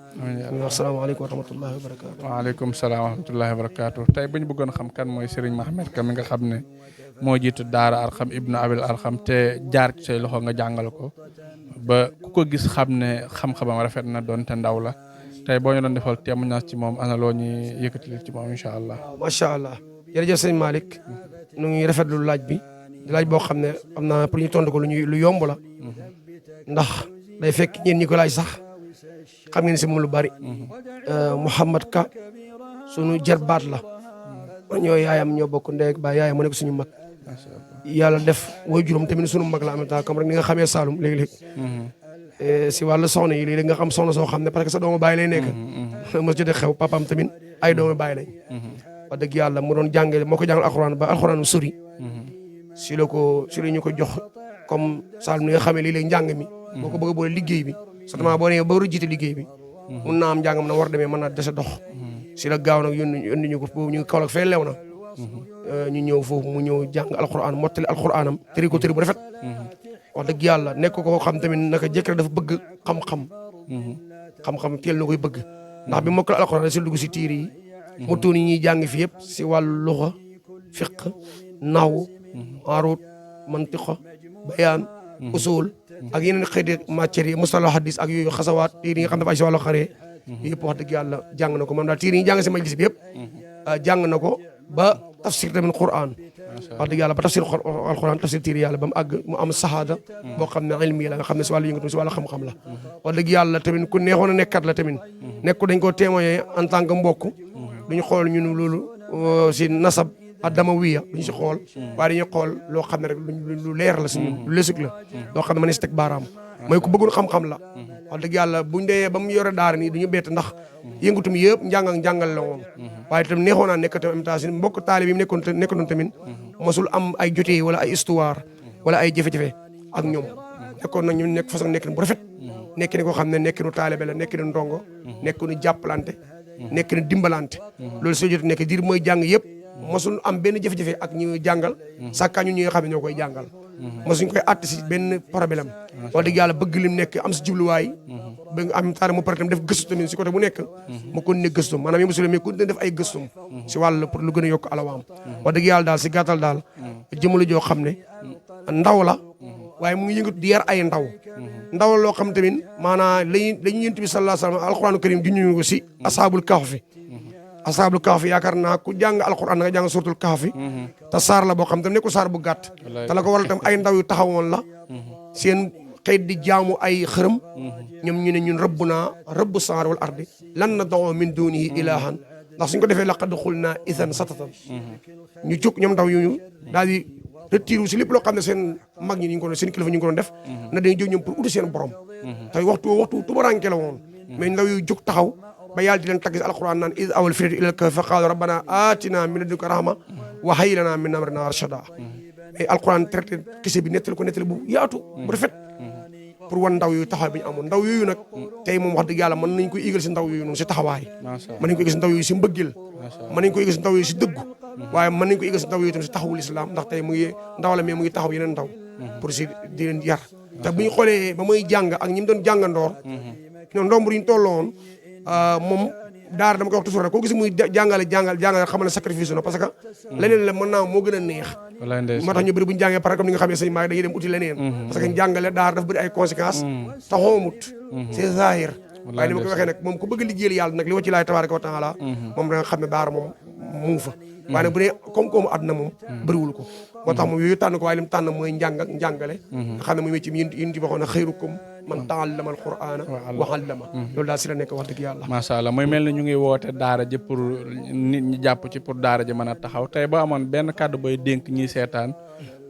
ñu wax salaamaaleykum wa rahmatullahi wa barakatuhu. waaleykum salaam wa rahmatullahi wa barakatuhu. tey bu ñu bëggoon xam kan mooy Serigne Mohamed Ka mi nga xam ne moo jiitu daara Arxam Ibnu Abil Arxam te jaar ci say loxo nga jàngal ko ba ku ko gis xam ne xam-xamam rafet na doon te ndaw la tey boo ñu doon defal témoignage ci moom ana loo ñuy yëkkati ci moom incha allah. macha allah jërëjëf sëñ Malick nu ngi rafetlu laaj bi di laaj boo xam ne am naa pour ñu tontu ko lu yomb la ndax day fekk ñeen ñi ko laaj sax xam ngeen si moom lu bari. Mouhamad Ka sunu jarbaat la ñoo yaayam ñoo bokk ndey ak baay yaayam mu nekk suñu mag yàlla def way juróom tamit sunu mag la en même temps comme rek ni nga xamee Saloum léegi-léeg si wàllu soxna yi léegi nga xam soxna soo xam ne parce que sa doomu baay lay nekk mos jotee xew papaam tamit ay doomu baay lañ wax dëgg yàlla mu doon jàngale moo ko jàngal alxuraan ba alxuraan sori si la ñu ko jox comme Saloum ni nga xamee léeg-léeg njàng mi boo ko bëgg a boole liggéey bi surtout boo nee ba war a jiite liggéey bi mun naa am njàngam na war demee mën naa dese dox si la gaaw nag yónni ñu ko boobu ñu ngi Kaolack fee lew na ñu ñëw foofu mu ñëw jàng alxuraan mottali alxuraanam tëri ko tëri bu rafet wax dëgg yàlla nekk ko xam tamit naka jëkk rek dafa bëgg xam-xam teel na koy bëgg ndax bi mokkal alxuraan si dugg si tiir yi mu tuuni ñuy jàng fi yëpp si wàllu luxa fiq naw aruut mantiqa bayaan usul ak yeneen xeeti matières yi mustalah hadis ak yooyu xasawaat tiir yi nga xam dafa ay si wàllu xaree yëpp wax dëgg yàlla jàng na ko moom daal tiir yi jàng si majlis bi yëpp jàng na ko ba tafsir tamit Qur'an wax dëgg yàlla ba tafsir alquran tafsir tiir yàlla ba mu àgg mu am sahaada boo xam ne ilmi la nga xam ne si wàllu yëngatu si wàllu xam-xam la wax dëgg yàlla tamit ku neexoon a nekkat la tamit nekku dañ koo témoigner en tant que mbokk duñu xool ñun loolu si nasab adamawiya duñu si xool waaye dañuy xool loo xam ne rek lu leer la suñu lu lesug la loo xam ne ma ne si teg baaraam mooy ku bëggoon xam-xam la wax dëgg yàlla buñ dee ba mu yore daara nii duñu bett ndax yëngutum yëpp njàng ak njàngal la woon waaye tamit neexoon naa nekk tamit si mbokk taalib yi nekkoon tamit mosul am ay jotee wala ay histoire wala ay jafe-jafe ak ñoom nekkoon nag ñu nekk façon nekkin bu rafet nekk ni koo xam ne nekkinu taalibe la nekkinu ndongo nekkinu jàppalante nekkinu dimbalante loolu soo jot nekk diir mooy jàng yëpp mosul am benn jafe-jafe ak ñu jàngal sàkkaa ñun ñi nga xam ne ñoo koy jàngal mosuñ koy àtt si benn problème wax dëgg yàlla bëgg lim nekk am si jubluwaay ba nga am taara mu pare tam def gëstu tamit si côté bu nekk mu kon ne gëstum maanaam yi mosul mais ku def ay gëstum si wàll pour lu gën a yokk alawaam wax dëgg yàlla daal si gàttal daal jëmale joo xam ne ndaw la waaye mu ngi yëngatu di yar ay ndaw loo xam tamit maanaam lañu yent bi sallallahu alayhi wa sallam alquranu karim juñu ko si asaabul kahfi asaabul kahfi yaakaar naa ku jàng alquran nga jàng suratul kahfi te saar la boo xam tam nekkul saar bu gàtt te la ko waral tam ay ndaw yu taxawoon la seen xëy di jaamu ay xërëm ñoom ñu ne ñun rabbuna rabbu samaawaati wal ardi lan nad'u min dunihi ilahan ndax suñ ko defee laqad xulnaa idan satatan ñu jóg ñoom ndaw yooyu daal di retiré si lépp loo xam ne seen mag ñi ñu ngi ko doon seen kilifa ñu ngi ko doon def na dañuy jóg ñoom pour uti seen borom te waxtu tubaranke la woon mais ndaw yu jóg taxaw ba yàlla di leen tagg si alquran naan iz awal fityatu ilal kahfi fa qaalu rabbana atina min ladunka rahma wa hayyi lana min amrina rashada mais alquran traité kese bi nettali ko nettali bu yaatu bu rafet pour wan ndaw yooyu taxawaay bi ñu amoon ndaw yooyu nag tey moom wax dëgg yàlla mën nañ koy igal si ndaw yooyu noonu si taxawaay mën nañ ko igal si ndaw yooyu si mbëggeel mën nañ ko igal si ndaw yooyu si dëggu waaye mën nañ ko igal si ndaw yooyu tamit si taxawul islam ndax tey mu ngi ndaw la mais mu ngi taxaw yeneen ndaw pour si di leen yar te bu ñu xoolee ba muy jàng ak ñi mu doon jàngandoor ñoom ndomb yi ñu tolloon moom daara dama koy wax toujours rek koo gis muy jàngale xamal ne sacrifice na parce que leneen la mën naa moo gën a neex moo tax ñu bëri bu ñu jàngee pare comme ni nga xam ne sëñ maa dañuy dem uti leneen parce que jàngale daara dafa bëri ay conséquences te xoomut c'est zahir waaye ni ma koy waxee nag moom ku bëgg liggéeyal yàlla nag li wa ci laay tabaaraka wa taala moom da nga xam ne daara moom mu ngi fa waaye nag bu dee koom-koomu àdduna moom bëriwul ko moo tax moom yooyu tànn ko waaye li mu tànn mooy njàng ak njàngale nga xam ne mooy métier yéen ti waxoon ne xayrukum man ta'allama al-qur'ana wa 'allama loolu daal si la nekk wax dëgg yàlla macha allah muy mel ni ñu ngi woote daara ji pour nit ñi jàpp ci pour daara ji mën a taxaw tey boo amoon benn kàddu booy dénk ñiy seetaan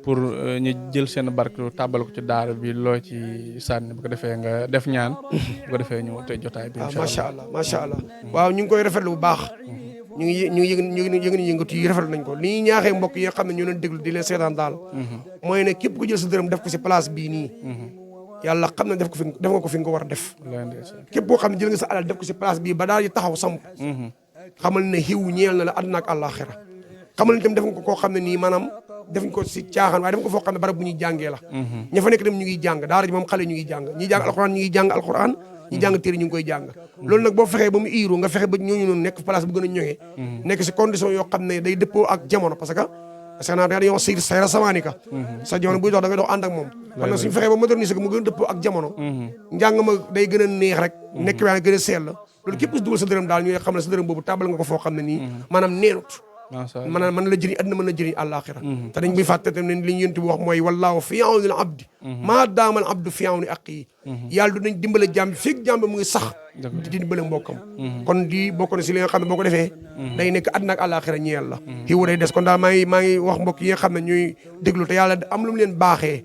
pour ñu jël seen barke tàbbal ko ci daara bi loo ci sànni bu ko defee nga def ñaan bu ko defee ñu tey jotaay bi macha allah macha allah waaw ñu ngi koy rafetlu bu baax ñu ngi yëngatu yi rafetlu nañ ko li ñuy ñaaxee mbokk yi nga xam ne ñu leen déglu di leen seetaan daal mooy ne képp ku jël sa dërëm def ko si place bii nii yàlla xam ne def nga ko fi nga ko war a def képp koo xam ne jël nga sa alal def ko si place bii ba daal di taxaw samp xamal ne xiw ñeel na la àdduna ak àllaaxira xamal ne tam def nga ko koo xam ne nii maanaam def nga ko si caaxaan waaye def nga ko foo xam ne barab bu ñuy jàngee la ña fa nekk dem ñu ngi jàng daara ji moom xale ñu ngi jàng ñi jàng alxuraan ñu ngi jàng alxuraan ñi jàng téere ñu ngi koy jàng loolu nag boo fexee ba mu iiru nga fexe ba ñooñu noonu nekk place bu gën a ñoŋee nekk si condition yoo xam ne day dëppoo ak jamono parce que naa dañuy wax sayra samaanika sa jamono buy dox da ngay dox ànd ak moom kon nag suñu fexee ba moderniser ko mu gën a dëppoo ak jamono njàng ma day gën a neex rek nekk waa gën a sell loolu képp ku dugal sa dërëm daal ñu xam ne sa dërëm boobu tàbbal nga ko foo xam ne nii maanaam neenut mën la jëriñ àddina mën la jëriñ àllaaxira te dañ buy fàtte tam ne li ñu yonent bi wax mooy wallaahu fi awnil abdi maa daamal abdu fi awni aqi yàlla du nañ dimbale jaam bi fekk jaam bi mu ngi sax di dimbale mbokkam kon di bokk na si li nga xam ne boo ko defee day nekk àddina ak àllaaxira ñeel la xiiwu day des kon daal maa ngi wax mbokk yi nga xam ne ñuy déglu te yàlla am lu mu leen baaxee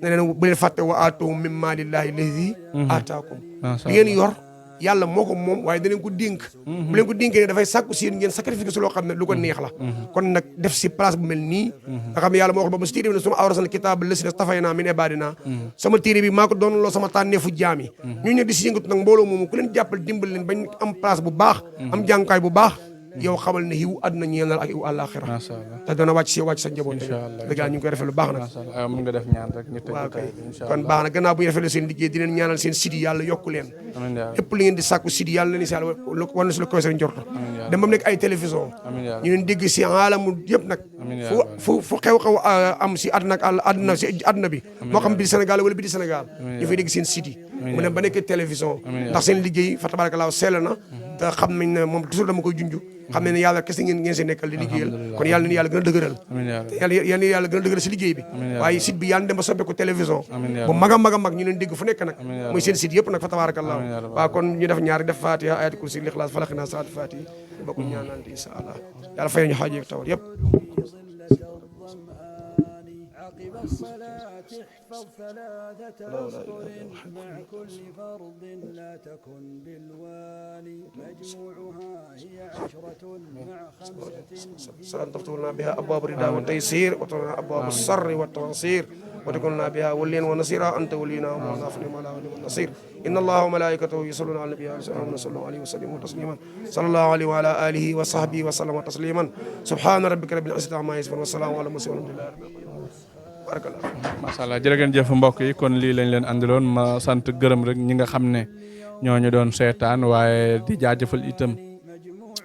ne leen bu leen fàtte wa aatu min maalillahi lazi aataakum li ngeen yor yàlla moo ko moom waaye danañ ko dénk bu leen ko dénkee ne dafay sàkku si yéen ngeen sacrifice si loo xam ne lu ko neex la kon nag def si place bu mel nii nga xam ne yàlla moo wax ba mu si téere bi ne suma awrasal kitaab lasina stafayna min ibadina sama téere bi maa ko doon loo sama tànneefu jaam yi ñu di si yëngatu nag mbooloo moomu ku leen jàppal dimbal leen bañ am place bu baax am jàngukaay bu baax yow xamal ne xiw àdduna ñeel na la ak xiw àllaaxira te dana wàcc sa njaboot dëgg ñu ngi koy rafetlu baax nag mën nga def ñaan rek ñu tëj waaw kay kon baax na gannaaw bu ñu rafetlu seen liggéey di leen ñaanal seen site yàlla yokku leen lépp li ngeen di sàkku site yàlla na ni si yàlla war na si lu koy seen njorto dem ba mu nekk ay télévision ñu leen dégg si alamu yëpp nag fu xew-xew am si àdduna bi moo xam bi di Sénégal wala bi di Sénégal ñu fay dégg seen site yi mu dem ba nekk télévision ndax seen liggéey fa tabarakallah sell na te xam nañ ne moom toujours dama koy junj xam ne yàlla kese ngeen si nekkal di liggéeyal kon yàlla na yàlla gën a dëgëral yàlla gën a dëgëral si liggéey bi waaye site bi yàlla na dem ba soppeeku télévision bu mag a mag ñu leen dégg fu nekk nag muy seen site yëpp nag fa tabarakallah waaw kon ñu def ñaari def fatiha ayatul kursi lixlaas falaxina salaatu fatiha bokku ñaanante insha allah yàlla fay ñu xaaji ak tawal yëpp احفظ ثلاثة أسطر مع كل فرض لا تكن بالوالي مجموعها هي 10 مع 5 سلام تفتح لنا بها أبواب الرداء والتيسير وترنا أبواب السر والتنصير وتكون لنا بها وليا ونصيرا أنت ولينا ومولانا فنعم الولي والنصير إن الله وملائكته يصلون على النبي صلى الله عليه وسلم تسليما صلى الله عليه وعلى آله وصحبه وسلم تسليما سبحان ربك رب العزة عما يصفون والسلام على المرسلين والحمد لله رب العالمين macha allah jërë ngeen jëf mbokk yi kon lii lañ leen andiloon ma sant gërëm rek ñi nga xam ne ñooñu doon seetaan waaye di jaajëfal itam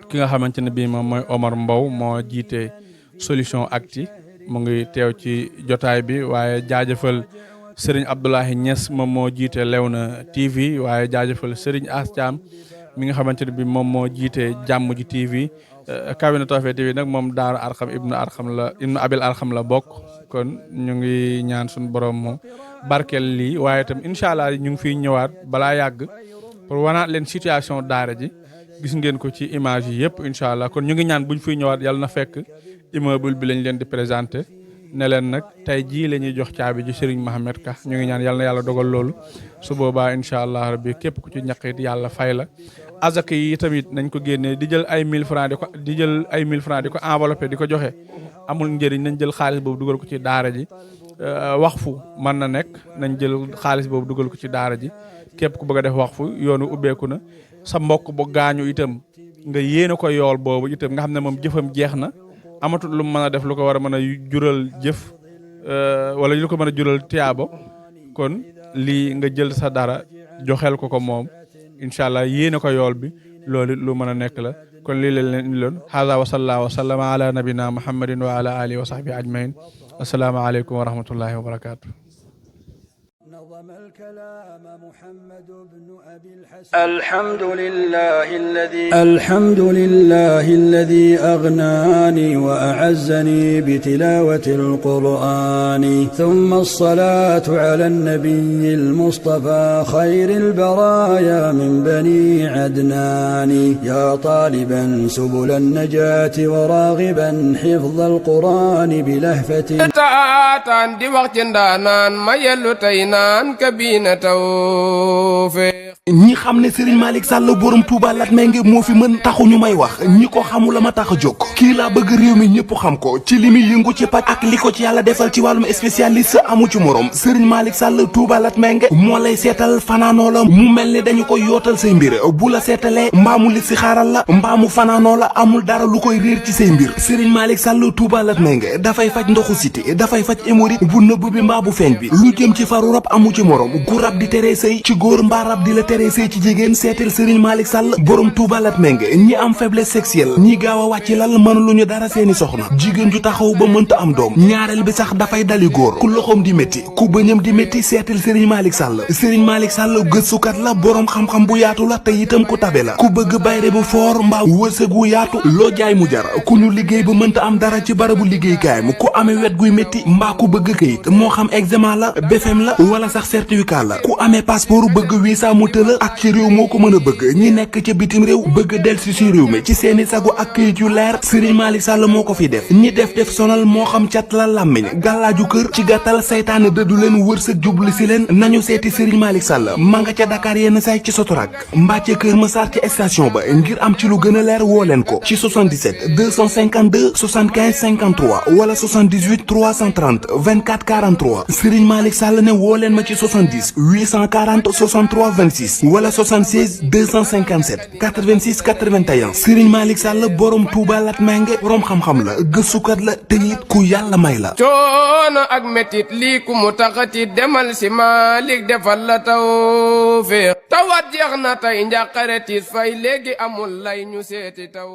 ki nga xamante ne bii moom mooy Omar Mbow moo jiite Solution Actu mu ngi teew ci jotaay bi waaye jaajëfal Serigne Abdoulaye Niass moom moo jiite Léona TV waaye jaajëfal Serigne As Thiam mi nga xamante ne bii moom moo jiite Jàmm ji TV Kabina Tawfekh TV nag moom Daaru Arxam ibnu Abil Arxam la bokk kon ñu ngi ñaan suñu borom mu barkeel lii waaye itam incha allah ñu ngi fiy ñëwaat balaa yàgg pour wanaat leen situation daara ji gis ngeen ko ci image yi yëpp incha allah kon ñu ngi ñaan buñ fiy ñëwaat yàlla na fekk immeuble bi lañ leen di présenté ne leen nag tey jii la ñuy jox caabi ji Serigne Mohamed Ka ñu ngi ñaan yàlla na yàlla dogal loolu su boobaa incha allah rabbi képp ku ci ñaqit yàlla fay la. azaka yi tamit nañ ko génnee di jël ay 1000 francs di ko enveloppé di ko joxe amul njëriñ nañ jël xaalis boobu dugal ko ci daara ji waxfu mën na nekk nañ jël xaalis boobu dugal ko ci daara ji képp ku bëgg a def waxfu yoonu ubbeeku na sa mbokk bu gaañu itam nga yéene ko yool boobu itam nga xam ne moom jëfam jeex na amatul lu mu mën a def lu ko war a mën a jural jëf wala lu ko mën a jural tiyaabo kon lii nga jël sa dara joxeel ko moom incha allah yéene ko yool bi loolu lu mën a nekk la kon lii la leen indiloon hada wa sallallahu wa sallama ala nabina muhammadin wa ala alihi wa sahbihi ajmain assalaamu aleykum wa rahmatullahi wa barakatuh نظم الكلام محمد بن أبي الحسن الحمد لله الذي أغناني وأعزني بتلاوة القرآن ثم الصلاة على النبي المصطفى خير البرايا من بني عدنان يا طالبا سبل النجاة وراغبا حفظ القرآن بلهفة تاatan di wax ci ndaanaan ma yellu tey naan Kabina Tawfekh ñi xam ne Serigne Malick Sall borom Touba Latmingué moo fi mën taxu ñu may wax ñi ko xamul la ma tax a jóg kii laa bëgg réew mi ñëpp xam ko ci li muy yëngu ci paj ak li ko ci yàlla defal ci wàllum spécialiste amu ci morom Serigne Malick Sall Touba Latmingué moo lay seetal fanaanoo la mu mel ni dañu ko yootal say mbir bu la seetalee mbaamu li si xaaral la mbaamu fanaanoo la amul dara lu koy réer ci say mbir Serigne Malick Sall Touba Latmingué dafay faj ndoxu cité dafay faj hémorroïde bu nëbb bi mbaa bu feeñ bi lu jëm ci faru rab amu ci morom gu rab di tere sëy ci góor mbaa rab di la tere naree sëy ci jigéen seetal Serigne Malick Sall borom Touba Latmingué ñi am faiblesse sexuelle ñi gaaw a wàcc lal mënuluñu dara seeni soxna jigéen ju taxaw ba mënta am doom ñaareel bi sax dafay dali góor ku loxoom di métti ku bëñam di métti seetal Serigne Malick Sall Serigne Malick Sall gëstukat la borom xam-xam bu yaatu la te itam ku tabe la ku bëgg bayre bu foor mbaa wërsëg wu yaatu loo jaay mu jar ku ñu liggéey ba mënta am dara ci barabu liggéeykaay mu ku amee wet guy métti mbaa ku bëgg kayit moo xam examen la BFEM la wala sax certificat la ku amee passeport bëgg visa mu tëla ak ci réew moo ko mën a bëgg ñi nekk ca bitim réew bëgg delsi ci réew mi ci seeni sago ak kayit yu leer Serigne Malick Sall moo ko fi def ñi def sonal moo xam cat la làmmiñ gàllaaju kër ci gàttal saytaane dëddu leen wërsëg jublu si leen nañu seeti Serigne Malick Sall ma nga ca Dakar yenn say ci Sotorak mbaa ca Kër Massar ci station ba ngir am ci lu gën a leer woo leen ko ci 77 252 75 53 wala 78 330 24 43 Serigne Malick Sall ne woo leen ma ci 70 840 63 26 wala 76 257 86 81 Serigne Malick Sall borom Touba Latmingué borom xam-xam la gëstukat la te it ku yàlla may la. coono ak metit lii ku mu taxati demal si Malick defal la tawfeex tawat jeex na tey njàqare tiis fay léegi amul lay ñu seeti taw.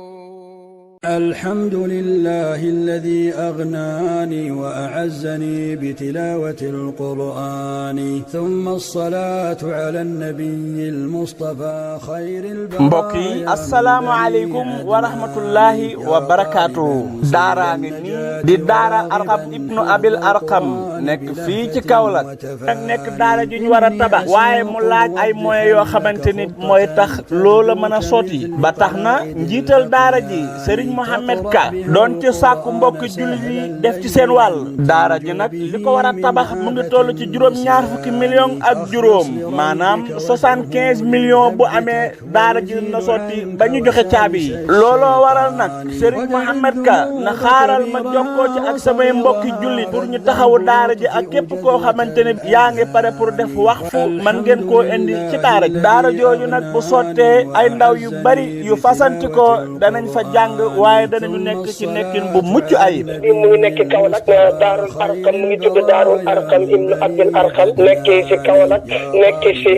الحمد لله الذي أغناني وأعزني بتلاوة القرآن ثم الصلاة على النبي المصطفى خير البرية mbokk yi assalaamu aleykum wa rahmatullahi wa barakaatu daaraa ngi nii di daara Arqam ibnu Abil Arqam nekk fii ci Kaolack nag nekk daara ju ñu war a tabax waaye mu laaj ay moyens yoo xamante ni mooy tax loola mën a sotti ba tax na njiital daara ji Serigne Mohamed Ka doon ci sàkku mbokk jullit yi def ci seen wàll daara ji nag li ko war a tabax mu ngi toll ci juróom-ñaar fukki million ak juróom maanaam 75 millions bu amee daara ji na sotti ba ñu joxe caabi yi looloo waral nag Serigne Mohamed Ka na xaaral ma jokkoo ci ak samay mbokki jullit pour ñu taxawu daara ji ak képp koo xamante ne yaa ngi pare pour def waqfu man ngeen koo indi ci daara ji daara jooju nag bu sottee ay ndaw yu bari yu fasanti ko danañ fa jàng waaye danañu nekk ci nekkin bu mucc ayib. mu ngi nekk Kaolack Daarul Arqam mu ngi tudd Daarul Arqam ibnu Abdul Arqam nekk si Kaolack nekk si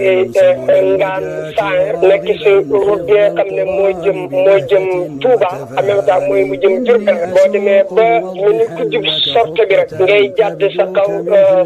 Ngaan Saer nekk si route bi nga xam ne mooy jëm Touba en même temps mooy mu jëm Diourbel boo demee ba mu ngi ko jub sorte bi rek ngay jàdd sa kaw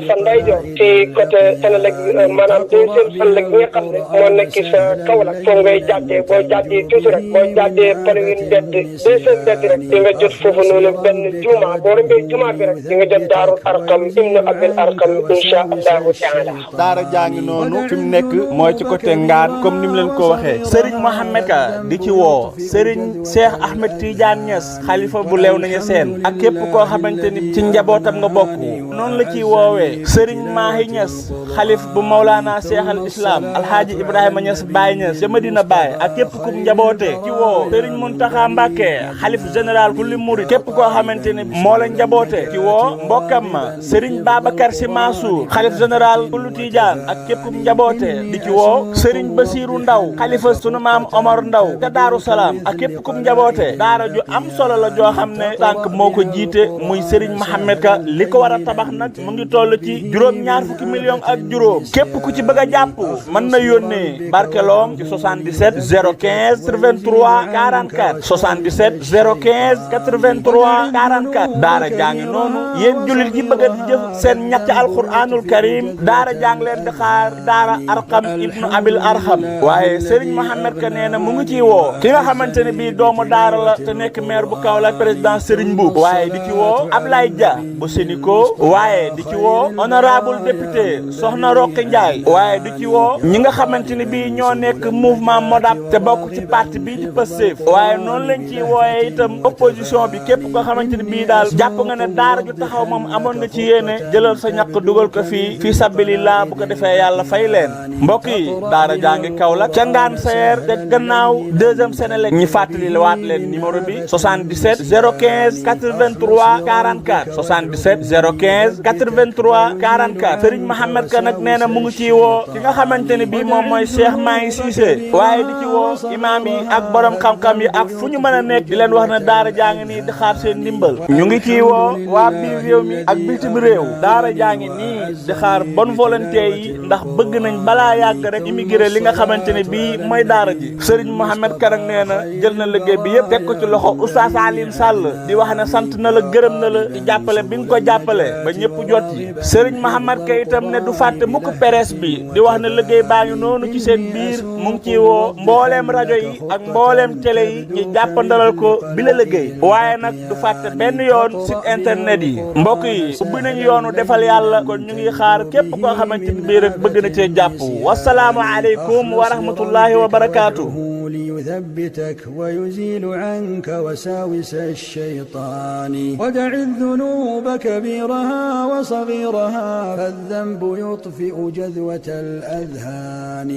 sa ndeyjoor ci côté Sénélec maanaam deuxième Sénélec bi nga xam ne moo nekk sa Kaolack foofu ngay jàddee boo jàddee tuuti rek boo jàddee premier mbedd deuxième mbedd rek di nga jot foofu noonu benn juma boo rombee juma bi rek di nga jot Daarul Arqam ibnu Abil Arqam insha allahu taala. daara jaa ngi noonu fi mu nekk mooy ci côté Ngaan comme ni mu leen ko waxee Serigne Mohamed Ka di ci woo Serigne Cheikh Ahmed Tidiane Niass xalifa bu leew nañu seen ak képp koo xamante ni ci njabootam nga bokk noonu la ciy woowee Serigne Mahi Niass xalif bu Maulana Cheikh al Islam Alhaaji Ibrahima Niass Baye Niass ca Medina Baye ak képp ku njabootee ci woo Serigne Mountakha Mbacké xalif général kulli murid képp koo xamante ni moo la njaboote ci woo mbokkam ma Serigne Babacar Sy Mansour xalif général kullu Tidiane ak képp ku njaboote di ci woo Serigne Bassirou Ndaw xalifa sunu maam Omar Ndaw ca Daaru Salaam ak képp ku njaboote daara ju am solo la joo xam ne tànk moo ko jiite muy Serigne Mohamed Ka li ko war a tabax nag mu ngi toll ci juróom-ñaar fukki million ak juróom képp ku ci bëgg a jàpp mën na yónnee barkeloom ci 77 015 83 44 77 015 83 44 daara jàngi noonu yéen jullit yi bëgg a jëf seen ñàkk alquranul karim daara jàng leen di xaar daara Arqam ibnu Abil Arqam waaye Serigne Mohamed Ka nee na mu ngi ciy woo ki nga xamante ne bii doomu daara la te nekk maire bu Kaolack président Serigne Mboup waaye di ci woo Ablaye Dia bu Sénico waaye di ci woo honorable député Soxna Roqi Ndiaye waaye di ci woo ñi nga xamante ne bii ñoo nekk mouvement Modap te bokk ci parti bii di Pastef waaye noonu lañ ciy wooyee itam opposition bi képp koo xamante ne bii daal jàpp nga ne daara ju taxaw moom amoon nga ci yéene jëlal sa ñàkk dugal ko fii sabilillah bu ko defee yàlla fay leen mbokk yi daara jàngi Kaolack ca Ngaan Saer te gannaaw deuxième Sénélec ñi fàttali la waat leen numéro bi 77 015 83 44 77 015 83 44 Serigne Mohamed Ka nag nee na mu ngi ciy woo ki nga xamante ne bii moom mooy Cheikh Mahi Cissé waaye di ci woo imaam yi ak borom xam-xam yi ak fu ñu mën a nekk di leen wax ne daara jaa ngi nii di xaar seen ndimbal ñu ngi ciy woo waa biir réew mi ak bitim réew daara jaa ngi nii di xaar bonne volonté yi ndax bëgg nañ balaa yàgg rek immigré li nga xamante ne bii mooy daara ji Serigne Mohamed Karang nee na jël na liggéey bi yëpp teg ko ci loxo Oustaz Alioune Sall di wax ne sant na la gërëm na la ci jàppale bi nga ko jàppale ba ñëpp jot yi Serigne Mohamed Ka itam ne du fàtte mukk presse bi di wax ne liggéey baa ngi noonu ci seen biir mu ngi ciy woo mbooleem rajo yi ak mbooleem télé yi ñu jàppandalal ko bi la liggéey waaye nag du fàtte benn yoon site internet yi mbokk yi ubbi nañu yoonu defal yàlla kon ñu ngi xaar képp koo xamante ni bii rek bëgg na cee jàpp wasalaamu aleykum wa rahmatullahi wa barakaatu ليثبتك ويزيل عنك وساوس الشيطان ودع الذنوب كبيرها وصغيرها فالذنب يطفئ جذوة الأذهان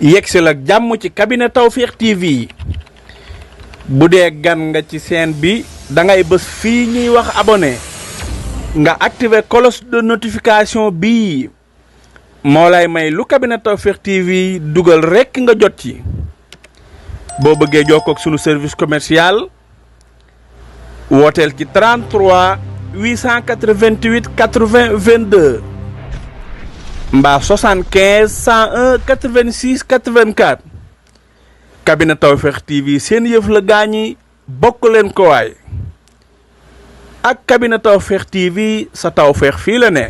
yegsil ak jàmm ci cabinet Tawfekh TV bu dee gan nga ci chaîne bi da ngay bës fii ñuy wax abonné nga activer cloche de notification bii moo lay may lu cabinet Tawfekh TV dugal rekk nga jot ci boo bëggee jokkoo ak sunu service commercial wooteel ci 33 888 80 22 mbaa 75 101 86 84 cabinet Tawfekh TV seen yëf la gaañi bokk leen ko waay ak cabinet Tawfekh TV sa tawfeex fii la ne